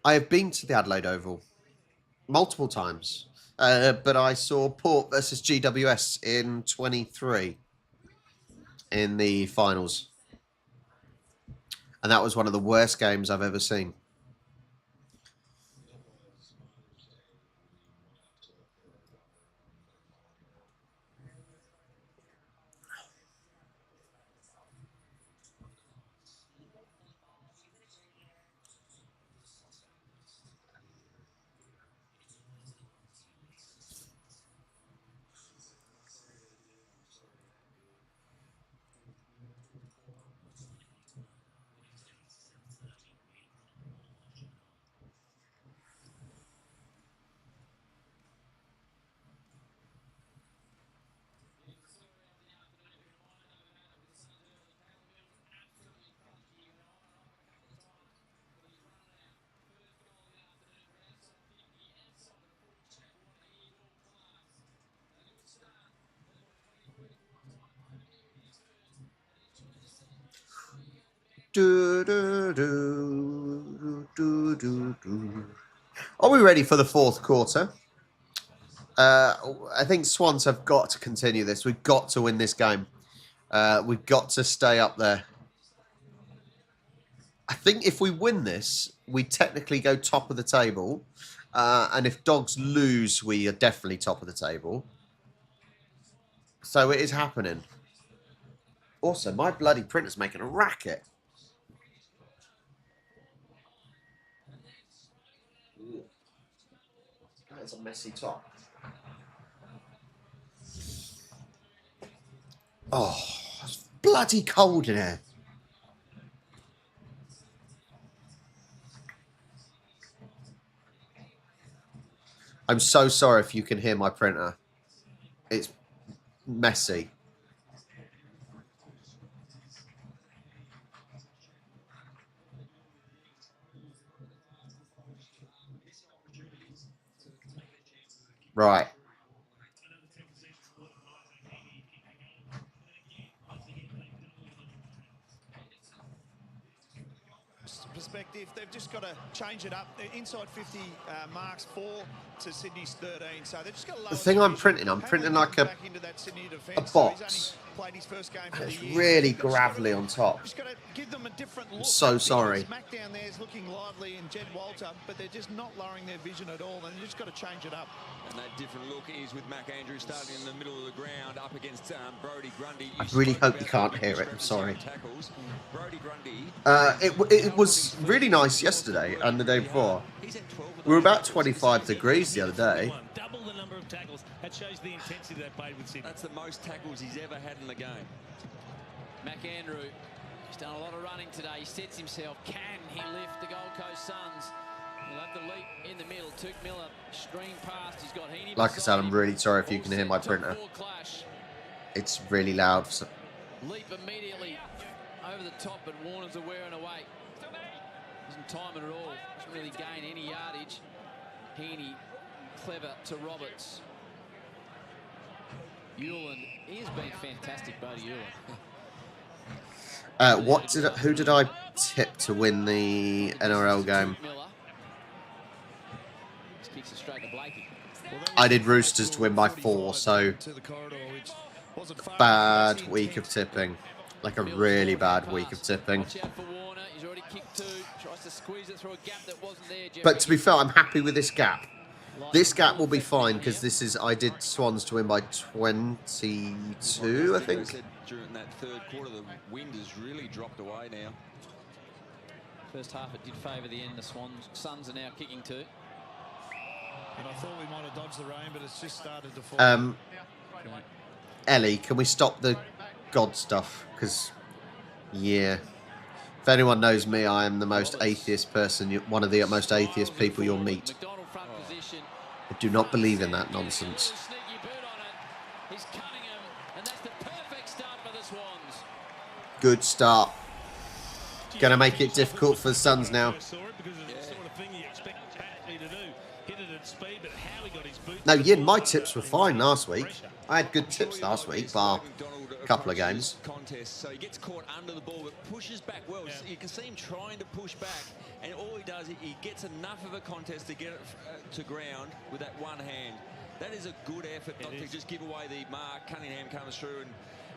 the Adelaide Oval multiple times, but I saw Port versus GWS in 23 in the finals, and that was one of the worst games I've ever seen. Are we ready for the fourth quarter? I think Swans have got to continue this. We've got to win this game. We've got to stay up there. I think if we win this, we technically go top of the table. And if Dogs lose, we are definitely top of the table. So it is happening. Also, my bloody printer's making a racket. That is a messy top. Oh, it's bloody cold in here. I'm so sorry if you can hear my printer. It's messy. Right. Perspective, they've just got to change it up. They're inside 50 marks 4 to Sydney's 13, so they've just got to lower The thing I'm printing like a box. It's really gravelly on top. I'm so sorry. Mac down there is looking lively and Jed Walter, but they're just not lowering their vision at all, and they've just got to change it up. And that different look is with Mac Andrews starting in the middle of the ground up against Brodie Grundy. I really hope you can't hear it. I'm sorry. Brodie Grundy. It was really nice yesterday and the day before. We were about 25 degrees the other day. Double the number of tackles. That shows the intensity they played with Sydney. That's the most tackles he's ever had in the game. McAndrew, he's done a lot of running today. He sets himself. Can he lift the Gold Coast Suns? He'll have the leap in the middle. Tuke Miller, stream past. He's got Heaney. Like I said, I'm really sorry if you can hear my printer. It's really loud. Leap immediately over the top, but Warner's aware and away. Doesn't time it at all. Doesn't really gain any yardage. Heaney, clever to Roberts. Hewland, he has been fantastic, Buddy Hewland. Who did I tip to win the NRL game? I did Roosters to win by 4, so bad week of tipping. Like a really bad week of tipping. But to be fair, I'm happy with this gap. This gap will be fine because this is, I did Swans to win by 22, I think. During that third quarter, the wind has really dropped away now. First half it did favour the end. The Suns are now kicking 2. And I thought we might have dodged the rain, but it's just started to fall. Ellie, can we stop the God stuff? Because, yeah. If anyone knows me, I am the most atheist person, one of the most atheist people you'll meet. I do not believe in that nonsense. Good start. Gonna make it difficult for the Suns now. No, Yin, my tips were fine last week. I had good tips last week, bar a couple of games. So he gets caught under the ball, but pushes back well. You can see him trying to push back, and all he does, he gets enough of a contest to get it to ground with that one hand. That is a good effort, not to just give away the mark. Cunningham comes through, and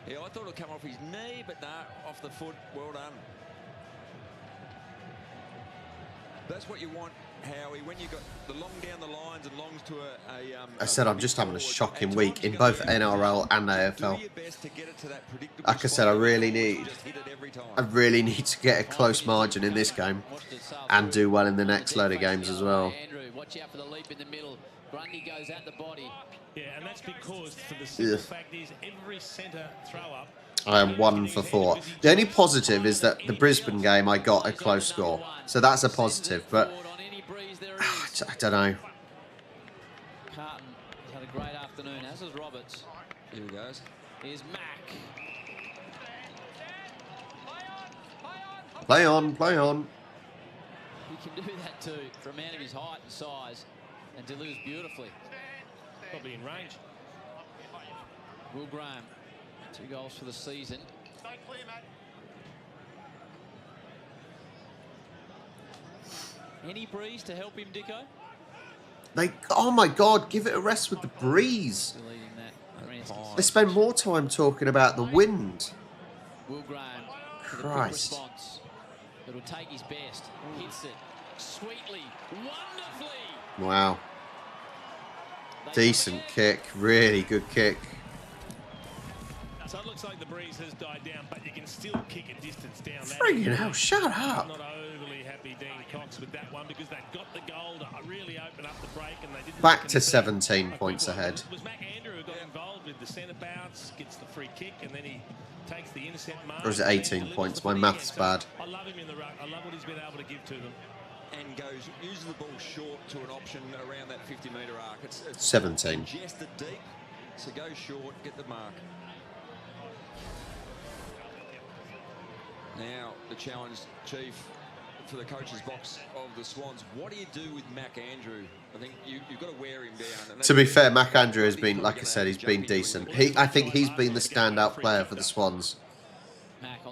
yeah, I thought it'd come off his knee, but nah, off the foot. Well done. That's what you want, Howie, when you got the long down the lines and longs to I said I'm just having a shocking week in both NRL and AFL. Like I said, I really need to get a close margin in this game and do well in the next load of games as well. Watch out for the leap in the middle. Grundy goes at the body. Yeah, and that's because for the simple fact is every centre throw up. I am 1 for 4. The only positive is that the Brisbane game I got a close score, so that's a positive. But I don't know. Carton has had a great afternoon, as is Roberts. Here he goes. Here's Mac. Play on, play on. He can do that too, for a man of his height and size, and delivers beautifully. Probably in range. Will Graham, 2 goals for the season. Any breeze to help him, Dicko? Oh my God, give it a rest with the breeze. They spend more time talking about the wind. Will Graham. Christ. It'll take his best. Hits it sweetly, wonderfully. Wow. Decent kick. Really good kick. So it looks like the breeze has died down, but you can still kick a distance down that. Friggin' hell, shut up. I'm not overly happy, Dean Cox, with that one because they got the goal to really open up the break and they didn't. Back to 17 points ahead. It was Mac Andrew who got involved with the centre bounce, gets the free kick, and then he takes the intercept mark. Or is it 18 points? My math's bad. I love him in the ruck. I love what he's been able to give to them. And uses the ball short to an option around that 50-metre arc. It's 17. Congested deep, so go short, get the mark. Now the challenge, Chief, for the coach's box of the Swans. What do you do with Mac Andrew? I think you've got to wear him down. To be fair, Mac Andrew has been, like I said, he's been decent. I think he's been the standout player for the Swans.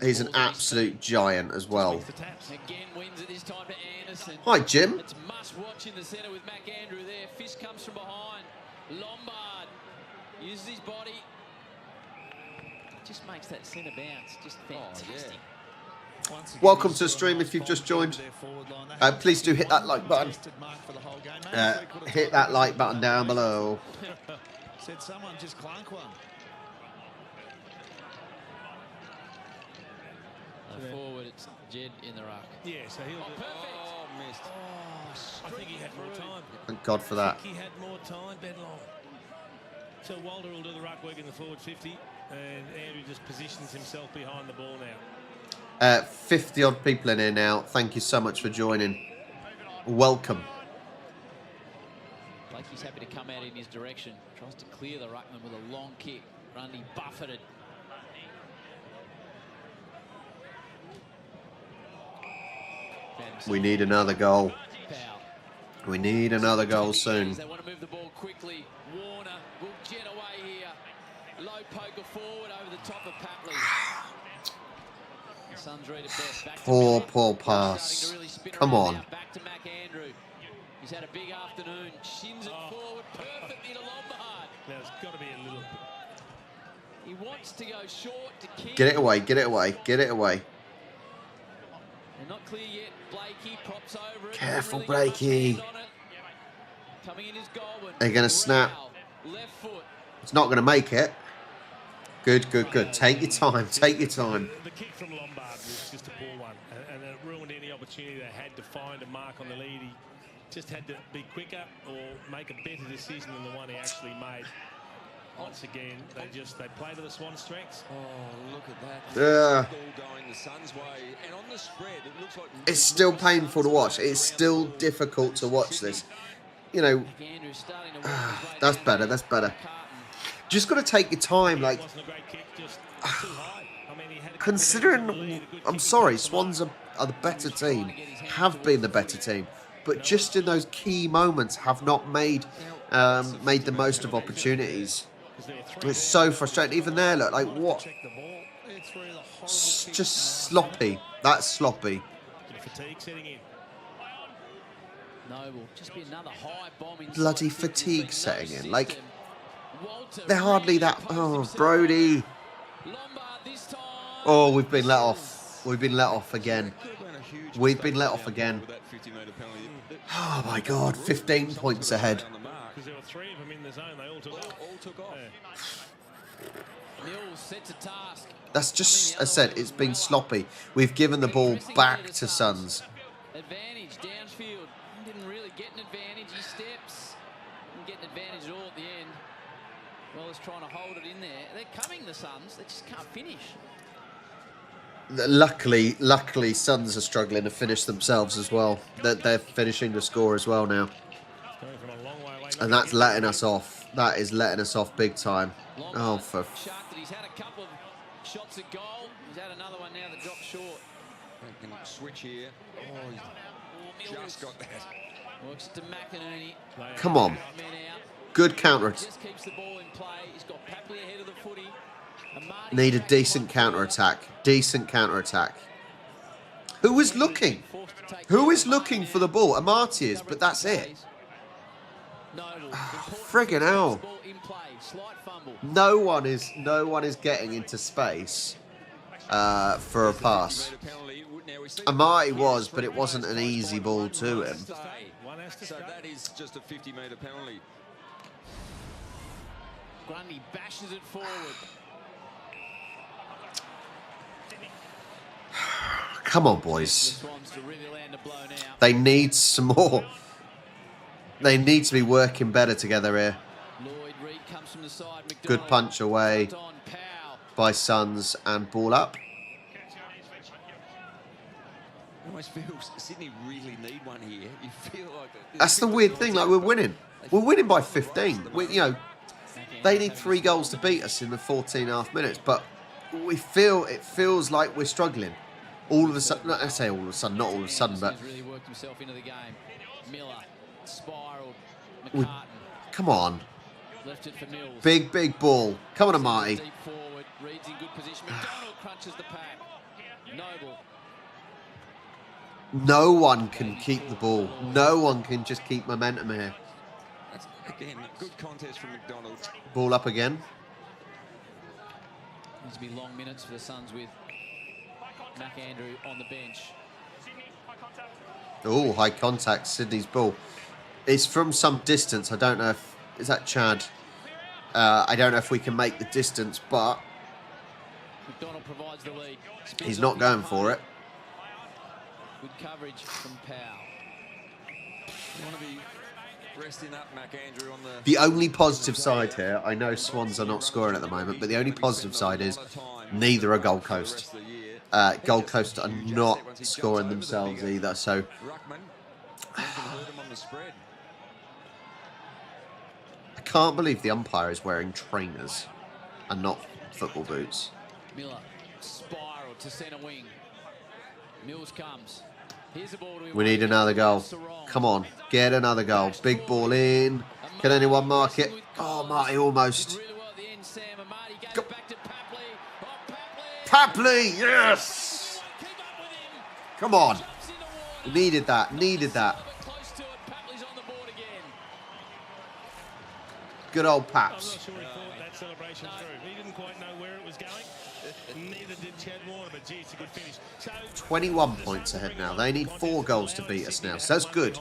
He's an absolute giant as well. Again wins it this time to Anderson. Hi, Jim. It's must watch in the centre with Mac Andrew there. Fish comes from behind. Lombard uses his body. Just makes that centre bounce. Just fantastic. Welcome to the stream if you've just joined. Please do hit that like button. Hit that like button down below. Said someone just clunk one. Forward, it's Jed in the ruck. Yeah, so he'll. Missed. I think he had more time. Thank God for that. I think he had more time, Bedlong. So Walter will do the ruck work in the forward 50, and Andrew just positions himself behind the ball now. 50 odd people in here now. Thank you so much for joining. Welcome. Blakey's happy to come out in his direction. Tries to clear the ruckman with a long kick. Grundy buffeted. We need another goal. We need another goal soon. They want to move the ball quickly. Warner will jet away here. Low poker forward over the top of Papley. The Suns read it best. Back Poor pass. Come on. Back to Mac Andrew. He's had a big afternoon. Shins it forward perfectly to Lombard. Now it's got to be a little. He wants to go short to keep. Get it away. Get it away. Get it away. They're not clear yet. Blakey props over it. Careful, Really Blakey. Coming in is Goldwyn. They're going to snap. Left foot. It's not going to make it. Good, good, good. Take your time. Take your time. The kick from Lombard was just a poor one, and it ruined any opportunity they had to find a mark on the lead. He just had to be quicker or make a better decision than the one he actually made. Once again, they play to the Swan strengths. Oh, look at that. Yeah. Ball going the Suns' way, and on the spread, it looks like It's still painful to watch. It's still difficult to watch this. You know, that's better. That's better. Just got to take your time. Like, considering, I'm sorry, Swans are the better team, have been the better team, but just in those key moments have not made the most of opportunities. It's so frustrating. Even there, look, like what? Just sloppy. That's sloppy. Fatigue setting in. Noble, just be another high bomb inside. Bloody fatigue setting in. Like, they're hardly that. Oh, Brody. Oh, we've been let off. We've been let off again. We've been let off again. Oh my God, 15 points ahead. Because there were 3 of them in the zone, they all took off. Mills sets a task. That's just, as I said, it's been sloppy. We've given the ball back to Suns. Advantage downfield. Didn't really get an advantage. He steps. Didn't get an advantage at all at the end. Well, he's trying to hold it in there. They're coming, the Suns. They just can't finish. Luckily, Suns are struggling to finish themselves as well. They're finishing the score as well now. And that's letting us off. That is letting us off big time. Oh, for... He's had a couple of shots at goal. He's had another one now that dropped short. Can switch here. Oh, he's just got that. Works it to McInerney. Come on. Good counter. Just keeps the ball in play. He's got Papley ahead of the footy. Need a decent counter-attack. Decent counter-attack. Who is looking? Who is looking for the ball? Amati is, but that's it. Friggin' hell. No one is getting into space. for a pass. Amati was, but it wasn't an easy ball to him. So that is just a 50-metre penalty. Grundy bashes it forward. Come on, boys. They need some more. They need to be working better together here. Good punch away by Suns and ball up. I almost feel Sydney really need one here. You feel like That's the weird thing. Like, we're winning. We're winning by 15. They need 3 goals to beat us in the 14.5 minutes, but it feels like we're struggling. All of a sudden, I say all of a sudden, not all of a sudden, but Really worked himself into the game. Miller spiraled. come on. Left it for Mills. Big ball. Come on, Amati. Deep forward. Reed's in good position. McDonald crunches the pack. Noble. No one can keep the ball. No one can just keep momentum here. That's, again, good contest from McDonald. Ball up again. Needs to be long minutes for the Suns with McAndrew on the bench. Oh, high contact. Sydney's ball. It's from some distance. I don't know if... Is that Chad? I don't know if we can make the distance, but... McDonald provides the lead. He's not going for it. Good coverage from Powell. You want to be resting up McAndrew on The only positive side here, I know Swans are not scoring at the moment, but the only positive side is neither are Gold Coast. Gold Coast are not scoring themselves either, so... I can't believe the umpire is wearing trainers and not football boots. Miller spiraled to centre wing. Mills comes. Here's the ball to We need another goal. Come on, get another goal. Big ball in. Can anyone mark it? Oh, Marty almost. Go. Papley, yes! Come on. Needed that, needed that. Good old Paps. I'm not sure he thought that celebration through. He didn't quite know where it was going. Neither did Chad Warner, but gee, it's a good finish. So 21 points ahead now. They need 4 goals to beat us now, so that's good.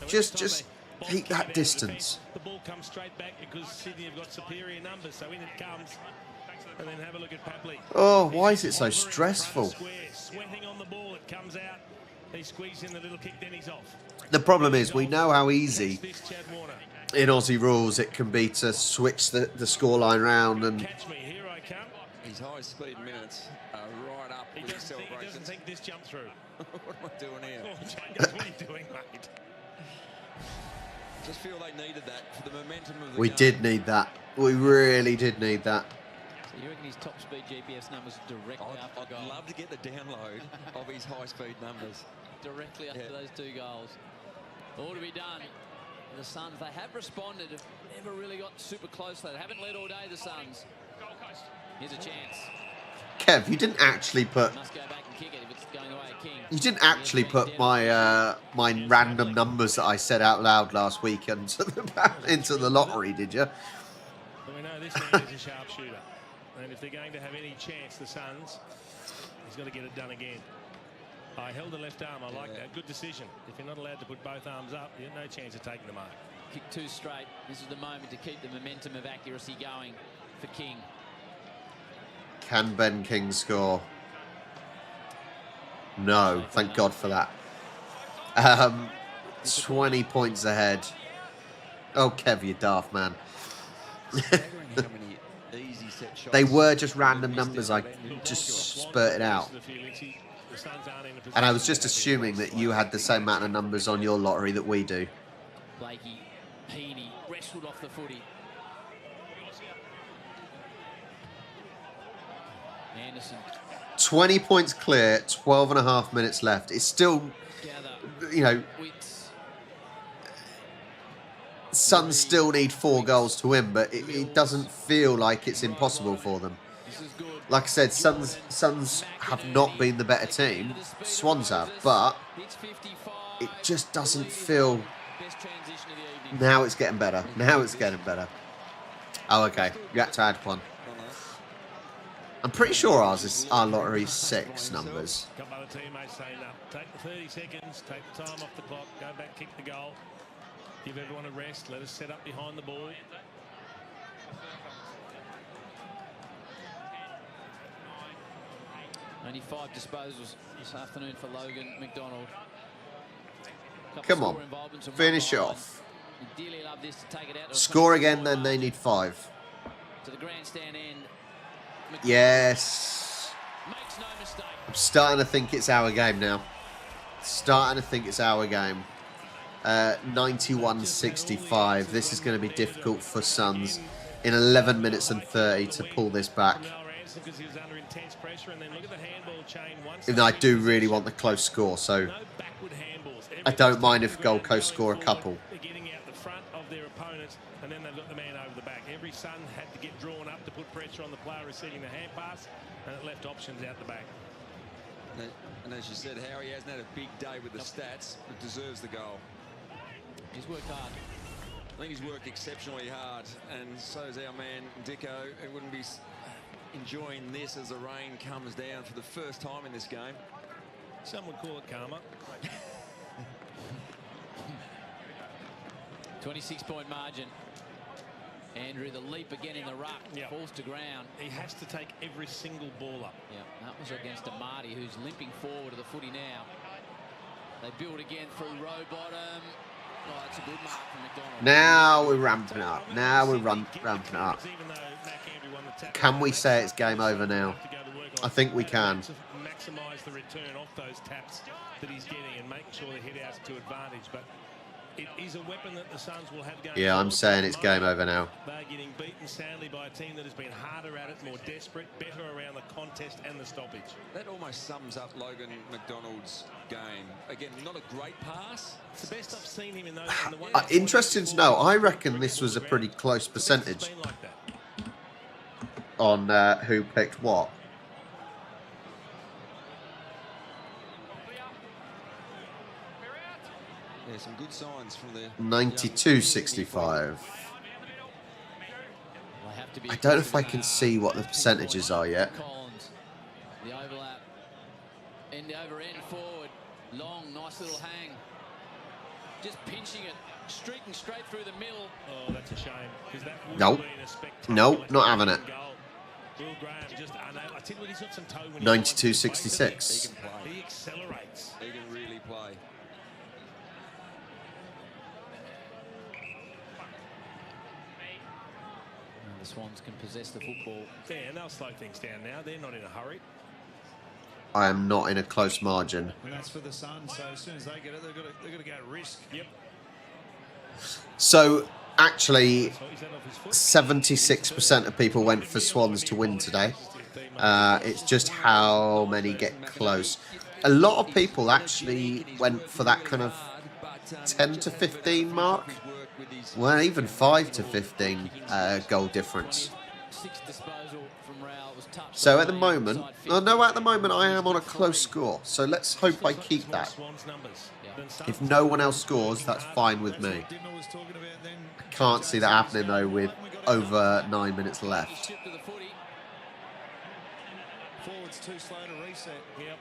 Just keep that distance. The ball comes straight back because Sydney have got superior numbers, so in it comes. And then have a look at Papley. Oh, why is it so stressful? Sweating on the ball, it comes out. He squeezes in the little kick, then he's off. The problem is we know how easy in Aussie rules it can be to switch the scoreline round and... His high speed minutes are right up with his celebrations. He doesn't think this jumped through. What am I doing here? What are you doing, mate? Just feel they needed that for the momentum of the We game. did need that. We really did need that. So you reckon his top speed GPS numbers directly after I'd goal? love to get the download of his high speed numbers. Directly after those 2 goals. All to be done. The Suns, they have responded, have never really got super close. They haven't led all day, the Suns. Here's a chance. Kev, you didn't actually put... Must go back and kick it if it's going away at King. You didn't actually put my my random numbers that I said out loud last week into the lottery, did you? But we know this man is a sharpshooter. And if they're going to have any chance, the Suns, he's got to get it done again. I held the left arm. I like that. Good decision. If you're not allowed to put both arms up, you have no chance of taking the mark. Kick 2 straight. This is the moment to keep the momentum of accuracy going for King. Can Ben King score? No, thank God for that. 20 points ahead. Oh, Kev, you daft man. They were just random numbers I just spurted out. And I was just assuming that you had the same amount of numbers on your lottery that we do. Blakey, Heaney, wrestled off the footy. Anderson. 20 points clear, 12.5 minutes left. It's still, you know, Suns still need 4 goals to win, but it doesn't feel like it's impossible for them. Like I said, Suns have not been the better team. Swans have, but it just doesn't feel... Now it's getting better. Now it's getting better. Oh, okay. You had to add one. I'm pretty sure ours is our lottery 6 numbers. A couple of teammates saying, no, take the 30 seconds, take the time off the clock, go back, kick the goal, give everyone a rest, let us set up behind the ball. Only 5 disposals this afternoon for Logan McDonald. Come on, finish it off. Score again, then they need 5. To the grandstand end. Yes. Makes no mistake. I'm starting to think it's our game now. Starting to think it's our game. 91-65. This is going to be difficult for Suns in 11 minutes and 30 to pull this back. Even though I do really want the close score, so I don't mind if Gold Coast score a couple. They're getting out the front of their opponents, and then they've got the man over the back. Every Sun had to get drawn up to put pressure on the player receiving the hand pass, and it left options out the back. And as you said, Harry hasn't had a big day with the stats, but deserves the goal. He's worked hard. I think he's worked exceptionally hard, and so is our man Dicko. He wouldn't be enjoying this as the rain comes down for the first time in this game. Some would call it karma. 26-point margin. Andrew, the leap again in the ruck, falls to ground. He has to take every single ball up. Yeah, that was against a Marty who's limping forward to the footy now. They build again through row bottom. Oh, that's a good mark from McDonald. Now we're ramping up. Now we're ramping up. Can we say it's game over now? I think we can. Maximise the return off those taps that he's getting and make sure they hit out to advantage. But it is a weapon that the Suns will have going. Yeah, I'm saying it's game over now. They're getting beaten soundly by a team that has been harder at it, more desperate, better around the contest and the stoppage. That almost sums up Logan McDonald's game. Again, not a great pass. It's the best I've seen him in those. In the one Interesting to know. I reckon this was a pretty close percentage on who picked what. Yeah, some good signs from the 92-65. I don't know if I can see what the percentages are yet. The overlap. End over end forward. Long, nice little hang. Just pinching it. Streaking straight through the middle. Oh, that's a shame. Nope. Nope, not having it. 92-66. He accelerates. He can really play. The Swans can possess the football. Yeah, and they'll slow things down now. They're not in a hurry. I am not in a close margin. And that's for the Suns. So as soon as they get it, they've got to go risk. Yep. So actually, 76% of people went for Swans to win today. It's just how many get close. A lot of people actually went for that kind of 10 to 15 mark. Well, even 5 to 15 goal difference. So at the moment, at the moment I am on a close score. So let's hope I keep that. If no one else scores, that's fine with me. I can't see that happening though with over 9 minutes left. Forwards too slow to reset. Yep.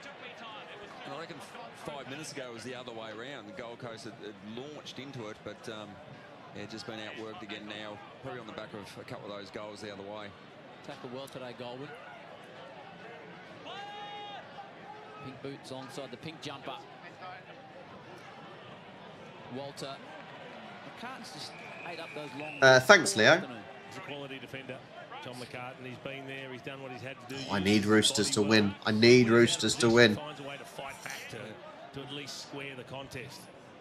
And I reckon 5 minutes ago it was the other way around. The Gold Coast had launched into it, but yeah, just been outworked again now. Probably on the back of a couple of those goals the other way. Tackled well today, Goldwood. Pink boots alongside the pink jumper. Walter. McCartan's just ate up those long... Thanks, Leo. He's a quality defender. Tom McCartan, he's been there, he's done what he's had to do. I need Roosters to win. I need Roosters to win. Finds a way to fight back to at least square the contest.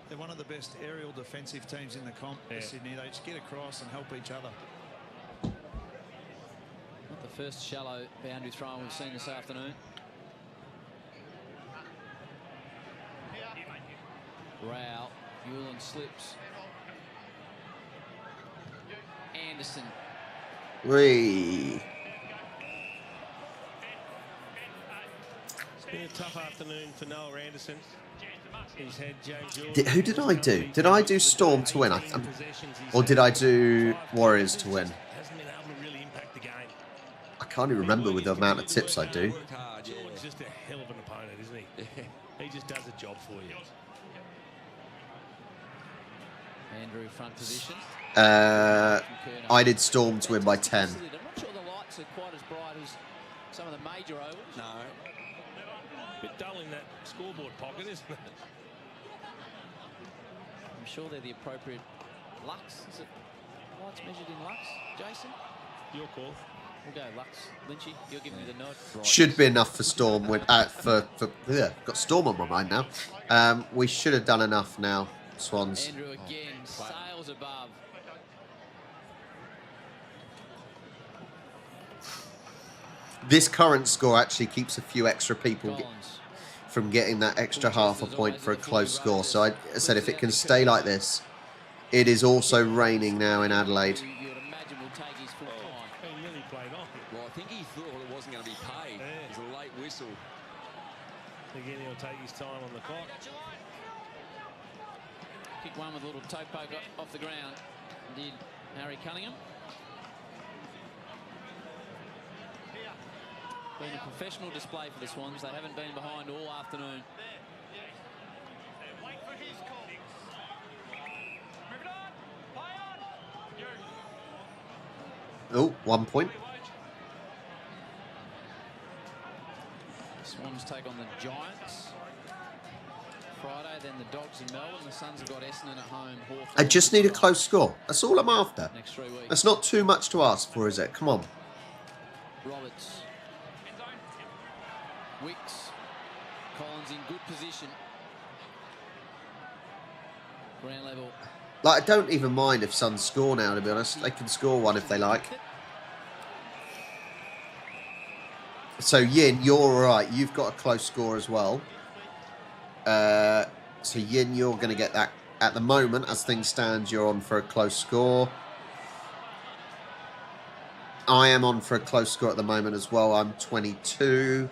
They're one of the best aerial defensive teams in the comp, Sydney. They just get across and help each other. Not the first shallow boundary throw we've seen this afternoon. Rao, Hewlin slips. Anderson. Whee. It's been a tough afternoon for Noah Anderson. He's had James Who did I do? Did I do Storm to win? Or did I do Warriors to win? Hasn't been able to really impact the game. I can't even remember with the amount of tips I do. Work hard, yeah. Jordan's just a hell of an opponent, isn't he? Yeah. He just does a job for you. Andrew front position. I did Storm to win by 10. I'm not sure the lights are quite as bright as some of the major ovals. No. Bit dull in that scoreboard pocket, isn't it? I'm sure they're the appropriate lux. Is it lights measured in lux, Jason? Your call. We'll go lux. Lynchy, you're giving me the nod. Right. Should be enough for Storm. Got Storm on my mind now. We should have done enough now, Swans. Andrew again, sails above. This current score actually keeps a few extra people from getting that extra half a point for a close score. So I said if it can stay like this, it is also raining now in Adelaide. You would imagine will take his full time. He nearly played off. Well, I think he thought it wasn't going to be paid. Yeah. It was a late whistle. Again, he'll take his time on the clock. Kick one with a little toe poke off the ground. Did Harry Cunningham. Been a professional display for the Swans. They haven't been behind all afternoon. Wait for his call. Moving on. Play on. Oh, 1 point. Swans take on the Giants Friday, then the Dogs in Melbourne. The Suns have got Essendon at home. Hawthorn I just need a close score. That's all I'm after. next 3 weeks. That's not too much to ask for, is it? Come on. Roberts. Wicks. Collins in good position. Ground level. Like, I don't even mind if Suns score now, to be honest. They can score one if they like. So, Yin, you're all right. You've got a close score as well. So, Yin, you're going to get that. At the moment, as things stand, you're on for a close score. I am on for a close score at the moment as well. I'm 22.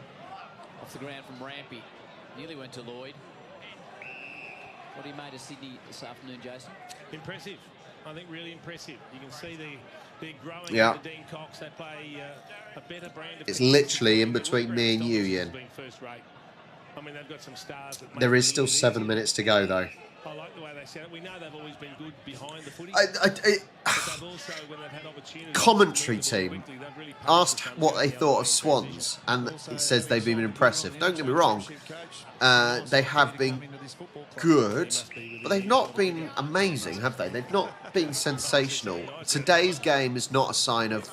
Off the ground from Rampy. Nearly went to Lloyd. What do you made of Sydney this afternoon, Jason? Impressive. I think really impressive. You can see they're growing. Yeah. The Dean Cox. They play a better brand of. It's literally in between me and you, Yin. First rate. I mean, they've got some stars. That There make is it still easier. 7 minutes to go, though. I like the way they set it. We know they've always been good behind the footy. But they've also, when they've had opportunities, commentary team asked what they thought of Swans, and it says they've been impressive. Don't get me wrong, they have been good, but they've not been amazing, have they? They've not been sensational. Today's game is not a sign of...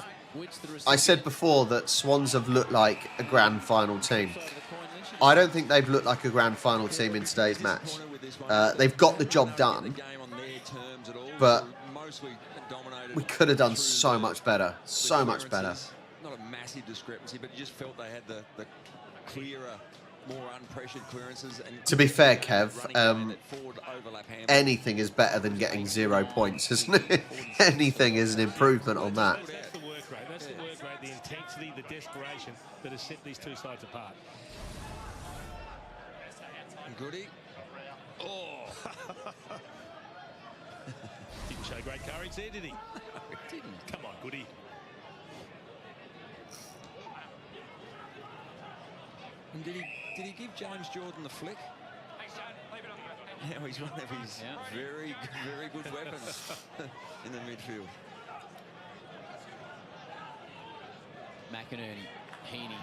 I said before that Swans have looked like a grand final team. I don't think they've looked like a grand final team in today's match. They've got the job done, but we could have done so much better. So much better. Not a massive discrepancy, but you just felt they had the clearer, more unpressured clearances. And To be fair, Kev, anything is better than getting 0 points, isn't it? Anything is an improvement on that. That's the work rate. That's the work rate, the intensity, the desperation that has set these two sides apart. Goody. Oh. Didn't show great courage there, did he? Didn't. Come on, Goody. And did he give James Jordan the flick? Now he's one of his very good weapons in the midfield. McInerney, Heaney,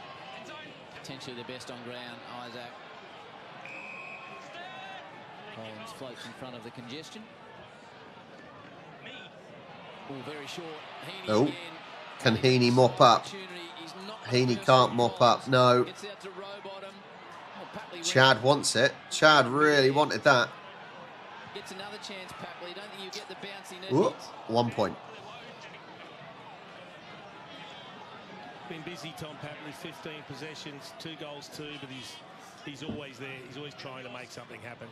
potentially the best on ground. Isaac. Collins floats in front of the congestion. Oh, very short. Heaney Oh, again. can Heaney mop up? Heaney can't mop up, no. Gets out to Rowbottom. Oh, Papley Chad wants it. Chad really wanted that. gets another chance, Papley. Don't think you get the bounce he Ooh, needs. 1 point. Been busy, Tom Papley. 15 possessions, 2 goals, 2, but he's always there. He's always trying to make something happen.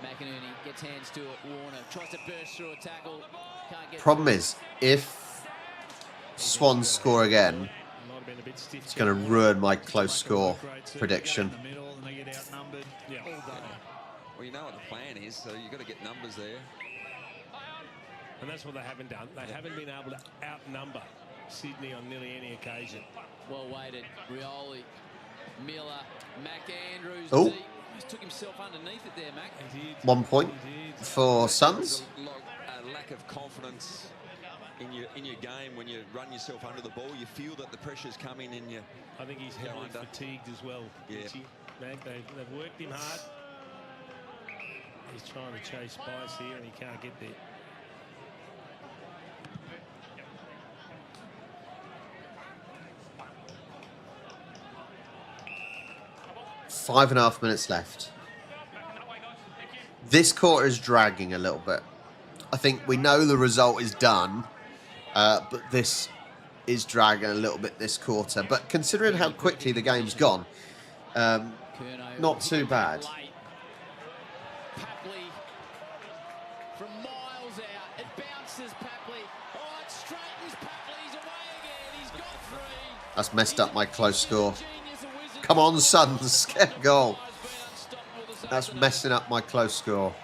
McInerney gets hands to it. Warner tries to burst through a tackle. Can't get Problem is, if Swans score again, it's going to ruin my close score prediction. Yeah. Well, you know what the plan is, so you've got to get numbers there. And that's what they haven't done. They haven't been able to outnumber Sydney on nearly any occasion. Well weighted. Rioli, Miller, Mac Andrews. Oh. Deep. Just took himself underneath it there, Mac. 1 point for Suns. A lack of confidence in your game when you run yourself under the ball. You feel that the pressure's coming and you. I think he's heavily fatigued as well. Yeah. Mac, they've worked him hard. He's trying to chase Spice here and he can't get there. Five and a half minutes left. This quarter is dragging a little bit. I think we know the result is done, but this is dragging a little bit this quarter. But considering how quickly the game's gone, not too bad. Papley from miles out. It bounces Papley. Oh, it straightens Papley. He's away again. He's got 3. That's messed up my close score. Come on, Suns, get a goal. That's messing up my close score.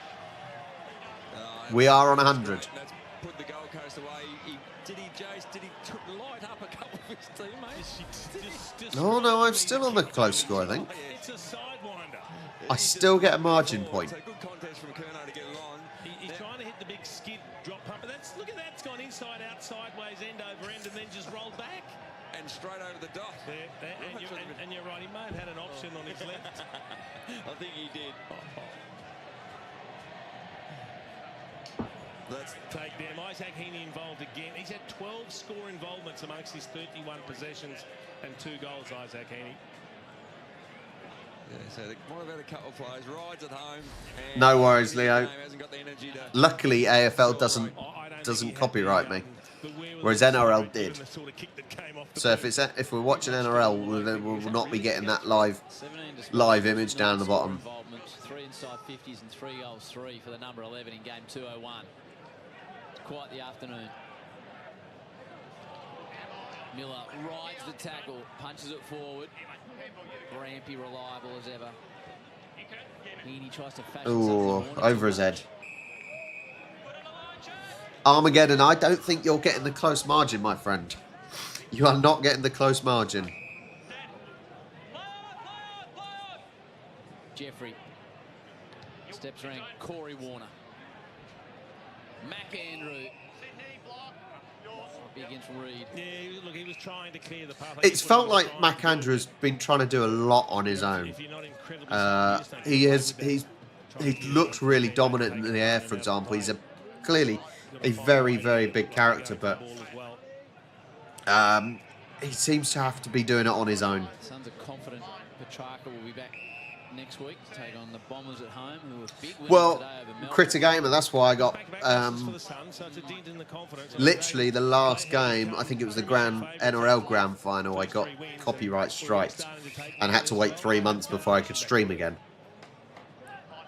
We are on 100. That's put the goalpost away. Did he light up a couple of his teammates? No, I'm still on the close score, I think. It's a sidewinder. I still get a margin point. It's a good contest from Curnow to get along. He's trying to hit the big skid drop punt, but look at that. It's gone inside out, sideways, end over end, and then just rolled back. And straight over the dot. And you're right, he may have had an option on his left. I think he did. Let's take them. Isaac Heaney involved again. He's had 12 score involvements amongst his 31 possessions and 2 goals, Isaac Heaney. Yeah, so they might have had a couple of plays. Rides at home. No worries, Leo. Hasn't got the energy to... Luckily, AFL doesn't copyright me, whereas NRL did. So if we're watching NRL, then we'll not be getting that live image down the bottom. 3 inside 50s and 3 goals, 3 for the number 11 in game 201. Quite the afternoon. Miller rides the tackle, punches it forward. Rampy reliable as ever. Heaney tries to fashion Ooh, over his head. Armageddon, I don't think you're getting the close margin, my friend. You are not getting the close margin. Jeffrey steps around Corey Warner. Mac Andrew. Be against Reed. Yeah, look, he was trying to clear the path. It's felt like Mac Andrew's been trying to do a lot on his own. He's looked really dominant in the air, for example. He's clearly a very, very big character, but he seems to have to be doing it on his own. Suns are confident Petrarca will be back next week to take on the Bombers at home, who were big winners Well, today over Melbourne. Critter Gamer, that's why I got literally the last game. I think it was the NRL Grand Final. I got copyright striked and had to wait 3 months before I could stream again.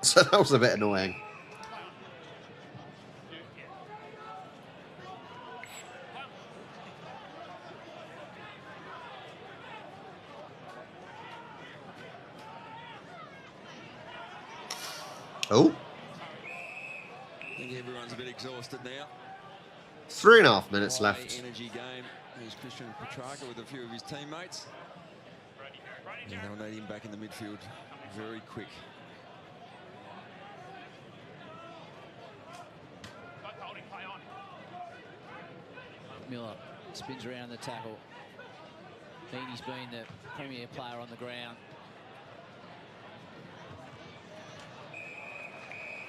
So that was a bit annoying. Oh. I think everyone's a bit exhausted now. 3.5 minutes left. Energy game. Here's Christian Petrarca with a few of his teammates. Yeah, they'll need him back in the midfield very quick. Miller spins around the tackle. Heaney's been the premier player on the ground.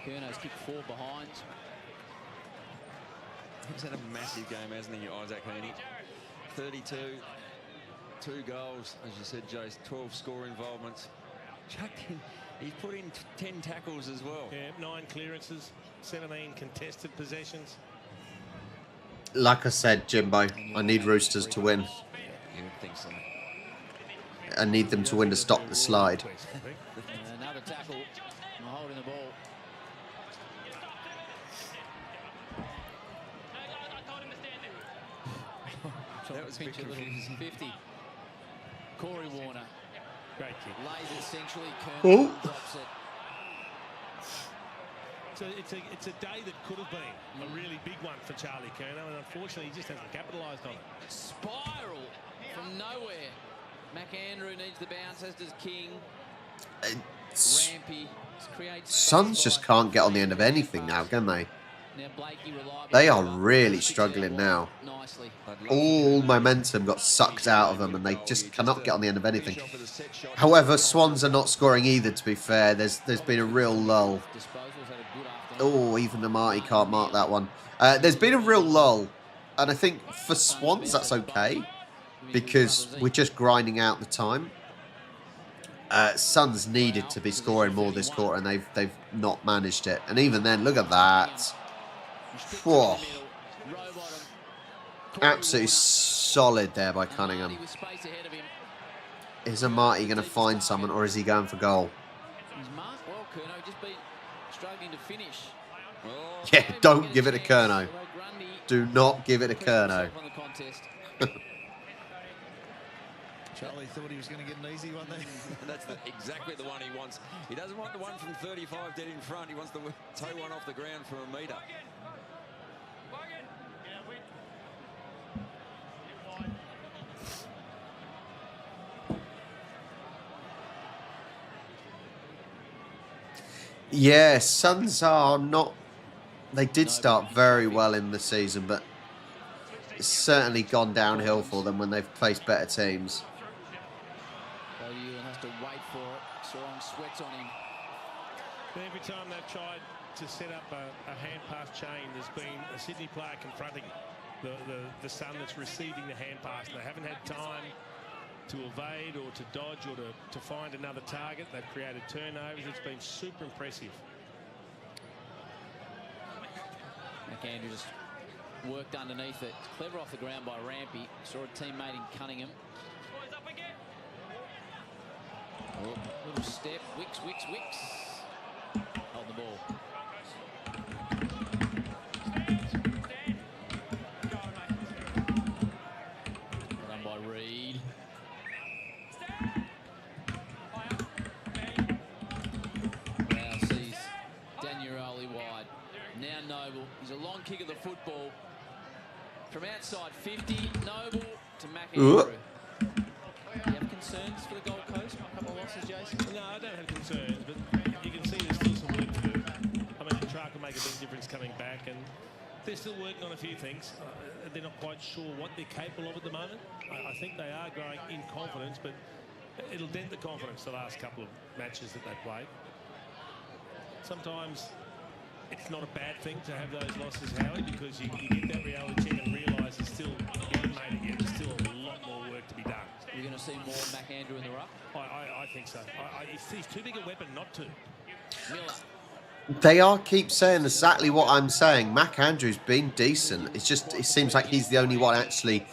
Curnow's kicked 4 behind. He's had a massive game, hasn't he, Isaac Heaney? 32, 2 goals, as you said, Jace, 12 score involvements. He's put in 10 tackles as well. Yeah, 9 clearances, 17 contested possessions. Like I said, Jimbo, I need Roosters to win. You would think so. I need them to win to stop the slide. Another tackle, holding the ball. That was a bit confusing. 50. Corey Warner. Great kick. Lays it centrally. Curnow drops it. it's a day that could have been a really big one for Charlie Curnow, and unfortunately he just hasn't capitalised on it. Spiral from nowhere. McAndrew needs the bounce, as does King. Rampy creates. Suns just can't get on the end of anything now, can they? They are really struggling now. All momentum got sucked out of them and they just cannot get on the end of anything. However, Swans are not scoring either, to be fair. There's been a real lull. Oh, even the Marty can't mark that one. There's been a real lull. And I think for Swans, that's okay. Because we're just grinding out the time. Suns needed to be scoring more this quarter and they've not managed it. And even then, look at that. Whoa. Absolutely solid there by Cunningham. Is Marty going to find someone or is he going for goal? Yeah, don't give it to Curnow. Do not give it to Curnow. Charlie thought he was going to get an easy one there. That's exactly the one he wants. He doesn't want the one from 35 dead in front. He wants the toe one off the ground from a metre. Yeah, Suns are not... They did start very well in the season, but it's certainly gone downhill for them when they've faced better teams. Has to wait for it. Sarong sweats on him. Every time they've tried to set up a hand pass chain, there's been a Sydney player confronting the Sun that's receiving the hand pass. They haven't had time to evade or to dodge or to find another target. They've created turnovers. It's been super impressive. McAndrew just worked underneath it. Clever off the ground by Rampy. Saw a teammate in Cunningham. Oh, little step. Wicks. Hold the ball. Done by Reed. Now sees Daniel wide. Now Noble. He's a long kick of the football. From outside 50, Noble to McAndrew. Do you have concerns for the Gold Coast? A couple of losses, Jason? No, I don't have concerns, but you can see there's still some work to do. I mean, the track will make a big difference coming back, and they're still working on a few things. They're not quite sure what they're capable of at the moment. I think they are growing in confidence, but it'll dent the confidence the last couple of matches that they played. Sometimes it's not a bad thing to have those losses, Howie, because you get that reality check and realise it's still, you haven't made it yet. There's still a lot more work to be done. You're going to see more McAndrew in the ruck? I think so. He's too big a weapon not to. Miller. They keep saying exactly what I'm saying. McAndrew's been decent. It seems like he's the only one actually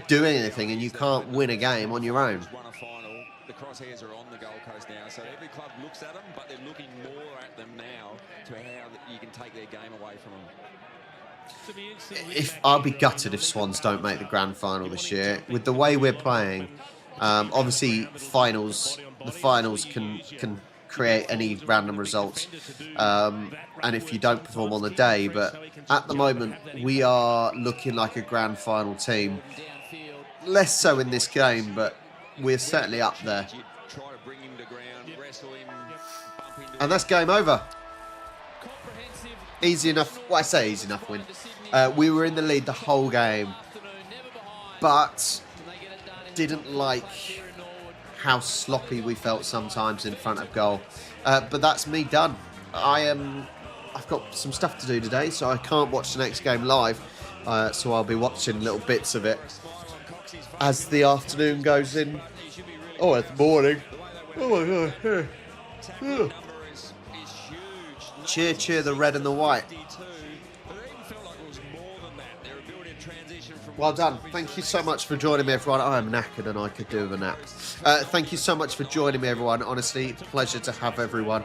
doing anything, and you can't win a game on your own. Won a final. The crosshairs are on the Gold Coast now, so every club looks at them, but they're looking more at them now to how you can take their game away from them. I'll be gutted if Swans don't make the grand final this year. With the way we're playing, obviously the finals can create any random results, and if you don't perform on the day, but at the moment we are looking like a grand final team. Less so in this game, but we're certainly up there. And that's game over. Easy enough. Well, I say easy enough win. We were in the lead the whole game, but didn't like how sloppy we felt sometimes in front of goal. But that's me done. I've got some stuff to do today, so I can't watch the next game live. So I'll be watching little bits of it as the afternoon goes in. Oh, it's morning. Oh my God. Cheer, cheer the red and the white. Well done. Thank you so much for joining me, everyone. I am knackered and I could do with a nap. Thank you so much for joining me, everyone. Honestly, it's a pleasure to have everyone.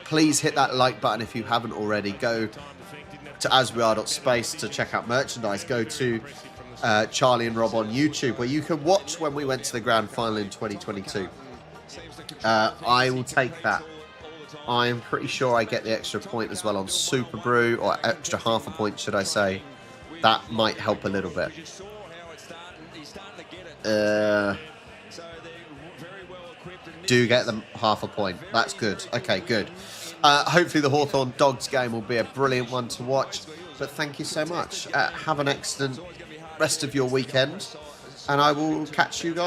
Please hit that like button if you haven't already. Go to asweare.space to check out merchandise. Go to Charlie and Rob on YouTube, where you can watch when we went to the grand final in 2022. I will take that I am pretty sure I get the extra point as well on Super Brew, or extra half a point, should I say. That might help a little bit. Do get them half a point. That's good. Okay, good. Hopefully the Hawthorn Dogs game will be a brilliant one to watch. But thank you so much. Have an excellent rest of your weekend. And I will catch you guys